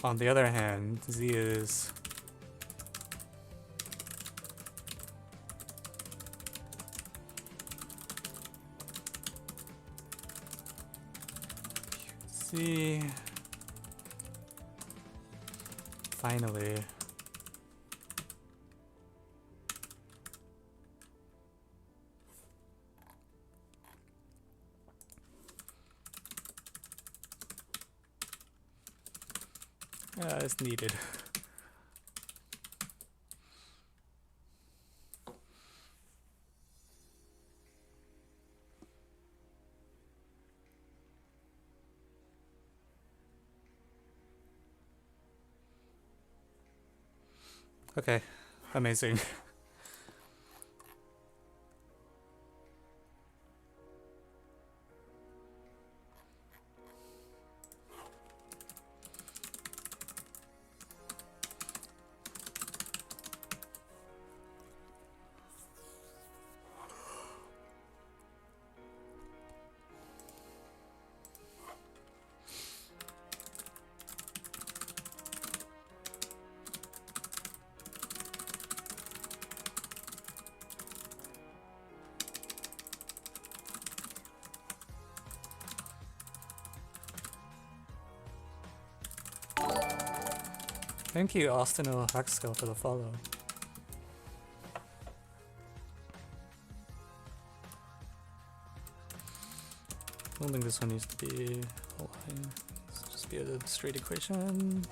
on the other hand, z is z. Finally, it's needed. Okay, amazing. Thank you, Austin Haxkill, for the follow. I don't think this one needs to be a line. Let's just be a straight equation.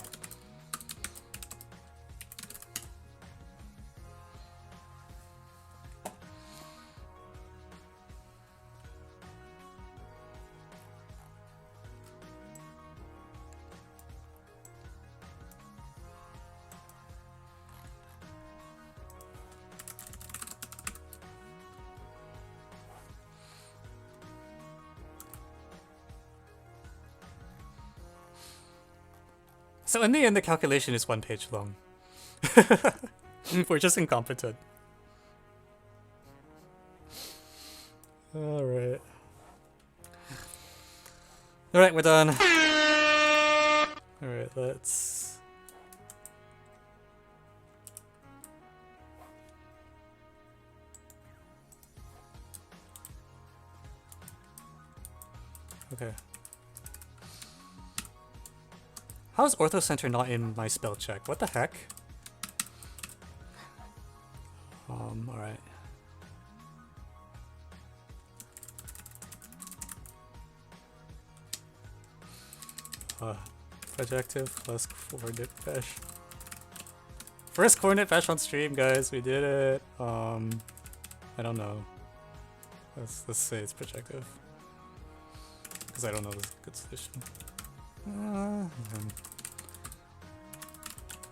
So in the end, the calculation is 1 page long. We're just incompetent. Alright. Alright, we're done. Alright, let's... Okay. How is Ortho Center not in my spell check? What the heck? Alright. Projective plus coordinate mesh. First coordinate mesh on stream, guys. We did it. I don't know. Let's say it's projective. Because I don't know this good solution.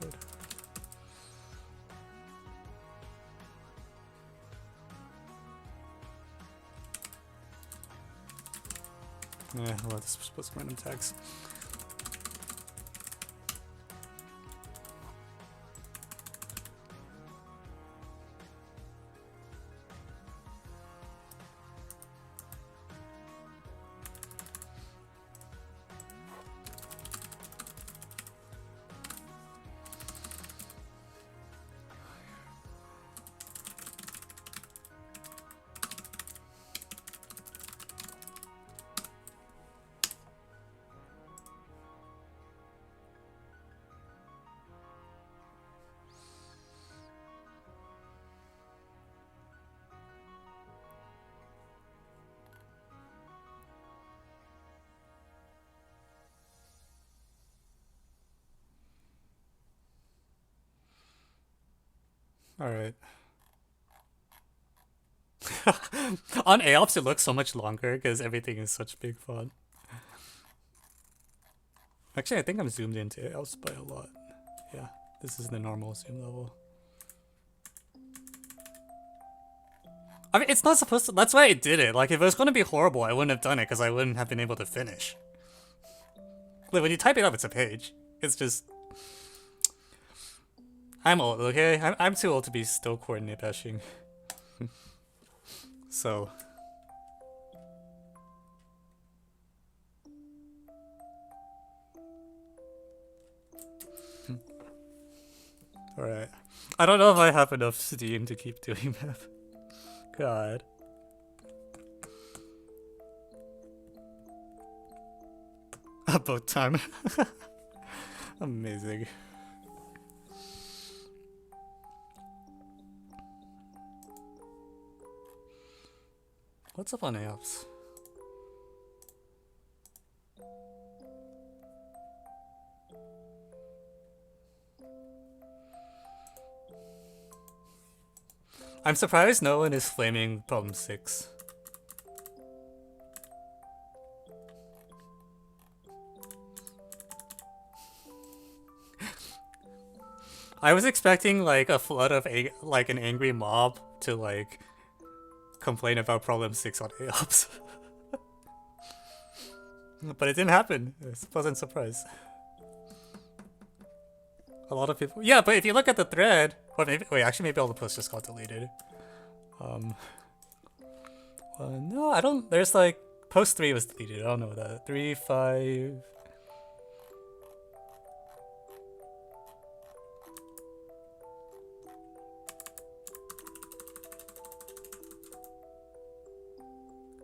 Good. Yeah, well, this was supposed to random tags. Alright. On AOPS it looks so much longer because everything is such big font. Actually, I think I'm zoomed into AOPS by a lot. Yeah, this is the normal zoom level. I mean, it's not supposed to... That's why I did it. Like, if it was going to be horrible, I wouldn't have done it because I wouldn't have been able to finish. Like, when you type it up, it's a page. It's just... I'm old, okay? I'm too old to be still coordinate bashing. So... Alright. I don't know if I have enough steam to keep doing math. God. About time. Amazing. What's up on AOPS? I'm surprised no one is flaming problem 6. I was expecting like a flood of like an angry mob to like complain about problem 6 on AOPS. But it didn't happen. It's a pleasant surprise. A lot of people... Yeah, but if you look at the thread... Or maybe... Wait, actually maybe all the posts just got deleted. No, I don't... There's like... Post 3 was deleted. I don't know that. 3, 5...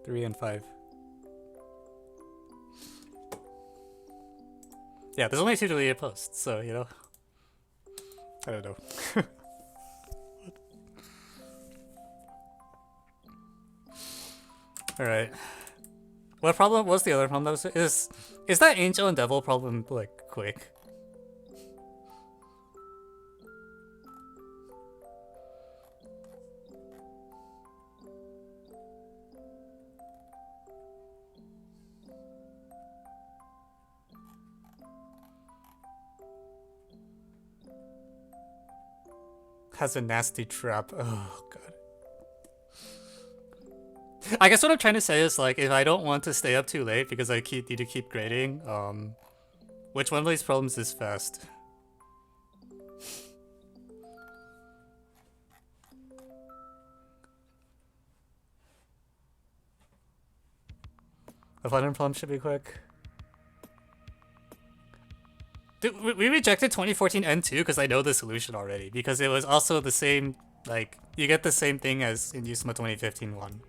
Three and 5. Yeah, there's only 2 deleted posts, so, you know. I don't know. Alright. What problem was the other problem that was... Is that Angel and Devil problem, like, quick? Has a nasty trap. Oh god. I guess what I'm trying to say is like if I don't want to stay up too late because I need to keep grading, which one of these problems is fast? The final problem should be quick. Dude, we rejected 2014 N2 because I know the solution already. Because it was also the same, like, you get the same thing as in USMA 2015 one.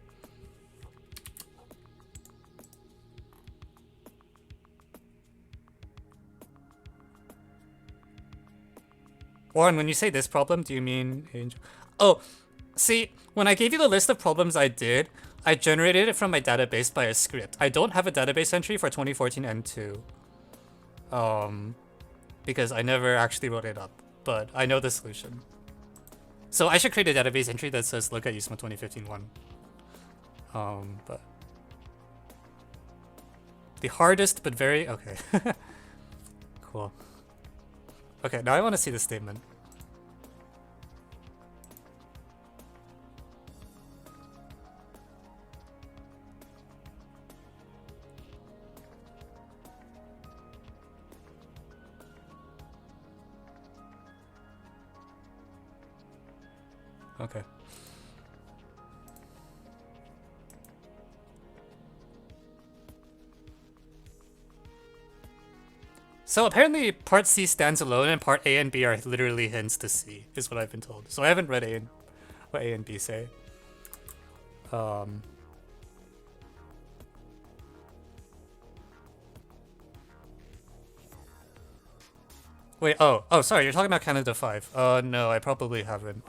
Warren, when you say this problem, do you mean Angel? Oh, see, when I gave you the list of problems I did, I generated it from my database by a script. I don't have a database entry for 2014 N2. Because I never actually wrote it up, but I know the solution. So I should create a database entry that says look at USMA 2015 1. But the hardest but very okay. Cool. Okay, now I want to see the statement. Okay. So apparently part C stands alone and part A and B are literally hints to C, is what I've been told. So I haven't read what A and B say. Wait, oh, sorry, you're talking about Canada 5. No, I probably haven't.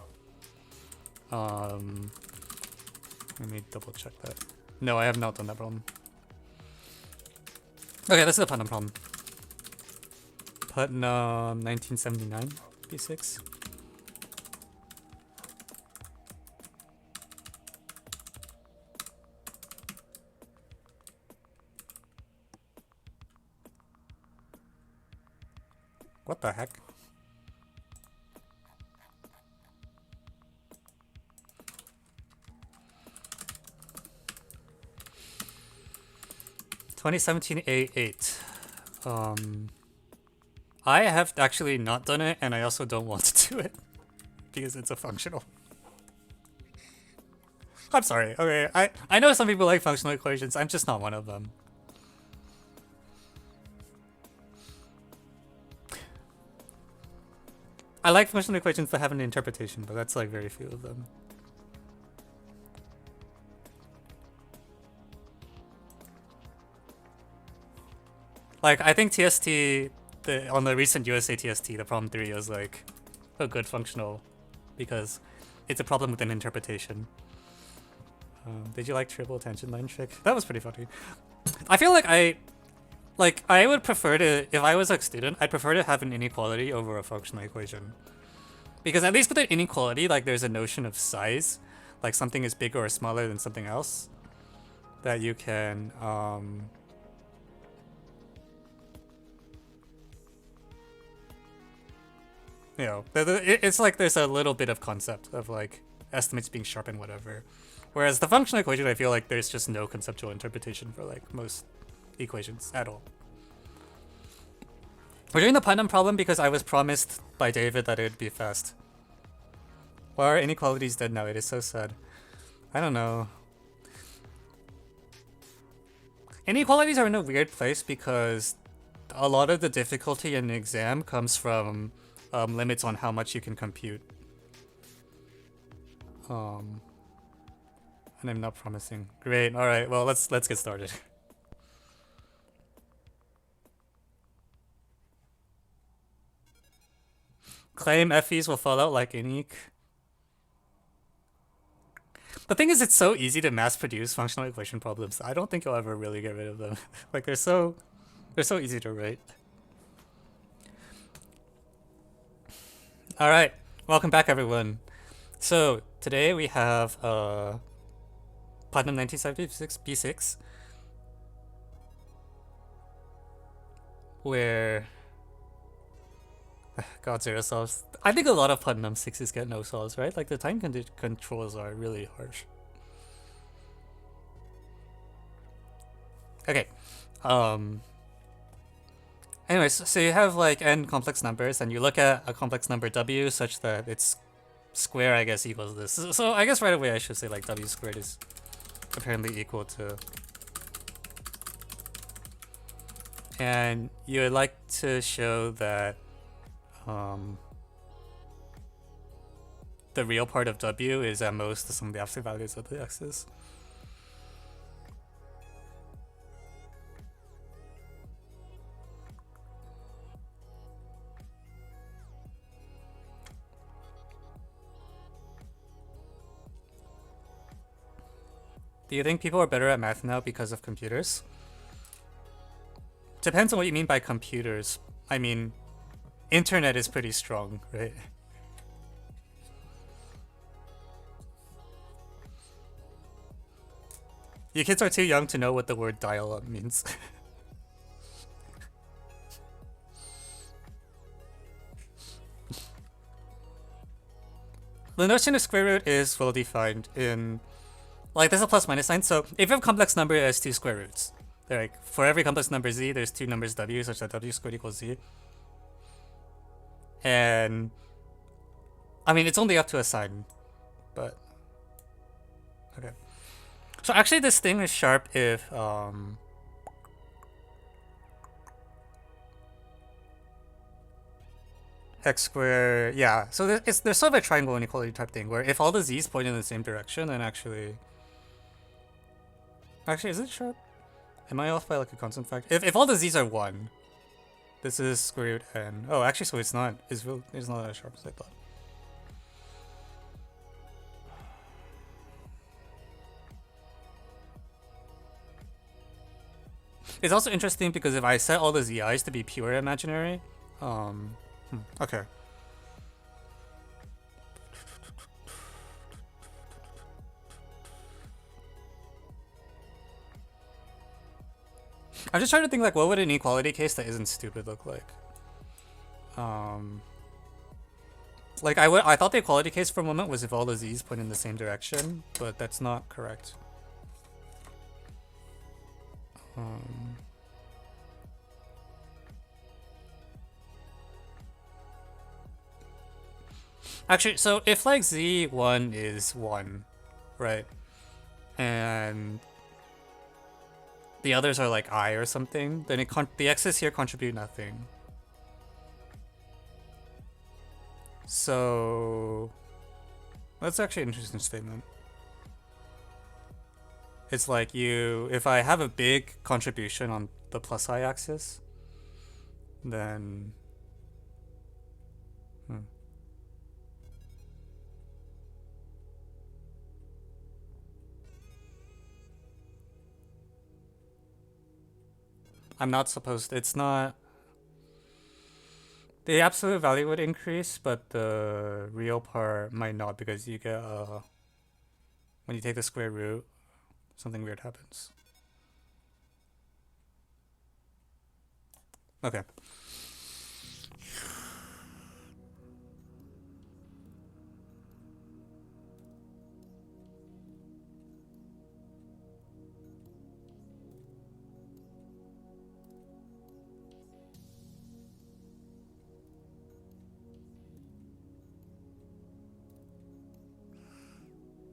Let me double check that. No, I have not done that problem. Okay, this is the Putnam problem. Putnam 1979, B6. What the heck? A8. I have actually not done it, and I also don't want to do it because it's a functional. I'm sorry. Okay, I know some people like functional equations. I'm just not one of them. I like functional equations that have an interpretation, but that's like very few of them. Like, I think TST, on the recent USA TST, the problem 3 was like a good functional because it's a problem with an interpretation. Did you like triple tangent line trick? That was pretty funny. I feel like I would prefer to, if I was a student, I'd prefer to have an inequality over a functional equation. Because at least with an inequality, like there's a notion of size, like something is bigger or smaller than something else that you can, you know, it's like there's a little bit of concept of like estimates being sharp and whatever. Whereas the functional equation, I feel like there's just no conceptual interpretation for like most equations at all. We're doing the Putnam problem because I was promised by David that it would be fast. Why are inequalities dead now? It is so sad. I don't know. Inequalities are in a weird place because a lot of the difficulty in the exam comes from limits on how much you can compute. And I'm not promising. Great. All right. Well, let's get started. Claim FEs will fall out like Iniq. The thing is, it's so easy to mass produce functional equation problems. I don't think you'll ever really get rid of them. Like they're so easy to write. All right, welcome back, everyone. So today we have Putnam 1976 B6, where God, zero solves. I think a lot of Putnam 6s get no solves, right? Like the time controls are really harsh. Okay. Anyways, so you have like n complex numbers, and you look at a complex number w such that its square, I guess, equals this. So I guess right away I should say like w squared is apparently equal to. And you would like to show that the real part of w is at most the sum of the absolute values of the x's. Do you think people are better at math now because of computers? Depends on what you mean by computers. I mean, internet is pretty strong, right? You kids are too young to know what the word dial-up means. The notion of square root is well defined in, like, there's a plus minus sign. So if you have a complex number, it has two square roots. They're like, for every complex number z, there's two numbers w, such that w squared equals z. And I mean, it's only up to a sign, but okay. So actually, this thing is sharp if x squared, yeah. So there's sort of a triangle inequality type thing where if all the z's point in the same direction, then actually, is it sharp? Am I off by like a constant factor? If all the z's are 1, this is square root n. Oh, actually, so it's not. It's not as sharp as I thought. It's also interesting because if I set all the zi's to be pure imaginary, okay. I'm just trying to think, like, what would an equality case that isn't stupid look like? Like, I thought the equality case for a moment was if all the z's point in the same direction, but that's not correct. Actually, so if like z1 is 1, right, and the others are like I or something, then the x's here contribute nothing. So that's actually an interesting statement. It's like if I have a big contribution on the plus I axis, then I'm not supposed to, it's not, the absolute value would increase, but the real part might not, because you get when you take the square root, something weird happens. Okay.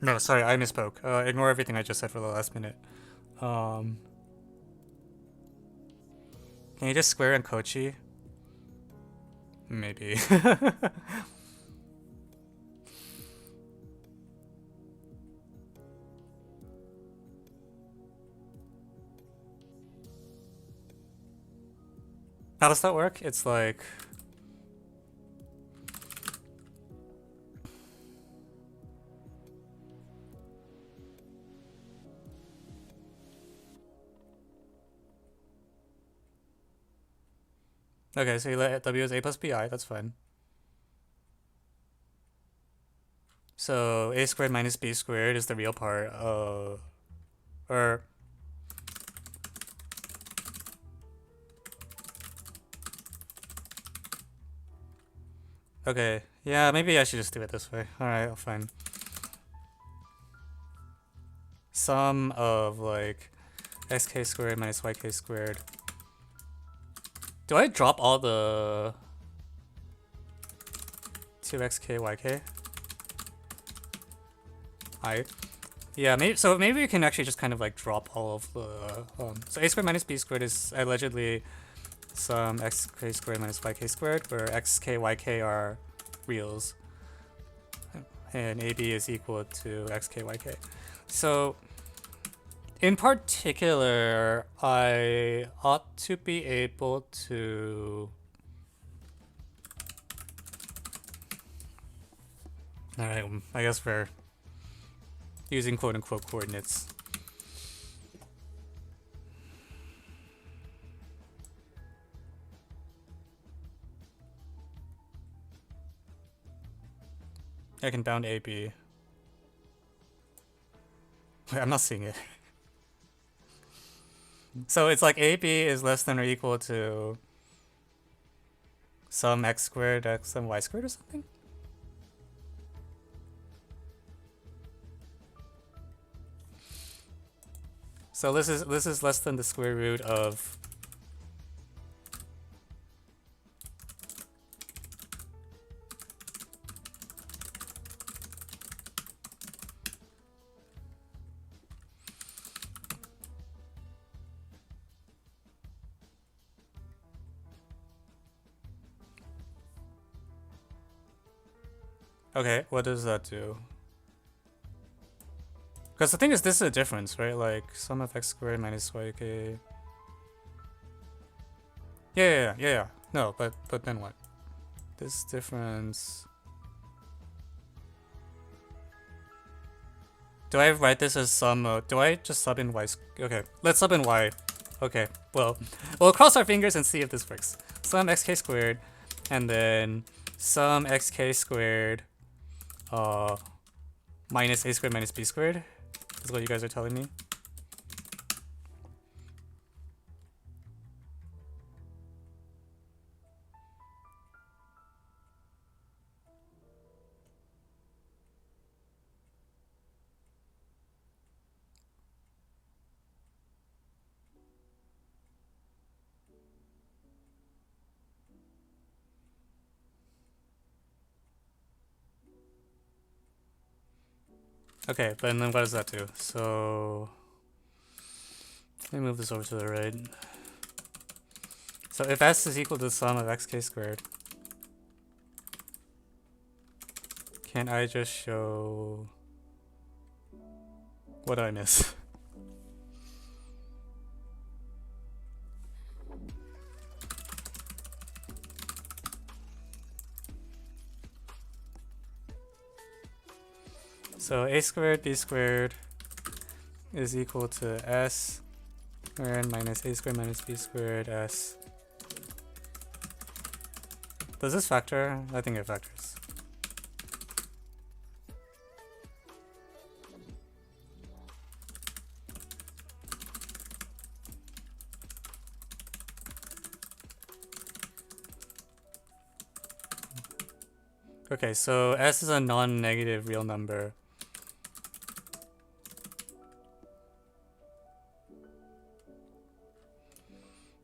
No, sorry, I misspoke. Ignore everything I just said for the last minute. Can you just square and Kochi? Maybe. How does that work? It's like... Okay, so you let w as a plus bi, that's fine. So a squared minus b squared is the real part of... Or... Okay, yeah, maybe I should just do it this way. Alright, fine. Sum of, like, xk squared minus yk squared. Do I drop all the 2xk, yk? Yeah, maybe we can actually just kind of like drop all of the... so a squared minus b squared is allegedly some xk squared minus yk squared, where xk, yk are reals. And ab is equal to xk, yk. So... in particular, I ought to be able to... Alright, I guess we're using quote-unquote coordinates. I can bound AB. Wait, I'm not seeing it. So it's like AB is less than or equal to some x squared, x and y squared or something? So this is less than the square root of okay, what does that do? Because the thing is, this is a difference, right? Like sum of x squared minus yk. Yeah. No, but then what? This difference. Do I write this as sum of, do I just sub in y? Okay, let's sub in y. Okay, well, we'll cross our fingers and see if this works. Sum xk squared, and then sum xk squared minus a squared minus b squared is what you guys are telling me. Okay, but then what does that do? So let me move this over to the right. So if s is equal to the sum of xk squared, can I just show, what do I miss? So a squared b squared is equal to s squared minus a squared minus b squared s. Does this factor? I think it factors. Okay, so s is a non-negative real number.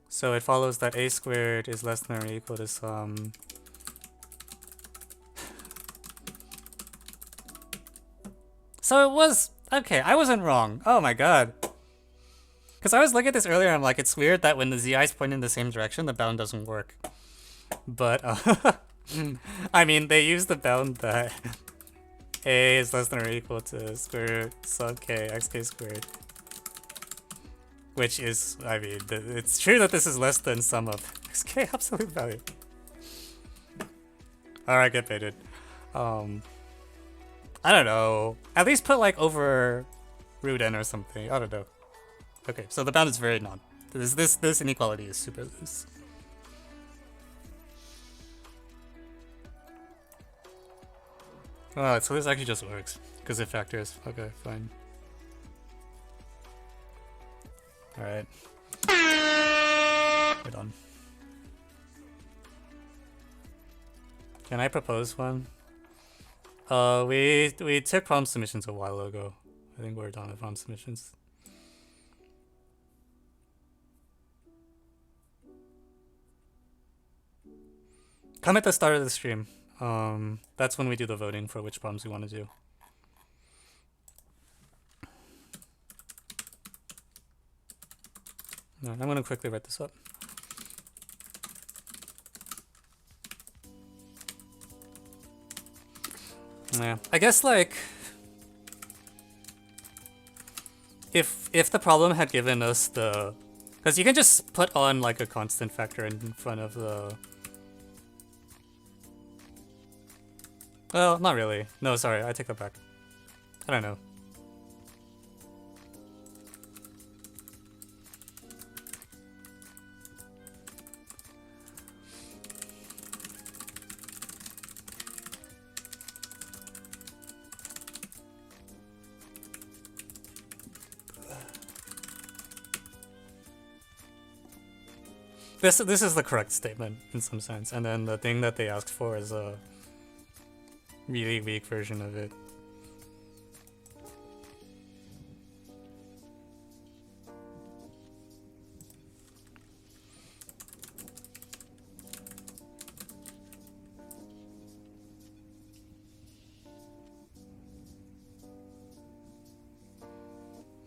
So it follows that a squared is less than or equal to some So it was okay, I wasn't wrong. Oh my god. Because I was looking at this earlier and I'm like, it's weird that when the zi's point in the same direction, the bound doesn't work. But I mean, they use the bound that a is less than or equal to square root sub k xk squared. Which is, I mean, it's true that this is less than sum of xk absolute value. Alright, get baited. I don't know. At least put like over root n or something. I don't know. Okay, so the bound is very non. This inequality is super loose. Oh, so this actually just works because it factors. Okay, fine. Alright. We're done. Can I propose one? We took problem submissions a while ago. I think we're done with problem submissions. Come at the start of the stream. That's when we do the voting for which problems we want to do. No, I'm gonna quickly write this up. Yeah, I guess like if the problem had given us the, because you can just put on like a constant factor in front of the, well, not really. No, sorry, I take that back. I don't know. This is the correct statement in some sense, and then the thing that they asked for is a really weak version of it.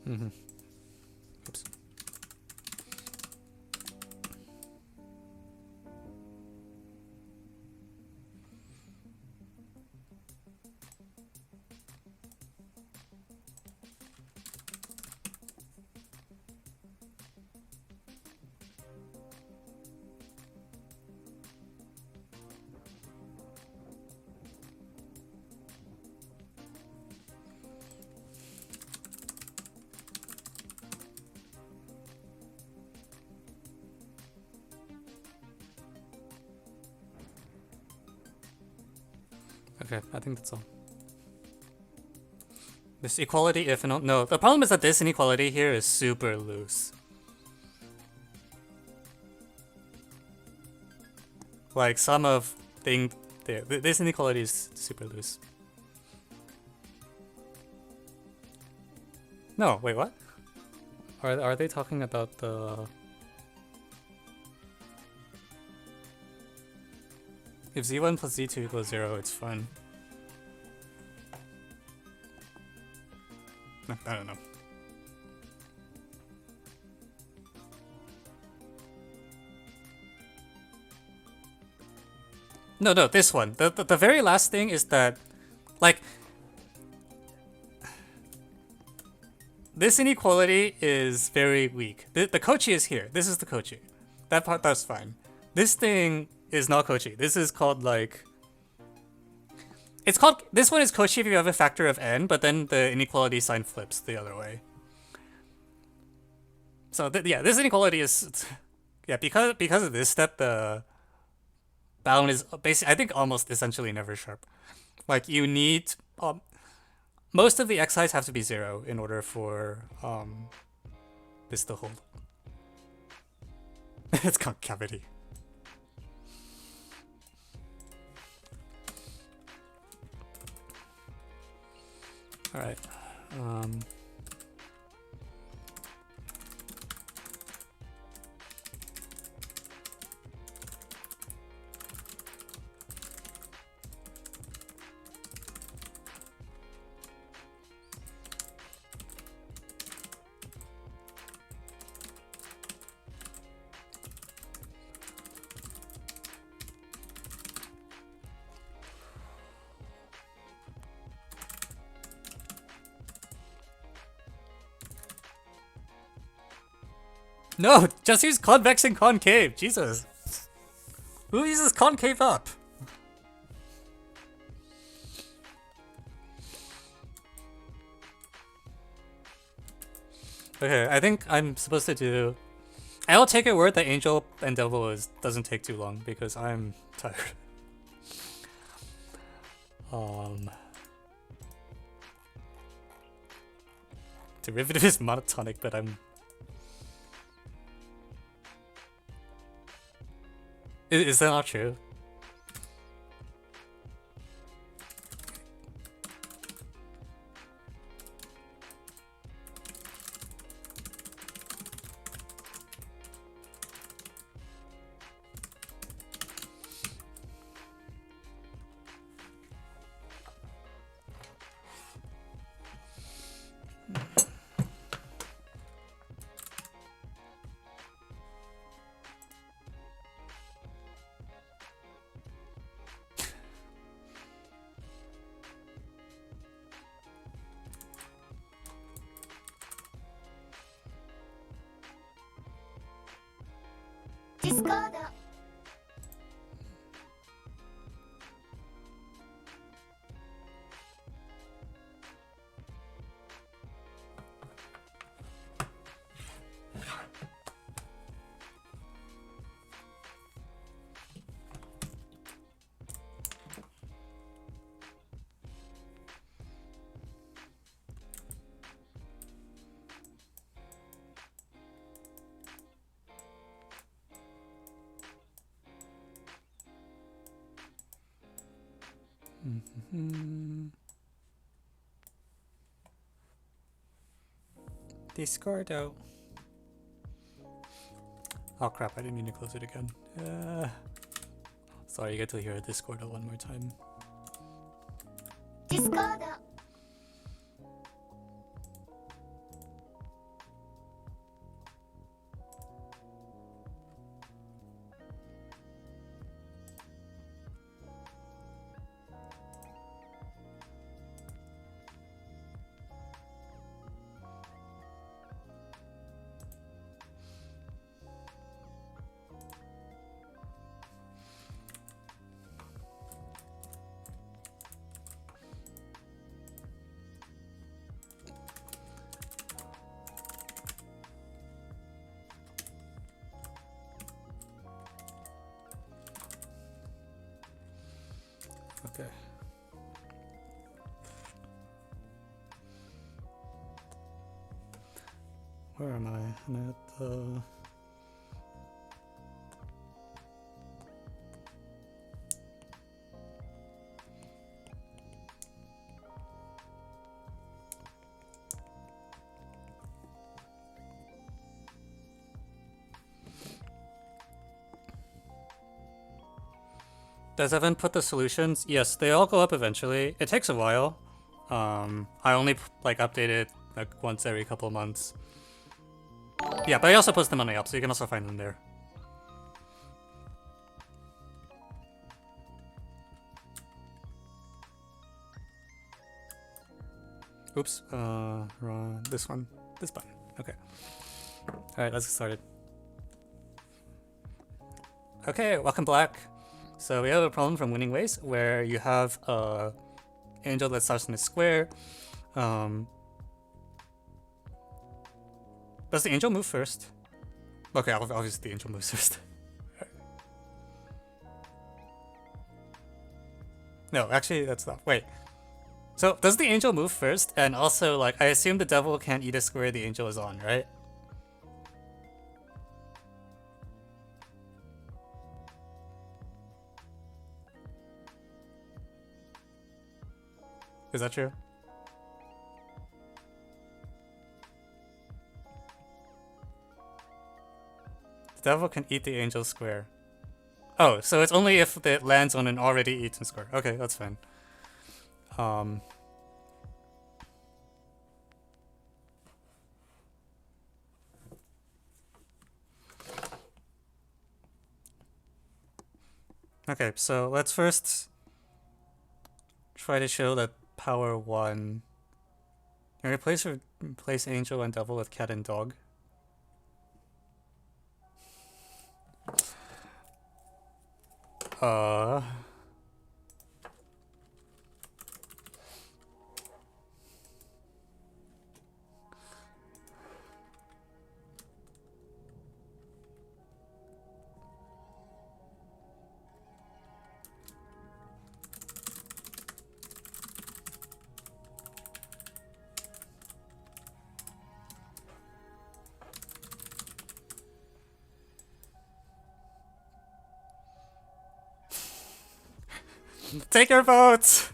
Mm-hmm. Oops. Okay, I think that's all. This equality, if no, the problem is that this inequality here is super loose. Like some of thing there, this inequality is super loose. No, wait, what? Are they talking about the? If z1 plus z2 equals 0, it's fun. I don't know. No, this one. The very last thing is that, like, this inequality is very weak. The Cauchy is here. This is the Cauchy. That part, that's fine. This thing is not Cauchy. This is called, like... It's called... This one is Cauchy if you have a factor of n, but then the inequality sign flips the other way. So, yeah, this inequality is... Yeah, because of this step, the bound is basically, I think, almost essentially never sharp. Like, you need... most of the xi's have to be 0 in order for this to hold. It's concavity. All right. No, just use convex and concave. Jesus. Who uses concave up? Okay, I think I'm supposed to do... I'll take a word that angel and devil doesn't take too long because I'm tired. Derivative is monotonic, but I'm... Is that not true? Discord out. Oh crap, I didn't mean to close it again. Sorry, you get to hear Discord one more time. Discord. Okay. Where am I? I'm at the... Does Evan put the solutions? Yes, they all go up eventually. It takes a while. I only like update it like once every couple of months. Yeah, but I also post them on my app, so you can also find them there. Oops, wrong. This one. This button. Okay. Alright, let's get started. Okay, welcome back. So we have a problem from Winning Ways where you have a angel that starts in a square. Does the angel move first? Okay, obviously the angel moves first. No, actually that's not. Wait. So does the angel move first? And also, like, I assume the devil can't eat a square the angel is on, right? Is that true? The devil can eat the angel square. Oh, so it's only if it lands on an already eaten square. Okay, that's fine. Okay, so let's first try to show that power 1. Can replace angel and devil with cat and dog. Take your votes!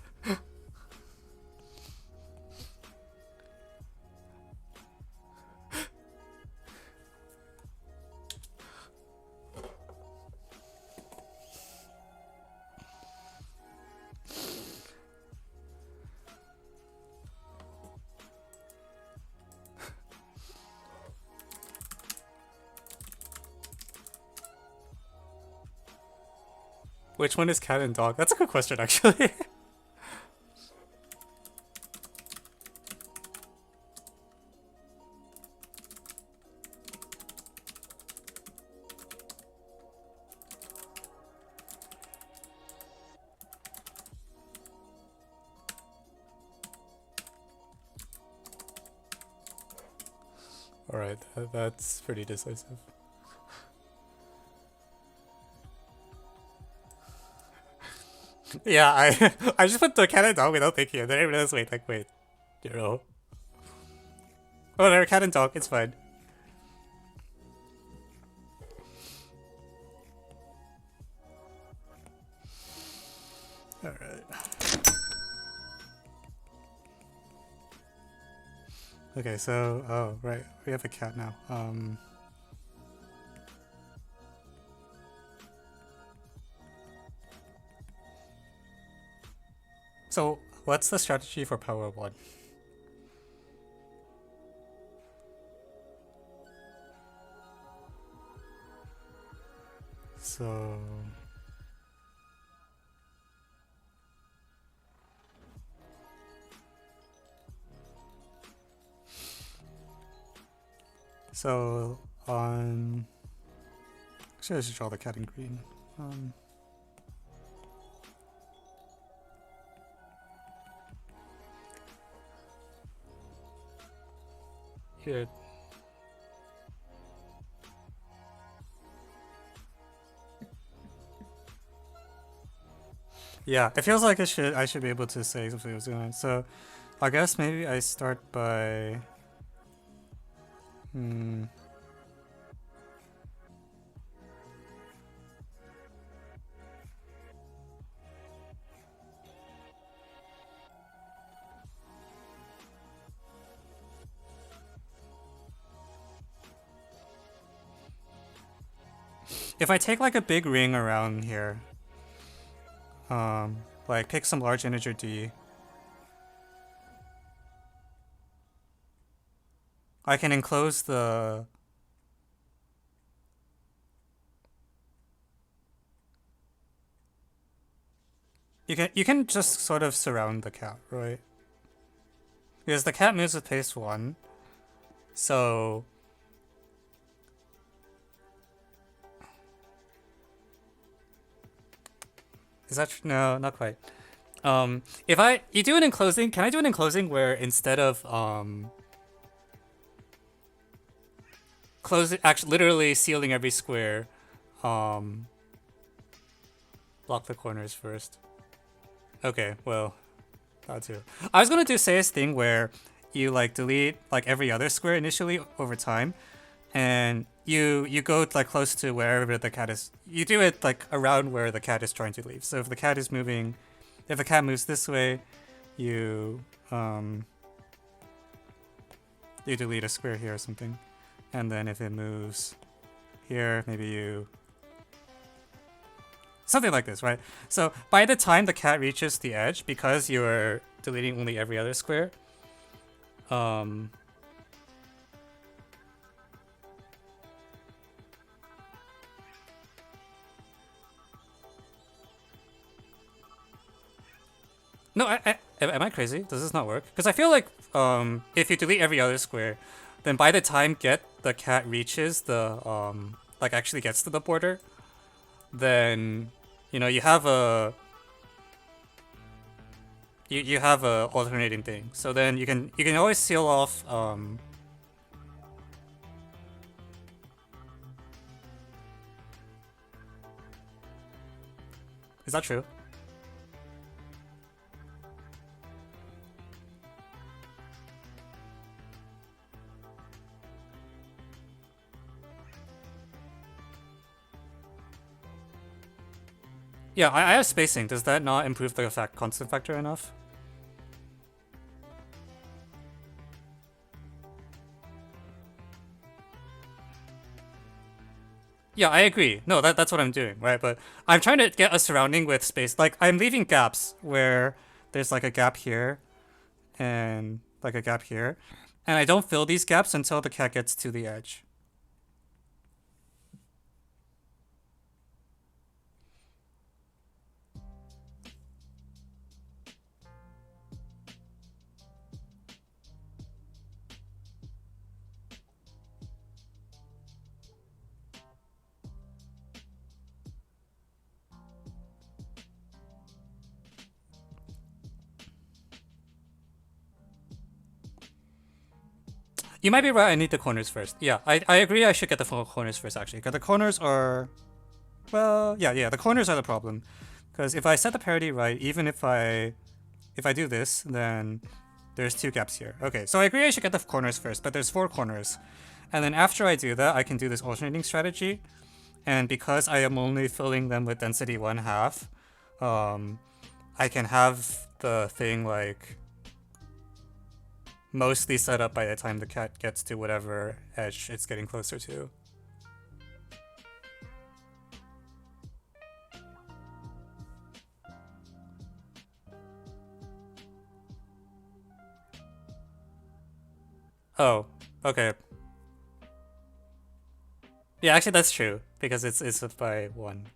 Which one is cat and dog? That's a good question, actually. Alright, that's pretty decisive. Yeah, I just put the cat and dog without thinking, and then I realized, wait, you know. Oh, they're cat and dog, it's fine. Alright. Okay, so oh right, we have a cat now. So what's the strategy for power 1? So on actually I should draw the cat in green. Here. Yeah, it feels like I should be able to say something was going on. So I guess maybe I start by if I take like a big ring around here, like pick some large integer d, I can enclose the you can just sort of surround the cat, right? Because the cat moves with pace 1, so is that no, not quite. If you do an enclosing, can I do an enclosing where instead of closing, actually literally sealing every square, block the corners first? Okay, well, that too. I was gonna say this thing where you like delete like every other square initially over time, and you go like close to wherever the cat is. You do it like around where the cat is trying to leave. So if the cat is moving, if the cat moves this way, you delete a square here or something, and then if it moves here, maybe you something like this, right? So by the time the cat reaches the edge, because you're deleting only every other square, no, am I crazy? Does this not work? Because I feel like if you delete every other square, then by the time the cat reaches the like actually gets to the border, then you know you have a alternating thing. So then you can always seal off is that true? Yeah, I have spacing. Does that not improve the constant factor enough? Yeah, I agree. No, that's what I'm doing, right? But I'm trying to get a surrounding with space. Like, I'm leaving gaps where there's like a gap here and like a gap here. And I don't fill these gaps until the cat gets to the edge. You might be right, I need the corners first. Yeah, I agree I should get the corners first, actually. Because the corners are... Well, yeah, the corners are the problem. Because if I set the parity right, even if I do this, then there's 2 gaps here. Okay, so I agree I should get the corners first, but there's 4 corners. And then after I do that, I can do this alternating strategy. And because I am only filling them with density 1/2, I can have the thing like... mostly set up by the time the cat gets to whatever edge it's getting closer to. Oh, okay. Yeah, actually that's true, because it's by 1.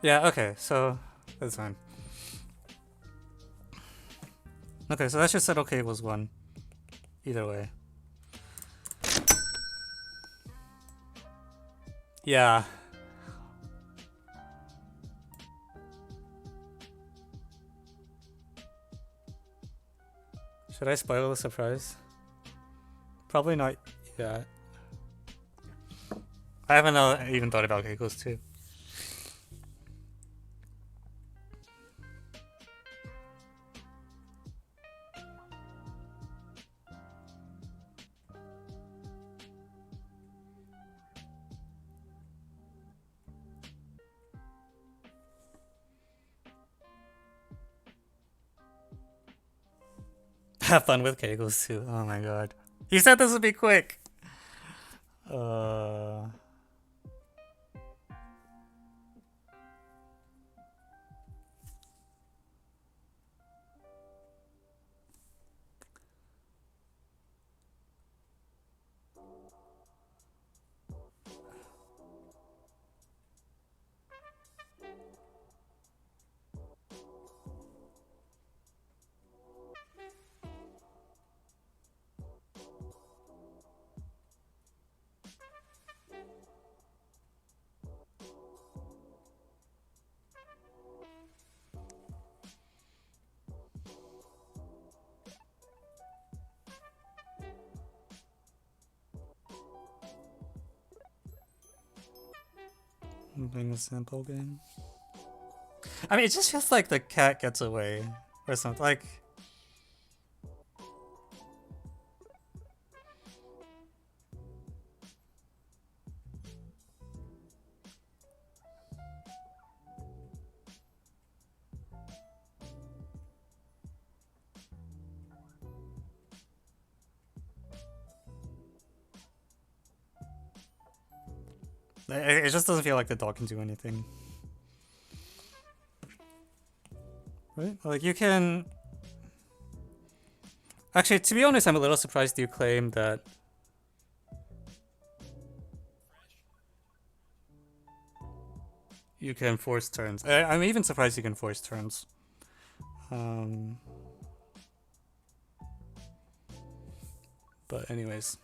Yeah, okay, so that's fine. Okay, so that just said okay equals 1. Either way. Yeah. Should I spoil the surprise? Probably not yet. I haven't even thought about okay equals 2. Have fun with k equals 2. Oh my god. You said this would be quick. I'm playing a sample game. I mean, it just feels like the cat gets away or something. Like, it just doesn't feel like the dog can do anything. Right? Like, you can... Actually, to be honest, I'm a little surprised you claim that... You can force turns. I'm even surprised you can force turns. But anyways...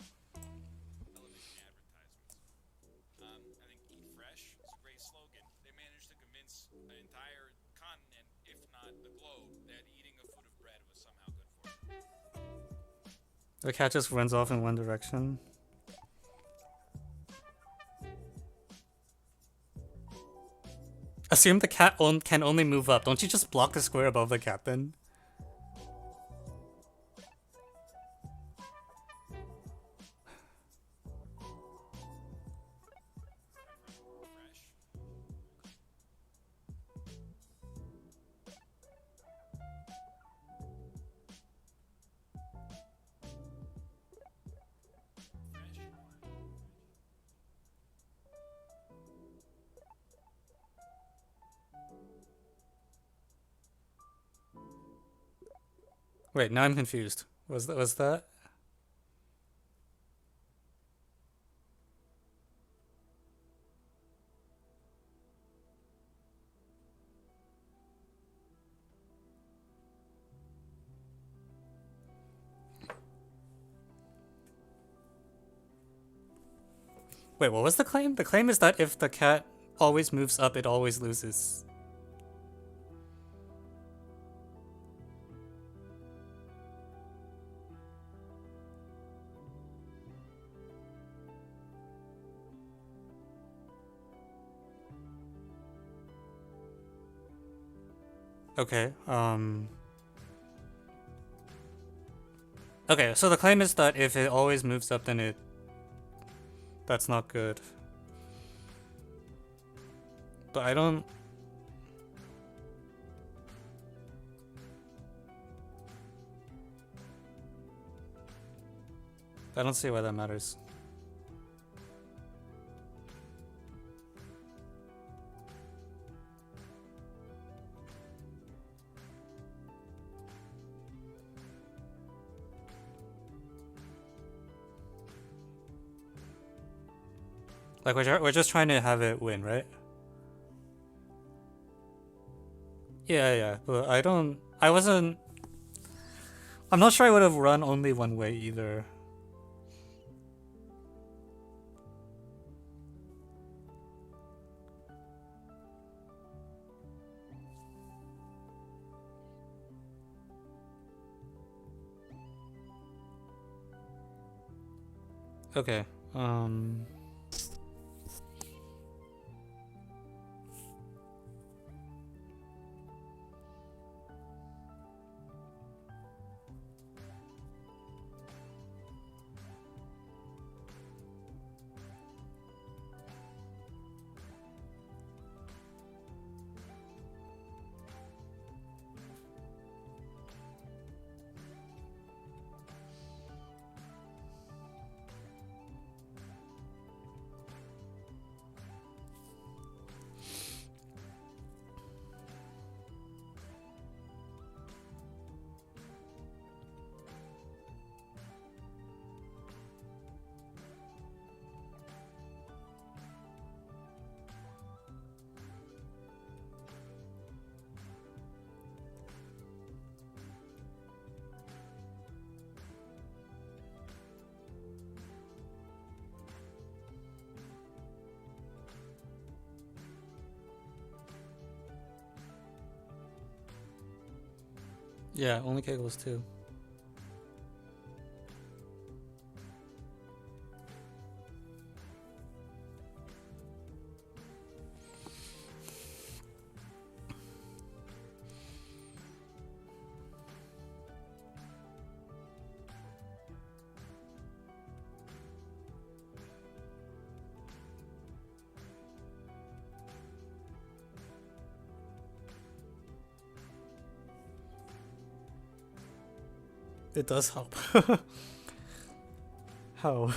The cat just runs off in one direction. Assume the cat can only move up. Don't you just block the square above the cat then? Wait, now I'm confused. Was that? Wait, what was the claim? The claim is that if the cat always moves up, it always loses. Okay, Okay, so the claim is that if it always moves up, then that's not good. But I don't see why that matters. Like we're just trying to have it win, right? Yeah, but I'm not sure I would have run only one way either. Okay. Yeah, only K goes 2. It does help. How?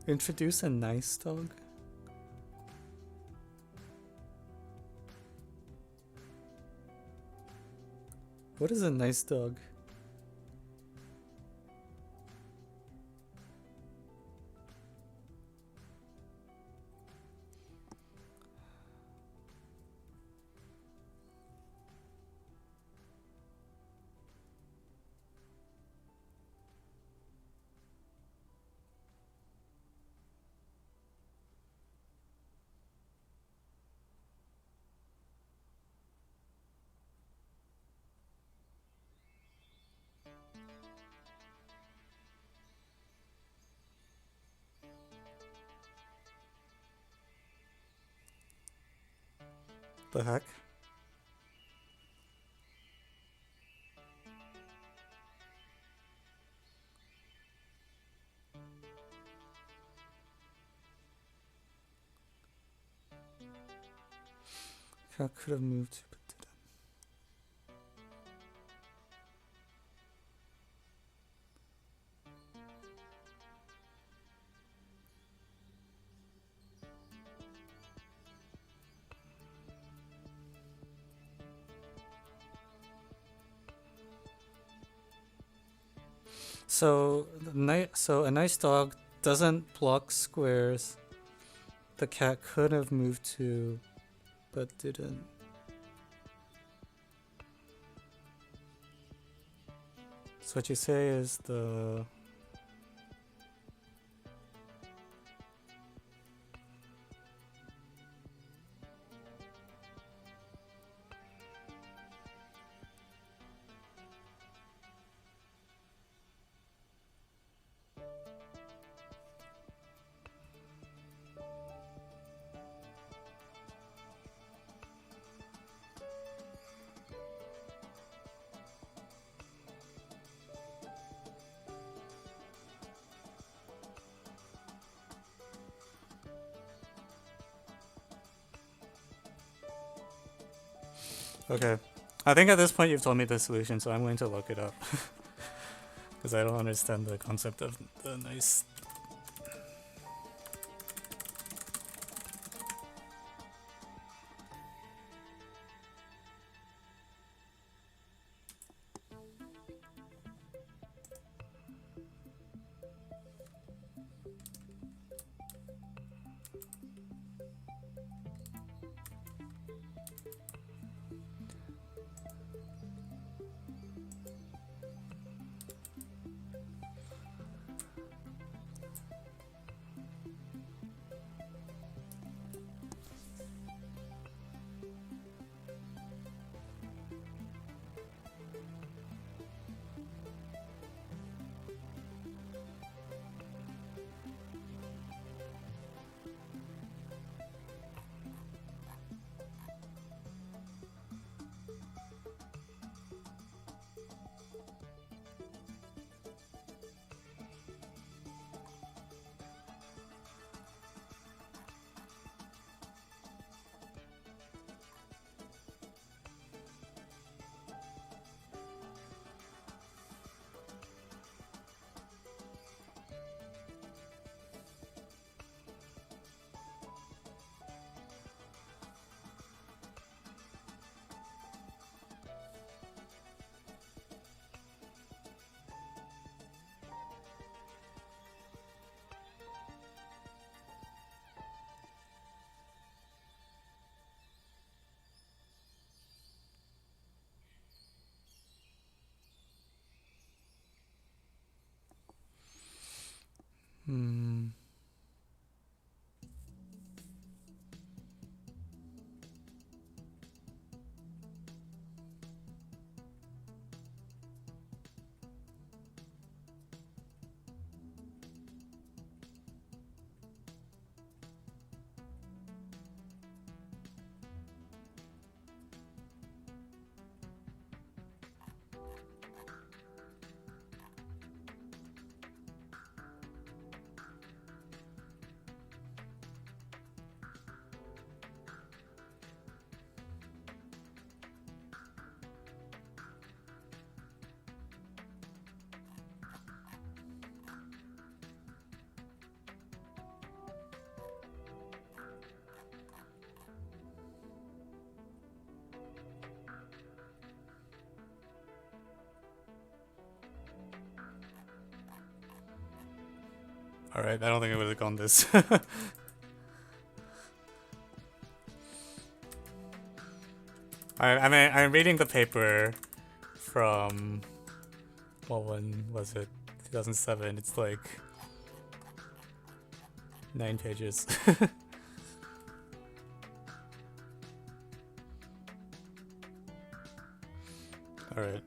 Introduce a nice dog? What is a nice dog? The heck? I could have moved, but didn't. So a nice dog doesn't block squares. The cat could have moved to, but didn't. So what you say is Okay. I think at this point you've told me the solution, so I'm going to look it up. Because I don't understand the concept of the nice... Hmm... Alright, I don't think I would have gone this. I'm reading the paper from... Well, when was it? 2007. It's like... 9 pages. Alright.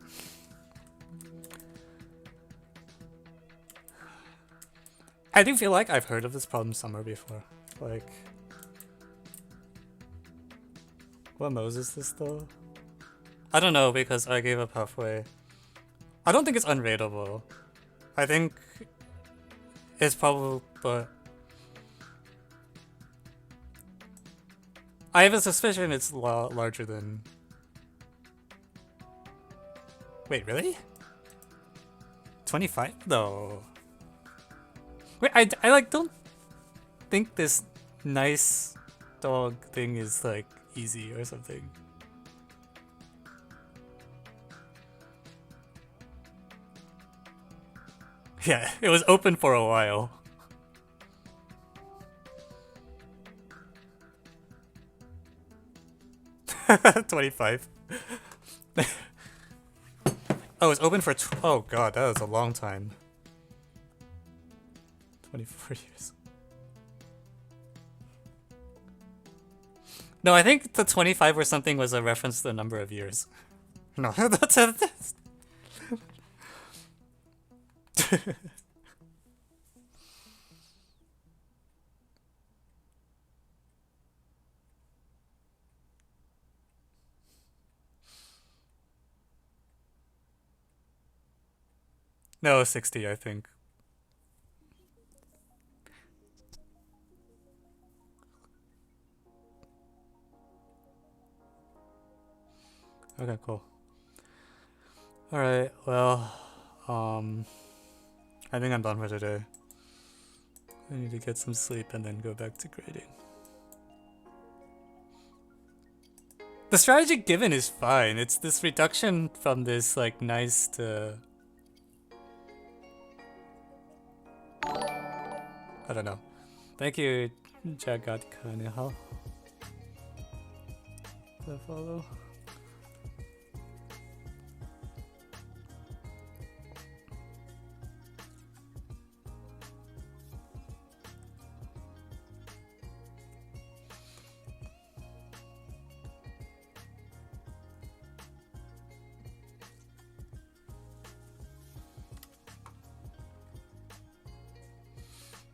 I do feel like I've heard of this problem somewhere before. Like... What Mose is this though? I don't know because I gave up halfway. I don't think it's unrateable. I think it's probably, but I have a suspicion it's larger than. Wait, really? 25? No. Wait, I like don't think this nice dog thing is like easy or something. Yeah, it was open for a while. $25. Oh, it's open for oh god, that was a long time. 24 years. No, I think the 25 or something was a reference to the number of years. No, that's a... No, 60, I think. Okay, cool. Alright, well, I think I'm done for today. I need to get some sleep and then go back to grading. The strategy given is fine. It's this reduction from this, like, nice to... I don't know. Thank you, Jagat Kanihal. The follow.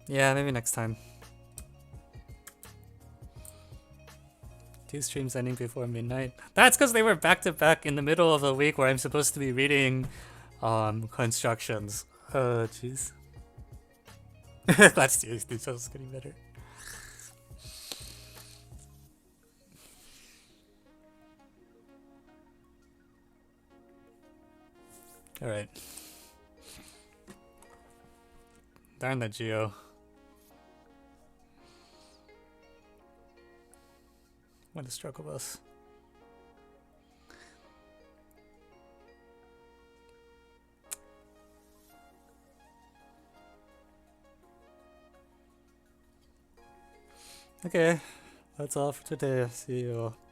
Yeah, maybe next time. 2 streams ending before midnight. That's because they were back to back in the middle of a week where I'm supposed to be reading constructions. Oh, jeez. That's just getting better. Alright. Darn the Geo. What a struggle bus. Okay, that's all for today. See you all.